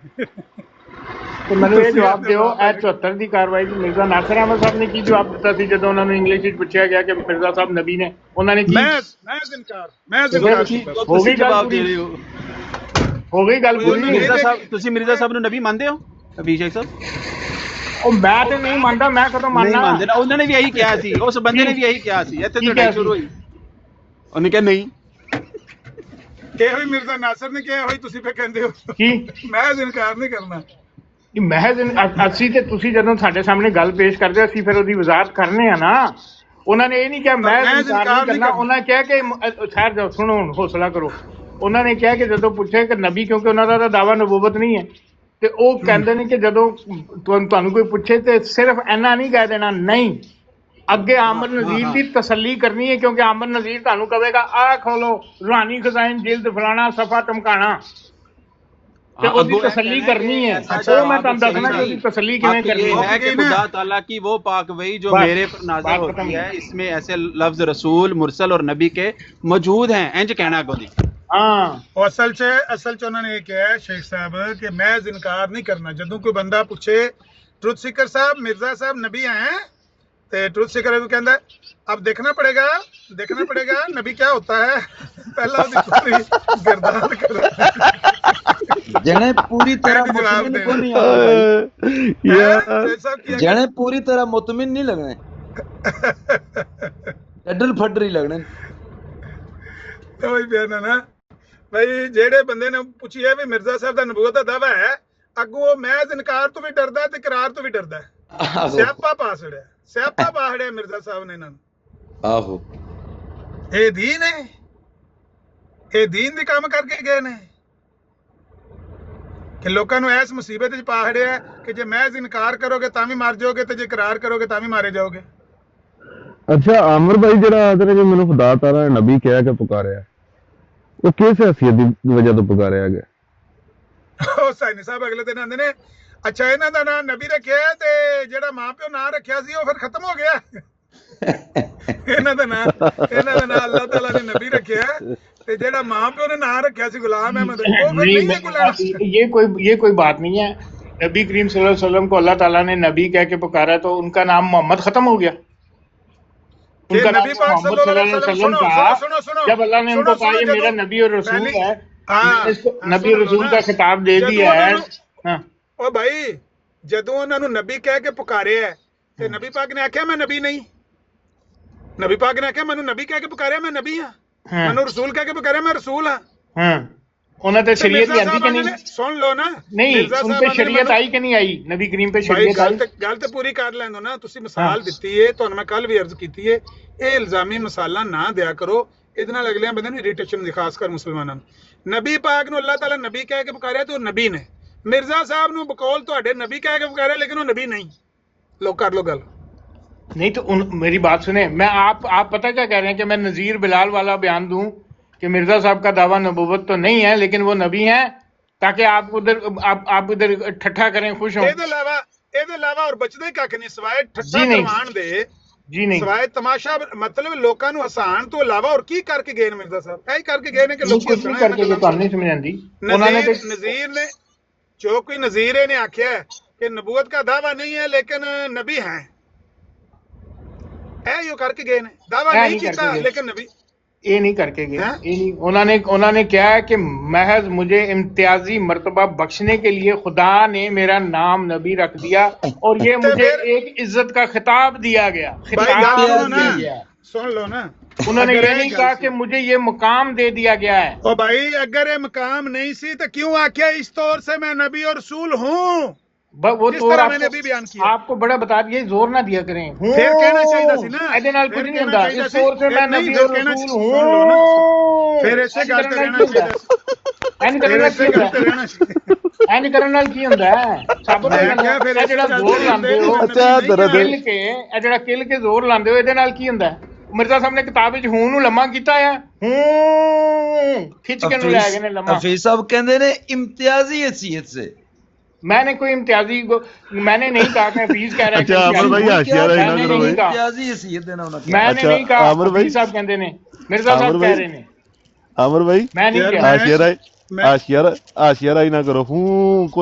ਤੇ ਮੈਨੂੰ ਇਹ ਜਵਾਬ ਦਿਓ, ਇਹ 74 ਦੀ ਕਾਰਵਾਈ ਦੀ ਮਿਰਜ਼ਾ ਨਾਸਿਰ ਅਹਿਮਦ ਸਾਹਿਬ ਨੇ ਕੀ ਜਵਾਬ ਦਿੱਤਾ ਸੀ ਜਦੋਂ ਉਹਨਾਂ ਨੂੰ ਇੰਗਲਿਸ਼ ਵਿੱਚ ਪੁੱਛਿਆ ਗਿਆ ਕਿ ਮਿਰਜ਼ਾ ਸਾਹਿਬ ਨਬੀ ਨੇ? ਉਹਨਾਂ ਨੇ ਕੀ ਮਹਿਜ਼ ਇਨਕਾਰ ਹੋ ਗਈ ਜਵਾਬ ਦੇ ਰਹੇ ਹੋ, ਹੋ ਗਈ ਗੱਲ ਪੂਰੀ। ਮਿਰਜ਼ਾ ਸਾਹਿਬ, ਤੁਸੀਂ ਮਿਰਜ਼ਾ ਸਾਹਿਬ ਨੂੰ ਨਬੀ ਮੰਨਦੇ ਹੋ ਹਫੀਜ਼ ਸ਼ੇਖ ਸਾਹਿਬ? ਉਹ ਮੈਂ ਤੇ ਨਹੀਂ ਮੰਨਦਾ, ਮੈਂ ਕਦੋਂ ਮੰਨਣਾ? ਨਹੀਂ ਮੰਨਦੇ ਨਾ, ਉਹਨਾਂ ਨੇ ਵੀ ਇਹੀ ਕਿਹਾ ਸੀ, ਉਸ ਬੰਦੇ ਨੇ ਵੀ ਇਹੀ ਕਿਹਾ ਸੀ, ਇੱਥੇ ਤੋਂ ਲੜਾਈ ਸ਼ੁਰੂ ਹੋਈ। ਉਹਨੇ ਕਿਹਾ ਨਹੀਂ, ਇਹੋ ਹੀ ਮਿਰਜ਼ਾ ਨਾਸਿਰ ਨੇ ਕਿਹਾ, ਹੋਈ ਤੁਸੀਂ ਫੇ ਕਹਿੰਦੇ ਹੋ ਕੀ ਮਹਿਜ਼ ਇਨਕਾਰ ਨਹੀਂ ਕਰਨਾ। ਮਹਿਜ਼ ਅਸੀਂ ਤੇ ਤੁਸੀਂ ਜਦੋਂ ਸਾਡੇ ਸਾਹਮਣੇ ਗੱਲ ਪੇਸ਼ ਕਰਦੇ ਅਸੀਂ ਫਿਰ ਉਹਦੀ ਵਜ਼ਾਹਤ ਕਰਨੇ ਆ ਨਾ। ਉਹਨਾਂ ਨੇ ਇਹ ਨਹੀਂ ਕਿਹਾ ਮਹਿਜ਼ ਇਨਕਾਰ ਨਹੀਂ ਕਰਨਾ, ਉਹਨਾਂ ਕਿਹਾ ਕਿ ਖੈਰ ਜਾਓ, ਸੁਣੋ ਹੌਸਲਾ ਕਰੋ। ਉਹਨਾਂ ਨੇ ਕਿਹਾ ਕਿ ਜਦੋਂ ਪੁੱਛੇ ਕਿ ਨਬੀ, ਕਿਉਂਕਿ ਉਹਨਾਂ ਦਾ ਤਾਂ ਦਾਵਾ ਨਬੂਵਤ ਨਹੀਂ ਹੈ, ਤੇ ਉਹ ਕਹਿੰਦੇ ਨੇ ਕਿ ਜਦੋਂ ਤੁਹਾਨੂੰ ਕੋਈ ਪੁੱਛੇ ਤੇ ਸਿਰਫ ਇੰਨਾ ਨਹੀਂ ਕਹਿ ਦੇਣਾ ਨਹੀਂ, ਅੱਗੇ ਆਮਰ ਨਜ਼ੀਰ ਦੀ ਤਸੱਲੀ ਕਰਨੀ ਹੈ, ਕਿਉਂਕਿ ਆਮਰ ਨਜ਼ੀਰ ਤੁਹਾਨੂੰ ਕਹੇਗਾ ਆ ਖੋਲੋ ਰੂਹਾਨੀ ਖਜ਼ਾਇਨ ਜਿਲਦ ਫਲਾਣਾ ਸਫਾ ਟਮਕਾਣਾ, ਤੇ ਉਹਦੀ ਤਸੱਲੀ ਕਰਨੀ ਹੈ। ਉਹ ਮੈਂ ਤੁਹਾਨੂੰ ਦੱਸਣਾ کہ ਉਹਦੀ ਤਸੱਲੀ ਕਿਵੇਂ کرنی ہے کہ خدا تعالیٰ کی وہ پاک وحی جو میرے پر نازل ہوتی ہے اس میں ایسے لفظ رسول مرسل اور نبی کے موجود ہیں، انج کہنا کو دی ہاں اصل چ انہوں نے یہ کیا ہے شیخ صاحب کہ محض انکار نہیں کرنا. جدوں کوئی بندہ پوچھے ٹروتھ سیکر صاحب مرزا صاحب نبی ہیں تے ٹروتھ سیکر کو کہندا ہے اب دیکھنا پڑے گا نبی کیا ہوتا ہے، پہلا اس کی پوری گردان کر جنے پوری طرح مطمئن کو نہیں آگے جنے پوری طرح مطمئن نہیں لگنے، ڈڈل پھڈری لگنے. تو وہی بیان ہے نا بھائی، جیڑے بندے نے پوچھی ہے بھی مرزا صاحب دا نبوت دا دعویٰ ہے، اگوں وہ محض انکار تو بھی ڈردا ہے تے اقرار تو بھی ڈردا ہے. سیاپا پا چھڑیا مرزا صاحب نے انہاں نوں. آہو اے دین ہے، اے دین دی کام کر کے گئے نے کہ لوکاں نوں ایس مصیبت وچ پا چھڑیا ہے کہ جے محض انکار کرو گے تاں وی مر جاؤ گے تے جے اقرار کرو گے تاں وی مارے جاؤ گے. اچھا عامر بھائی جڑا آدھے جو مینوں خدا تعالیٰ نے نبی کہہ کے پکاریا وہ کس حیثیت دی وجہ تو پکاریا گیا؟ او سائنی صاحب اگلے دن آندے نے اچھا انہاں دا نام نبی رکھیا ہے تے جڑا ماں پیو نام رکھیا سی وہ پھر ختم ہو گیا. انہاں دا نام اللہ تعالیٰ نے نبی رکھیا ہے تے جڑا ماں پیو نے نام رکھیا سی غلام احمد، وہ پھر نہیں ہے غلام. یہ کوئی بات نہیں ہے. نبی کریم صلی اللہ علیہ وسلم کو اللہ تعالیٰ نے نبی کہہ کے پکارا تو ان کا نام محمد ختم ہو گیا. ان کا نام محمد صلی اللہ علیہ وسلم تھا. جب اللہ نے ان کو کہا یہ میرا نبی اور رسول ہے، نبی اور رسول کا خطاب دے دیا ہے. او بھائی جدوں انہاں نوں نبی کہہ کے پکاریا ہے تے نبی پاک نے آکھیا میں نبی نہیں، نبی پاک نے آکھیا مینوں نبی کہہ کے پکاریا میں نبی ہاں، مینوں رسول کہہ کے پکاریا میں رسول ہاں. انہوں نے شریعت آتی کہ نہیں؟ سن لو نا، نہیں ان پہ شریعت آئی کہ نہیں آئی؟ نبی کریم پہ شریعت آئی؟ گل تے پوری کر لیندو نا. تسی مثال دتی ہے، تانوں میں کل بھی عرض کیتی ہے، اے الزامی مثالاں نہ دیا کرو، ادے نال اگلے بندے نوں اریٹیشن دی، خاص کر مسلماناں نوں. نبی پاک نوں اللہ تعالیٰ نبی کہہ کے پکاریا تے وہ نبی نے. مرزا صاحب نوں بقول تہاڈے نبی کہہ کے پکاریا لیکن وہ نبی نہیں. لو کر لو گل. نہیں تو میری بات سنیں، میں آپ پتہ کیا کہہ رہے ہیں کہ میں نذیر بلال والا بیان دوں کہ مرزا صاحب کا دعویٰ نبوت تو نہیں ہے لیکن وہ نبی ہیں، تاکہ آپ ادھر ٹھٹھا کریں، خوش ہوں. اے دے علاوہ اور بچدے کھ نہیں سوائے ٹھٹھا کروان دے. جی نہیں، سوائے تماشا، مطلب لوکاں نوں ہسان تو علاوہ اور کی کر کے گئے مرزا صاحب؟ ایہی کر کے گئے نے کہ لوکی ہسنا کر کے تانوں نہیں سمجھ آندی. نذیر نے جو کوئی نذیر نے آکھیا ہے کہ نبوت کا دعویٰ نہیں ہے لیکن نبی ہیں، یو کر کے گئے نے. دعویٰ نہیں کیتا لیکن نبی یہ نہیں کر کے گئے. انہوں نے کیا ہے کہ محض مجھے امتیازی مرتبہ بخشنے کے لیے خدا نے میرا نام نبی رکھ دیا اور یہ مجھے ایک عزت کا خطاب دیا گیا. سن لو نا، انہوں نے یہ نہیں کہا کہ مجھے یہ مقام دے دیا گیا ہے. او بھائی اگر یہ مقام نہیں سی تو کیوں آکھیا اس طور سے میں نبی اور رسول ہوں؟ وہ جس تو طرح میں نے بھی بیان کیا آپ کو بڑا بتا دیا، زور نہ دیا کریں. پھر کہنا چاہیے سی نا، ایدے نال کچھ نہیں ہوتا. اس طور سے میں نبی اور رسول ہوں. پھر ایسے گل تے رہنا چاہیے. این کرنا کی ہوندا ہے ثابت کرنا. جڑا زور لاندے ہو جڑا کل کے زور لاندے ہو ایدے نال کی ہوندا ہے؟ مرزا صاحب نے کتاب وچ ہوں نوں لمحہ کیتا ہے، ہوں کھچ کے نوں لے گئے نے لمحہ. حفیظ صاحب کہندے نے امتیازی حیثیت سے. میں نے کوئی امتیازی میں نے نہیں کہا کہ حفیظ کہہ رہا ہے امتیازی حیثیت دینا انہاں نے. میں نے نہیں کہا، حفیظ صاحب کہندے نے، مرزا صاحب کہہ رہے نے. عامر بھائی میں نہیں کہا آشیارہ ہی نہ کرو.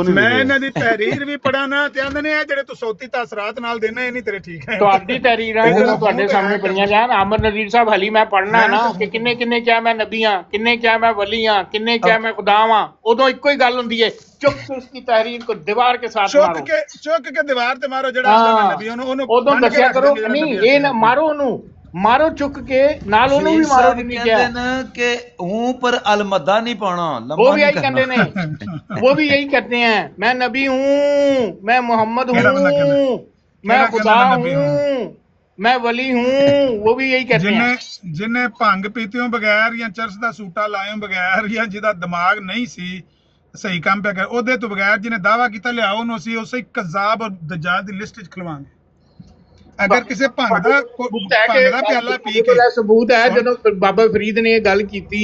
میں انہاں دی تحریر بھی پڑھا نا تے آندے نے جڑے تو صوتی تاثرات نال دینا اے نہیں تیرے ٹھیک ہے. تو اپنی تحریر ہے جو تواڈے سامنے پڑھیاں جان. عامر نذیر صاحب حالی میں پڑھنا ہے نا کہ کنے کیا میں نبی ہاں، کنے کیا میں ولی ہاں، کنے کیا میں خدا ہاں. ادوں ایک ہی گل ہوندی ہے، چک کے اس کی تحریر کو دیوار کے ساتھ مارو. چک کے دیوار تے مارو. جڑا نبی اونوں ادوں دسیا کرو. نہیں اے نہ مارو، انہوں مارو چک کے نال انہوں بھی مارو. کہ ہوں پر المدہ نہیں پانا. وہ بھی یہی کہتے ہیں، وہ بھی یہی کہتے ہیں میں نبی ہوں، میں محمد ہوں، میں خدا ہوں، میں ولی ہوں. وہ بھی یہی کہتے ہیں. جنہیں بھنگ پیتیوں بغیر یا چرس دا سوٹا لائیوں بغیر یا جہاں دماغ نہیں سی صحیح کام پہ کر اودے تو بغیر جنہیں دعویٰ کیتا لیاؤ انہوں سی اسے کذاب اور دجال دی لسٹ وچ کھلواں گے. ਅਗਰ ਕਿਸੇ ਭੰਗ ਦਾ ਪਿਆਲਾ ਪੀ ਕੇ ਸਬੂਤ ਹੈ ਜਦੋਂ ਬਾਬਾ ਫਰੀਦ ਨੇ ਇਹ ਗੱਲ ਕੀਤੀ,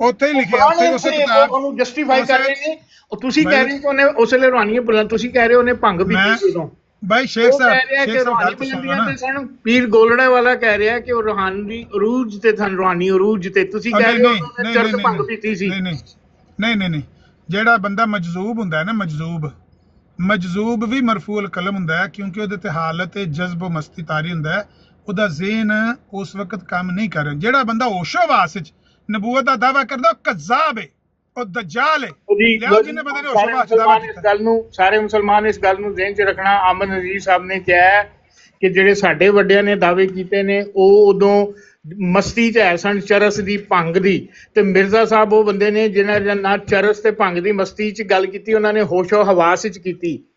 ਉੱਥੇ ਹੀ ਲਿਖਿਆ ਉੱਥੇ ਉਸ ਕਿਤਾਬ ਉਹਨੂੰ ਜਸਟੀਫਾਈ ਕਰ ਰਹੇ ਨੇ। ਤੁਸੀਂ ਕਹਿ ਰਹੇ ਹੋ ਉਹਨੇ ਉਸ ਵੇਲੇ ਰੂਹਾਨੀ ਬੁਲੰਦ, ਤੁਸੀਂ ਕਹਿ ਰਹੇ ਹੋ ਉਹਨੇ ਭੰਗ ਪੀਤੀ ਸੀ ਉਦੋਂ। ਭਾਈ ਸ਼ੇਖ ਸਾਹਿਬ ਪੀਰ ਗੋਲੜੇ ਵਾਲਾ ਕਹਿ ਰਿਹਾ ਕਿ ਉਹ ਰੂਹਾਨੀ ਅਰੂਜ ਤੇ ਸਨ, ਰੂਹਾਨੀ ਅਰੂਜ ਤੇ, ਤੁਸੀਂ ਕਹਿ ਰਹੇ ਹੋ ਚਰਸ ਭੰਗ ਪੀਤੀ ਸੀ। ਨਹੀਂ, ਜਿਹੜਾ ਬੰਦਾ ਮਜਜ਼ੂਬ ਹੁੰਦਾ ਹੈ ਨਾ, ਮਜਜ਼ੂਬ ਵੀ ਮਰਫੂਲ ਕਲਮ ਹੁੰਦਾ ਹੈ, ਕਿਉਂਕਿ ਉਹਦੇ ਤੇ ਹਾਲਤ ਜਜ਼ਬ ਮਸਤੀ ਤਾਰੀ ਹੁੰਦਾ ਹੈ, ਉਹਦਾ ਜ਼ਿਹਨ ਉਸ ਵਕਤ ਕੰਮ ਨਹੀਂ ਕਰ ਰਿਹਾ। ਜਿਹੜਾ ਬੰਦਾ ਹੋਸ਼ੋ ਵਾਸ ਵਿੱਚ ਨਬੂਵਤ ਦਾ ਦਾਵਾ ਕਰਦਾ ਉਹ ਕਜ਼ਾਬ ਹੈ, ਉਹ ਦਜਾਲ ਹੈ। ਜਿਹਨੇ ਬੰਦੇ ਨੇ ਹੋਸ਼ੋ ਵਾਸ ਦਾਵਾ ਕੀਤਾ, ਸਾਰੇ ਮੁਸਲਮਾਨ ਇਸ ਗੱਲ ਨੂੰ ਜ਼ਿਹਨ 'ਚ ਰੱਖਣਾ। ਅਹਿਮਦ ਨਜ਼ੀਰ ਸਾਹਿਬ ਨੇ ਕਿਹਾ ਹੈ ਕਿ ਜਿਹੜੇ ਸਾਡੇ ਵੱਡਿਆਂ ਨੇ ਦਾਅਵੇ ਕੀਤੇ ਨੇ ਉਹ ਉਦੋਂ ਮਸਤੀ 'ਚ ਹੈ ਸਨ, ਚਰਸ ਦੀ, ਭੰਗ ਦੀ। ਤੇ ਮਿਰਜ਼ਾ ਸਾਹਿਬ ਉਹ ਬੰਦੇ ਨੇ ਜਿਨ੍ਹਾਂ ਨੇ ਨਾ ਚਰਸ ਤੇ ਭੰਗ ਦੀ ਮਸਤੀ 'ਚ ਗੱਲ ਕੀਤੀ, ਉਹਨਾਂ ਨੇ ਹੋਸ਼ੋ ਹਵਾਸ 'ਚ ਕੀਤੀ।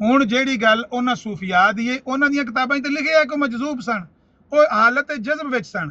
ਹੁਣ ਜਿਹੜੀ ਗੱਲ ਉਹਨਾਂ ਸੂਫੀਆ ਦੀ ਹੈ, ਉਹਨਾਂ ਦੀਆਂ ਕਿਤਾਬਾਂ 'ਚ ਲਿਖਿਆ ਕਿ ਮਜਜ਼ੂਬ ਸਨ, ਉਹ ਹਾਲਤ ਜਜ਼ਬ ਵਿੱਚ ਸਨ।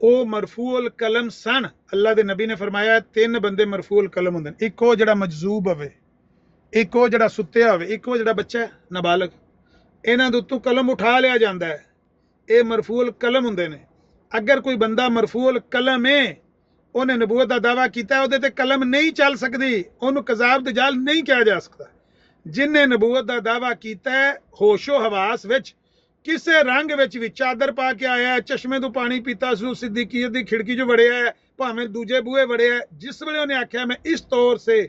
ਉਹ ਮਰਫੂਲ ਕਲਮ ਸਨ। ਅੱਲਾ ਦੇ ਨਬੀ ਨੇ ਫਰਮਾਇਆ 3 ਬੰਦੇ ਮਰਫੂਲ ਕਲਮ ਹੁੰਦੇ ਨੇ, ਇੱਕ ਉਹ ਜਿਹੜਾ ਮਜਜ਼ੂਬ ਹੋਵੇ, ਇੱਕ ਉਹ ਜਿਹੜਾ ਸੁੱਤਿਆ ਹੋਵੇ, ਇੱਕ ਉਹ ਜਿਹੜਾ ਬੱਚਾ ਹੈ ਨਾਬਾਲਗ। ਇਹਨਾਂ ਦੇ ਉੱਤੋਂ ਕਲਮ ਉਠਾ ਲਿਆ ਜਾਂਦਾ ਹੈ, ਇਹ ਮਰਫੂਲ ਕਲਮ ਹੁੰਦੇ ਨੇ। ਅਗਰ ਕੋਈ ਬੰਦਾ ਮਰਫੂਲ ਕਲਮ ਹੈ, ਉਹਨੇ ਨਬੂਵਤ ਦਾ ਦਾਵਾ ਕੀਤਾ, ਉਹਦੇ ਤੇ ਕਲਮ ਨਹੀਂ ਚੱਲ ਸਕਦੀ, ਉਹਨੂੰ ਕਜ਼ਾਬ ਦਜਾਲ ਨਹੀਂ ਕਿਹਾ ਜਾ ਸਕਦਾ। ਜਿਨਨੇ ਨਬੂਵਤ ਦਾ ਦਾਵਾ ਕੀਤਾ ਹੈ ਹੋਸ਼ੋ ਹਵਾਸ ਵਿੱਚ, ਕਿਸੇ ਰੰਗ ਵਿੱਚ ਵੀ ਚਾਦਰ ਪਾ ਕੇ ਆਇਆ, ਚਸ਼ਮੇ ਤੋਂ ਪਾਣੀ ਪੀਤਾ, ਸਿੱਦੀਕੀਅਤ ਦੀ ਖਿੜਕੀ 'ਚ ਵੜਿਆ ਹੈ, ਭਾਵੇਂ ਦੂਜੇ ਬੂਹੇ ਵੜਿਆ, ਜਿਸ ਵੇਲੇ ਉਹਨੇ ਆਖਿਆ ਮੈਂ ਇਸ ਤੌਰ ਸੇ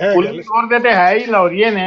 ਕੁੱਲੀ ਤੌਰ ਤੇ ਤੇ ਹੈ ਹੀ ਲਾਹੌਰੀਏ ਨੇ,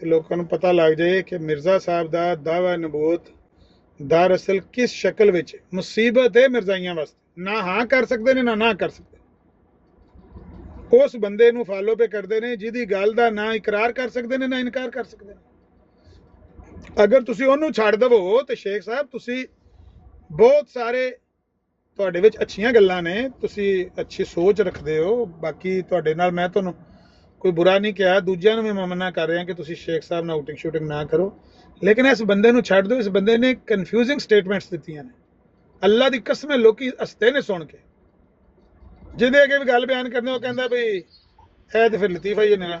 ਤੇ ਲੋਕਾਂ ਨੂੰ ਪਤਾ ਲੱਗ ਜਾਏ ਕਿ ਮਿਰਜ਼ਾ ਸਾਹਿਬ ਦਾ ਦਾਵਾ ਨਬੂਵਤ ਦਰਅਸਲ ਕਿਸ ਸ਼ਕਲ ਵਿੱਚ ਮੁਸੀਬਤ ਹੈ ਮਿਰਜ਼ਾਈਆਂ ਵਾਸਤੇ। ਨਾ ਹਾਂ ਕਰ ਸਕਦੇ ਨੇ, ਨਾ ਕਰ ਸਕਦੇ। ਉਸ ਬੰਦੇ ਨੂੰ ਫਾਲੋ ਪੇ ਕਰਦੇ ਨੇ ਜਿਹਦੀ ਗੱਲ ਦਾ ਨਾ ਇਕਰਾਰ ਕਰ ਸਕਦੇ ਨੇ, ਨਾ ਇਨਕਾਰ ਕਰ ਸਕਦੇ ਨੇ। ਅਗਰ ਤੁਸੀਂ ਉਹਨੂੰ ਛੱਡ ਦੇਵੋ ਤੇ ਸ਼ੇਖ ਸਾਹਿਬ ਤੁਸੀਂ ਬਹੁਤ ਸਾਰੇ ਤੁਹਾਡੇ ਵਿੱਚ ਅੱਛੀਆਂ ਗੱਲਾਂ ਨੇ, ਤੁਸੀਂ ਅੱਛੀ ਸੋਚ ਰੱਖਦੇ ਹੋ, ਬਾਕੀ ਤੁਹਾਡੇ ਨਾਲ ਮੈਂ ਤੁਹਾਨੂੰ ਕੋਈ ਬੁਰਾ ਨਹੀਂ ਕਿਹਾ, ਦੂਜਿਆਂ ਨੂੰ ਵੀ ਮੈਂ ਮਨਾ ਕਰ ਰਿਹਾ ਕਿ ਤੁਸੀਂ ਸ਼ੇਖ ਸਾਹਿਬ ਨਾਲ ਆਊਟਿੰਗ ਸ਼ੂਟਿੰਗ ਨਾ ਕਰੋ, ਲੇਕਿਨ ਇਸ ਬੰਦੇ ਨੂੰ ਛੱਡ ਦਿਓ। ਇਸ ਬੰਦੇ ਨੇ ਕਨਫਿਊਜ਼ਿੰਗ ਸਟੇਟਮੈਂਟਸ ਦਿੱਤੀਆਂ ਨੇ, ਅੱਲਾ ਦੀ ਕਸਮ ਹੈ ਲੋਕੀ ਹੱਸਦੇ ਨੇ ਸੁਣ ਕੇ। ਜਿਹਦੇ ਅੱਗੇ ਵੀ ਗੱਲ ਬਿਆਨ ਕਰਨੇ ਉਹ ਕਹਿੰਦਾ ਵੀ ਇਹ ਤੇ ਫਿਰ ਲਤੀਫਾ ਹੀ ਨੇ ਨਾ।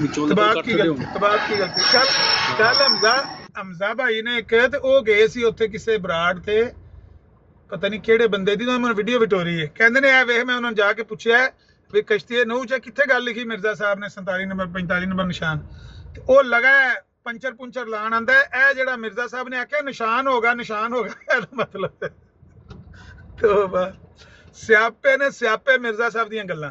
ਵਿੱਚੋਂ ਕੱਟ ਲਿਆ ਹੋਵੇ। ਤਬਾਕ ਕੀ ਗਲਤੀ? ਕੱਲ ਹਮਜ਼ਾ ਭਾਈ ਨੇ ਇੱਕ ਤੇ ਉਹ ਗਏ ਸੀ ਉੱਥੇ ਕਿਸੇ ਬਰਾੜ ਤੇ, ਪਤਾ ਨਹੀਂ ਕਿਹੜੇ ਬੰਦੇ ਦੀ, ਉਹਨਾਂ ਵੀਡੀਓ ਵਿਟੋਰੀ ਹੈ, ਕਹਿੰਦੇ ਨੇ ਇਹ ਵੇਖ, ਮੈਂ ਉਹਨਾਂ ਨੂੰ ਜਾ ਕੇ ਪੁੱਛਿਆ ਵੀ ਕਸ਼ਤੀ ਨੂਹ ਚ ਕਿੱਥੇ ਗੱਲ ਲਿਖੀ ਮਿਰਜ਼ਾ ਸਾਹਿਬ ਨੇ 47 ਨੰਬਰ 45 ਨੰਬਰ ਨਿਸ਼ਾਨ, ਤੇ ਉਹ ਲਗਾ ਪੰਚਰ ਪੁੰਚਰ ਲਾਣ ਆਂਦਾ, ਇਹ ਜਿਹੜਾ ਮਿਰਜ਼ਾ ਸਾਹਿਬ ਨੇ ਆਖਿਆ ਨਿਸ਼ਾਨ ਹੋਗਾ, ਨਿਸ਼ਾਨ ਹੋਗਾ, ਇਹਦਾ ਮਤਲਬ ਤੋਬਾ ਸਿਆਪੇ ਨੇ ਸਿਆਪੇ ਮਿਰਜ਼ਾ ਸਾਹਿਬ ਦੀਆਂ ਗੱਲਾਂ।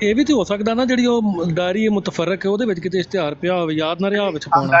ਇਹ ਵੀ ਤੇ ਹੋ ਸਕਦਾ ਨਾ ਜਿਹੜੀ ਉਹ ਡਾਇਰੀ ਮੁਤਫਰਕ ਹੈ ਉਹਦੇ ਵਿੱਚ ਕਿਤੇ ਇਸ਼ਤਿਹਾਰ ਪਿਆ ਹੋਵੇ, ਯਾਦ ਨਾ ਰਿਹਾ ਹੋਵੇ ਛਪਾਉਣਾ।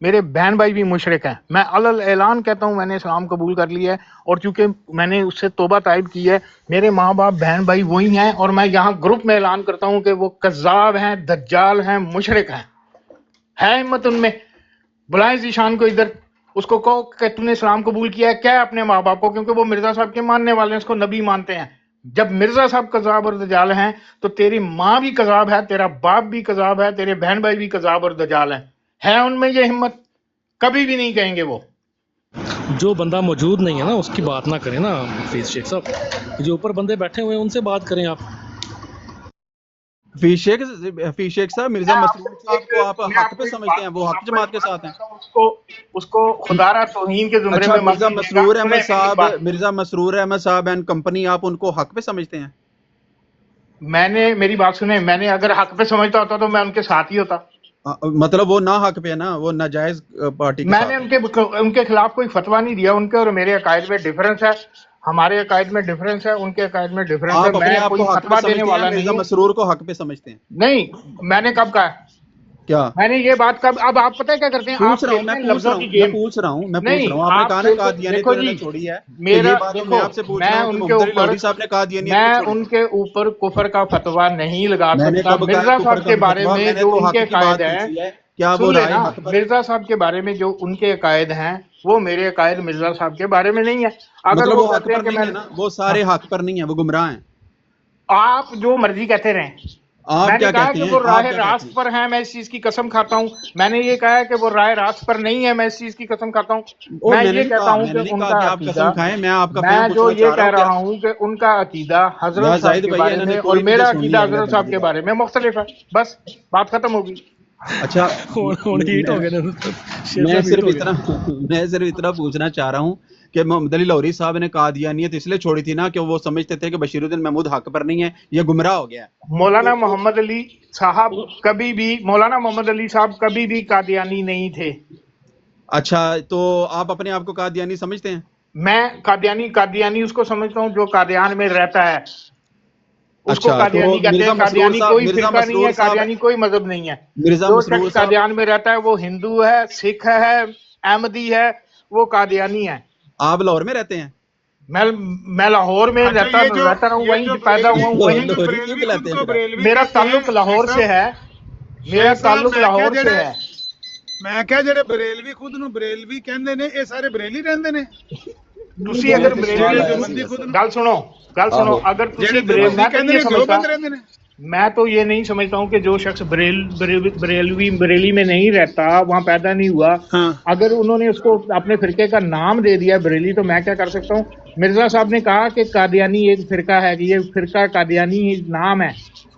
میرے بہن بھائی بھی مشرک ہیں. میں علل اعلان کہتا ہوں میں نے اسلام قبول کر لیا ہے اور چونکہ میں نے اس سے توبہ طائب کی ہے. میرے ماں باپ بہن بھائی وہی ہیں اور میں یہاں گروپ میں اعلان کرتا ہوں کہ وہ کذاب ہیں, دجال ہیں, مشرک ہیں. ہے ہمت ان میں؟ بلائیں ذیشان کو ادھر, اس کو کہو کہ تم نے اسلام قبول کیا ہے کیا ہے اپنے ماں باپ کو, کیونکہ وہ مرزا صاحب کے ماننے والے ہیں, اس کو نبی مانتے ہیں. جب مرزا صاحب کذاب اور دجال ہیں تو تیری ماں بھی کذاب ہے, تیرا باپ بھی کذاب ہے, تیرے بہن بھائی بھی کذاب اور دجال ہیں. ہے ان میں یہ ہمت؟ کبھی بھی نہیں کہیں گے وہ. جو بندہ موجود نہیں ہے نا اس کی بات نہ کریں نا حفیظ شیخ صاحب, جو اوپر بندے بیٹھے ہوئے ہیں ان سے بات کریں آپ. حفیظ شیخ صاحب, مرزا مسرور صاحب کو آپ حق پہ سمجھتے ہیں؟ وہ حق جماعت کے ساتھ ہیں. اس کو خدا را توہین کے زمرے اچھا, میں مرزا مسرور احمد صاحب اینڈ کمپنی, آپ ان کو حق پہ سمجھتے ہیں؟ میری بات سنیں, میں نے اگر حق پہ سمجھتا ہوتا تو میں ان کے ساتھ ہی ہوتا. مطلب وہ نہ حق پہ ہے نا, وہ ناجائز پارٹی کے میں ساتھ. نے ان کے خلاف کوئی فتویٰ نہیں دیا. ان کے اور میرے عقائد میں ڈفرینس ہے, ہمارے عقائد میں ڈفرینس ہے, ان کے عقائد میں ڈفرینس ہے. آپ اپنے میں آپ کوئی کو حق پہ فتویٰ دینے سمجھتے والا ہیں, نہیں مرزا ہوں. مسرور کو حق پہ سمجھتے ہیں؟ نہیں, میں نے کب کہا ہے؟ کیا میں نے یہ بات کب؟ اب آپ پتہ ہے کیا کرتے ہیں, آپ کھیلتے ہیں لفظوں کی گیم. پوچھ رہا ہوں نہیں, آپ نے کہا نا قادیانی دیکھو تو جی, چھوڑی ہے. میرا میں آپ سے پوچھ رہا ہوں کہ محمد علی لاہوری صاحب نے قادیانیت میں چھوڑی. ان کے اوپر کفر کا فتویٰ نہیں لگا میں نے سکتا. کب کہا مرزا کفر صاحب کا کے بارے فتویٰ؟ میں میں نے جو تو ان حق کے کی عقائد بات ہیں, پوچھی ہے. کیا سن وہ رائے لینا, حق پر؟ مرزا صاحب کے بارے میں جو ان کے عقائد ہیں وہ میرے عقائد مرزا صاحب کے بارے میں نہیں ہے. اگر مطلب وہ وہ حق کہتے ہیں پر کہ نہیں ہے نا, وہ سارے حق پر نہیں ہیں, وہ گمراہ ہیں. آپ جو مرضی کہتے رہیں, میں نے کہا کہ وہ راہ راست پر ہیں, میں اس چیز کی قسم کھاتا ہوں. میں نے یہ کہا کہ وہ راہ راست پر نہیں ہے, میں اس چیز کی قسم کھاتا ہوں. میں یہ کہتا ہوں کہ ان کا عقیدہ, میں جو یہ کہہ رہا ہوں کہ ان کا عقیدہ حضرت صاحب کے بارے میں اور میرا عقیدہ حضرت صاحب کے بارے میں مختلف ہے. بس بات ختم ہوگی. اچھا, ہیٹ ہو گئے. میں صرف اتنا پوچھنا چاہ رہا ہوں کہ محمد علی لاہوری صاحب نے قادیانیت اس لیے چھوڑی تھی نا کہ وہ سمجھتے تھے کہ بشیر الدین محمود حق پر نہیں ہے, یہ گمراہ ہو گیا ہے. مولانا محمد علی صاحب کبھی بھی قادیانی نہیں تھے. اچھا, تو آپ اپنے آپ کو قادیانی سمجھتے ہیں؟ میں قادیانی اس کو سمجھتا ہوں جو قادیان میں رہتا ہے, اس کو قادیانی کہتے ہیں. قادیانی کوئی فرقہ نہیں ہے, قادیانی کوئی مذہب نہیں ہے. جو شخص قادیان میں رہتا ہے وہ ہندو ہے, سکھ ہے, احمدی ہے, وہ قادیانی ہے. آپ لاہور میں رہتے ہیں؟ میں لاہور میں رہتا رہا ہوں, وہیں پیدا ہوا ہوں. میرا تعلق لاہور سے ہے, میرا تعلق لاہور سے ہے. میں کیا جڑے بریلوی خود نو بریلوی کہندے نے, اے سارے بریلی رہندے نے. تسی اگر گل سنو, اگر تسی میں تو یہ نہیں سمجھتا ہوں کہ جو شخص بریلی میں نہیں رہتا, وہاں پیدا نہیں ہوا, اگر انہوں نے اس کو اپنے فرقے کا نام دے دیا بریلی, تو میں کیا کر سکتا ہوں؟ مرزا صاحب نے کہا کہ قادیانی ایک فرقہ ہے, کہ یہ فرقہ قادیانی نام ہے.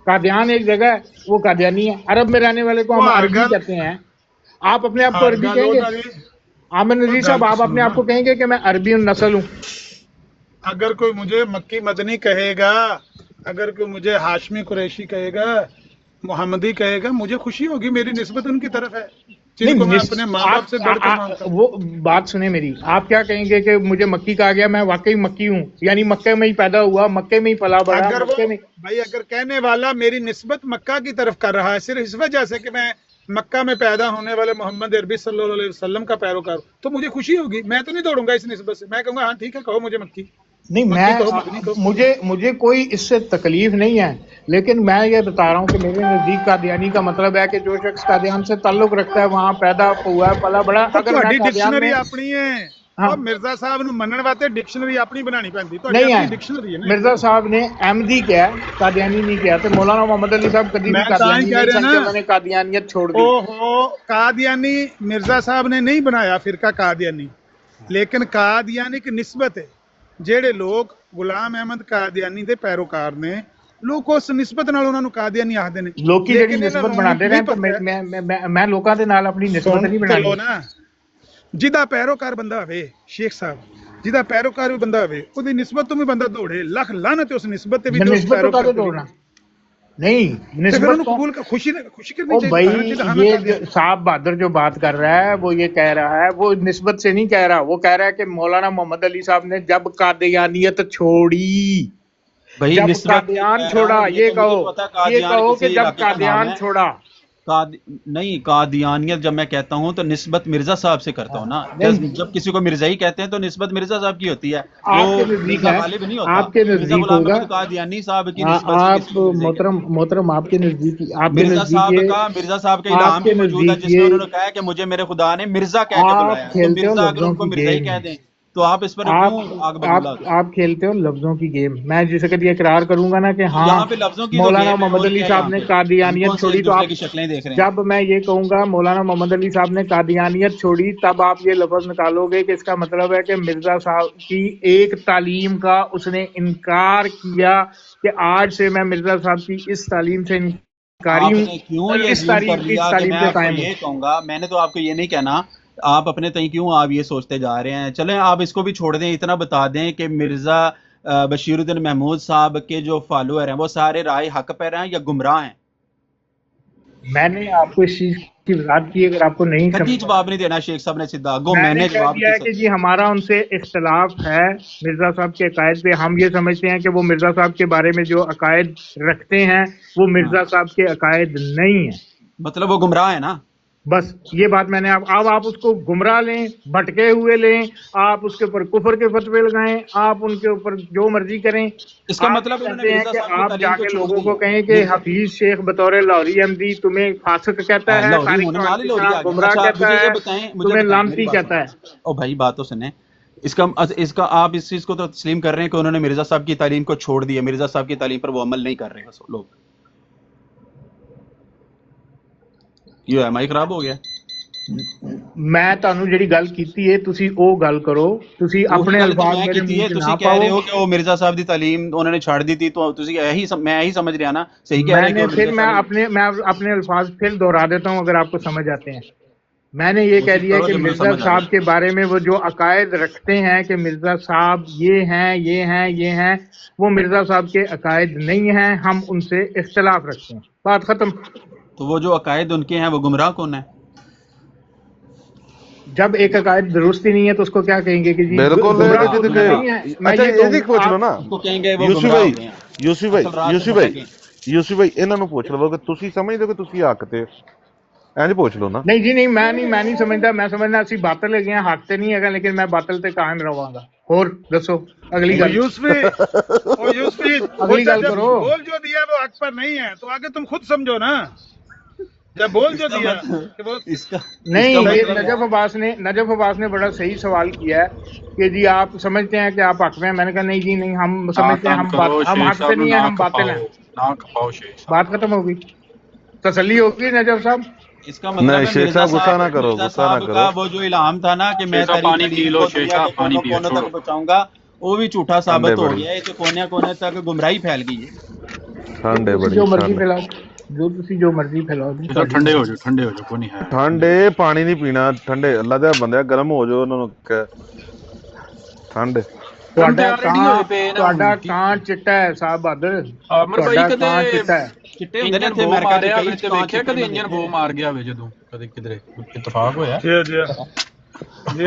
قادیان ایک جگہ ہے, وہ قادیانی ہے. عرب میں رہنے والے کو ہم عربی کہتے ہیں. آپ اپنے آپ کو عربی کہیں گے؟ عامر نذیر صاحب, آپ اپنے آپ کو کہیں گے کہ میں عربی النسل ہوں؟ اگر کوئی مجھے مکی مدنی کہے گا, اگر کوئی مجھے ہاشمی قریشی کہے گا, محمدی کہے گا, مجھے خوشی ہوگی. میری نسبت ان کی طرف ہے, جن کو میں اپنے ماں باپ سے بڑھ کر مانتا ہوں. وہ بات سنیں میری, آپ کیا کہیں گے کہ مجھے مکی کہا گیا, میں واقعی مکی ہوں, یعنی مکے میں ہی پیدا ہوا, مکے میں ہی پلا بڑا. اگر کہنے والا میری نسبت مکہ کی طرف کر رہا ہے صرف اس وجہ سے کہ میں مکہ میں پیدا ہونے والے محمد عربی صلی اللہ علیہ وسلم کا پیروکار ہوں, تو مجھے خوشی ہوگی. میں تو نہیں دوڑوں گا اس نسبت سے, میں کہوں گا ہاں ٹھیک ہے, کہو مجھے مکی. نہیں, مجھے کوئی اس سے تکلیف نہیں ہے, لیکن میں یہ بتا رہا ہوں کہ میرے نزدیک قادیانی کا مطلب ہے کہ جو شخص قادیان سے تعلق رکھتا ہے, وہاں پیدا ہوا ہے, پلا بڑا. اگر ڈکشنری اپنی ہے, مرزا صاحب نو منن واسطے ڈکشنری اپنی بنانی پیندی. نہیں ہے, مرزا صاحب نے احمدی کیا, قادیانی نہیں کیا. تو مولانا محمد علی صاحب کبھی بھی قادیانی نہیں سمجھے, انہوں نے قادیانیت چھوڑ دی. قادیانی مرزا صاحب نے نہیں بنایا فرقہ قادیانی, لیکن قادیانی کی نسبت ہے. جڑے لوگ غلام احمد قادیانی دے پیروکار نے, لوگ اس نسبت نال انہاں نو قادیانی آکھدے نے. لوگ کی جڑی نسبت بناتے رہے, تو میں لوکاں دے نال اپنی نسبت نہیں بنانی. جدا پیروکار بندہ ہوئے شیخ صاحب, جدا پیروکار بھی بندہ ہوئے, او دی نسبت تو بھی بندہ دوڑے, لکھ لعنت اس نسبت تے بھی پیروکار دوڑنا نہیں. نسبت خوشی کرنی چاہیے. بھائی یہ صاحب بہادر جو بات کر رہا ہے, وہ یہ کہہ رہا ہے, وہ نسبت سے نہیں کہہ رہا, وہ کہہ رہا ہے کہ مولانا محمد علی صاحب نے جب قادیانیت چھوڑی, جب قادیان چھوڑا, یہ کہو کہ جب قادیان چھوڑا, نہیں قادیانیت جب میں کہتا ہوں تو نسبت مرزا صاحب سے کرتا ہوں نا. جب کسی کو مرزائی کہتے ہیں تو نسبت مرزا صاحب کی ہوتی ہے, وہ مرزا غالب نہیں ہوتا. آپ کے مرزا نزدیک غلام ہوگا محمد قادیانی صاحب کی نسبت آپ محترم آپ کے نزدیک مرزا صاحب کا الہام بھی موجود ہے جس میں انہوں نے کہا کہ مجھے میرے خدا نے مرزا کہہ کے بلایا. تو مرزا اگر ان کو مرزائی کہہ دیں تو آپ اس پر کیوں آگ بگولا؟ آپ کھیلتے ہو لفظوں کی گیم. میں جس وقت یہ اقرار کروں گا نا کہ ہاں مولانا محمد علی صاحب نے قادیانیت چھوڑی, تو آپ جب میں یہ کہوں گا مولانا محمد علی صاحب نے قادیانیت چھوڑی, تب آپ یہ لفظ نکالو گے کہ اس کا مطلب ہے کہ مرزا صاحب کی ایک تعلیم کا اس نے انکار کیا کہ آج سے میں مرزا صاحب کی اس تعلیم سے انکاری ہوں. کیوں یہ کر لیا کہ میں آپ کو یہ کہوں گا, میں نے تو آپ کو یہ نہیں کہنا, آپ اپنے تئیں کیوں آپ یہ سوچتے جا رہے ہیں. چلیں آپ اس کو بھی چھوڑ دیں, اتنا بتا دیں کہ مرزا بشیر الدین محمود صاحب کے جو فالوور ہیں وہ سارے رائے حق پر ہیں یا گمراہ ہیں؟ میں نے آپ کو اس چیز کی وضاحت کی, اگر آپ کو نہیں کبھی جواب نہیں دینا شیخ صاحب نے سیدھا گو میں نے جواب دیا کہ جی ہمارا ان سے اختلاف ہے مرزا صاحب کے عقائد پہ. ہم یہ سمجھتے ہیں کہ وہ مرزا صاحب کے بارے میں جو عقائد رکھتے ہیں وہ مرزا صاحب کے عقائد نہیں ہیں, مطلب وہ گمراہ ہے نا. بس یہ بات میں نے اب آپ اس کو گمراہ لیں, بھٹکے ہوئے لیں, آپ اس کے اوپر کفر کے فتوے لگائیں, آپ ان کے اوپر جو مرضی کریں. اس کا مطلب کہتے ہیں کہ آپ جا کے لوگوں کو کہیں کہ حفیظ شیخ بطور لاہوری احمدی تمہیں فاسق کہتا ہے, گمراہ کہتا ہے, تمہیں لعنتی کہتا ہے. او بھائی بات تو سنیں, اس کا آپ اس چیز کو تو تسلیم کر رہے ہیں کہ انہوں نے مرزا صاحب کی تعلیم کو چھوڑ دیا, مرزا صاحب کی تعلیم پر وہ عمل نہیں کر رہے ہیں لوگ. یہ مائی خراب ہو گیا. میں تانوں جڑی گل کیتی ہے تسی او گل کرو, تسی اپنے الفاظ میرے منہ وچ نہ کہہ رہے ہو کہ وہ مرزا صاحب دی تعلیم انہوں نے چھاڑ دی تھی, تو تسی میں یہی سمجھ رہا نا, صحیح کہہ رہے ہیں کہ پھر میں اپنے الفاظ پھر دوہرا دیتا ہوں اگر آپ کو سمجھ آتے ہیں. میں نے یہ کہہ دیا کہ مرزا صاحب کے بارے میں وہ جو عقائد رکھتے ہیں کہ مرزا صاحب یہ ہیں, وہ مرزا صاحب کے عقائد نہیں ہیں, ہم ان سے اختلاف رکھتے ہیں, بات ختم. تو وہ جو عقائد ان کے ہیں وہ گمراہ کون ہے؟ جب ایک عقائد درست ہی نہیں ہے تو اس کو کیا کہیں گے کہ جی بالکل یوسف بھائی انہاں نوں پوچھ لو کہ تسی سمجھدے کہ تسی حق تے اینج پوچھ لو نا. نہیں جی نہیں, میں نہیں سمجھدا, میں سمجھنا اسی باطل ہے گئے ہیں, حق تے نہیں ہے لیکن میں باطل تے قائم رہواں گا. اور دسو اگلی گل. اگلی گل کرو. بول جو دیا وہ حق پر نہیں ہے تو آگے تم خود سمجھو نا. جب بول جو دیا نہیں, نجف عباس نے بڑا صحیح سوال کیا ہے کہ جی آپ سمجھتے ہیں کہ آپ حق میں ہیں. میں نے کہا نہیں جی نہیں, ہم سمجھتے ہیں ہم حق سے نہیں ہیں, ہم باطل ہیں. بات ختم ہو گئی, تسلی ہو گئی نجف صاحب. اس کا مطلب شیخ صاحب غصہ نہ کرو, وہ جو الہام تھا نا کہ میں پانی پی لو تک بچاؤں گا, وہ بھی جھوٹا ثابت ہو گیا ہے. تو کونے کونے تک گمراہی پھیل گئی ہے. ٹھنڈے بڑی جو مرضی پھیلاؤ, جو مرضی پھیلاؤ, ٹھنڈے ہو جاؤ کوئی نہیں ہے. ٹھنڈے پانی نہیں پینا, ٹھنڈے اللہ دے بندے گرم ہو جاؤ انہوں نے ٹھنڈے. تہاڈا کان چٹا ہے صاحب بہادر, تہاڈا کان چٹا ہے. انجن بو ماریا تے ویکھیا کدی انجن بو مار گیا ہوے جدوں کدی کدھر اتفاق ہویا. جی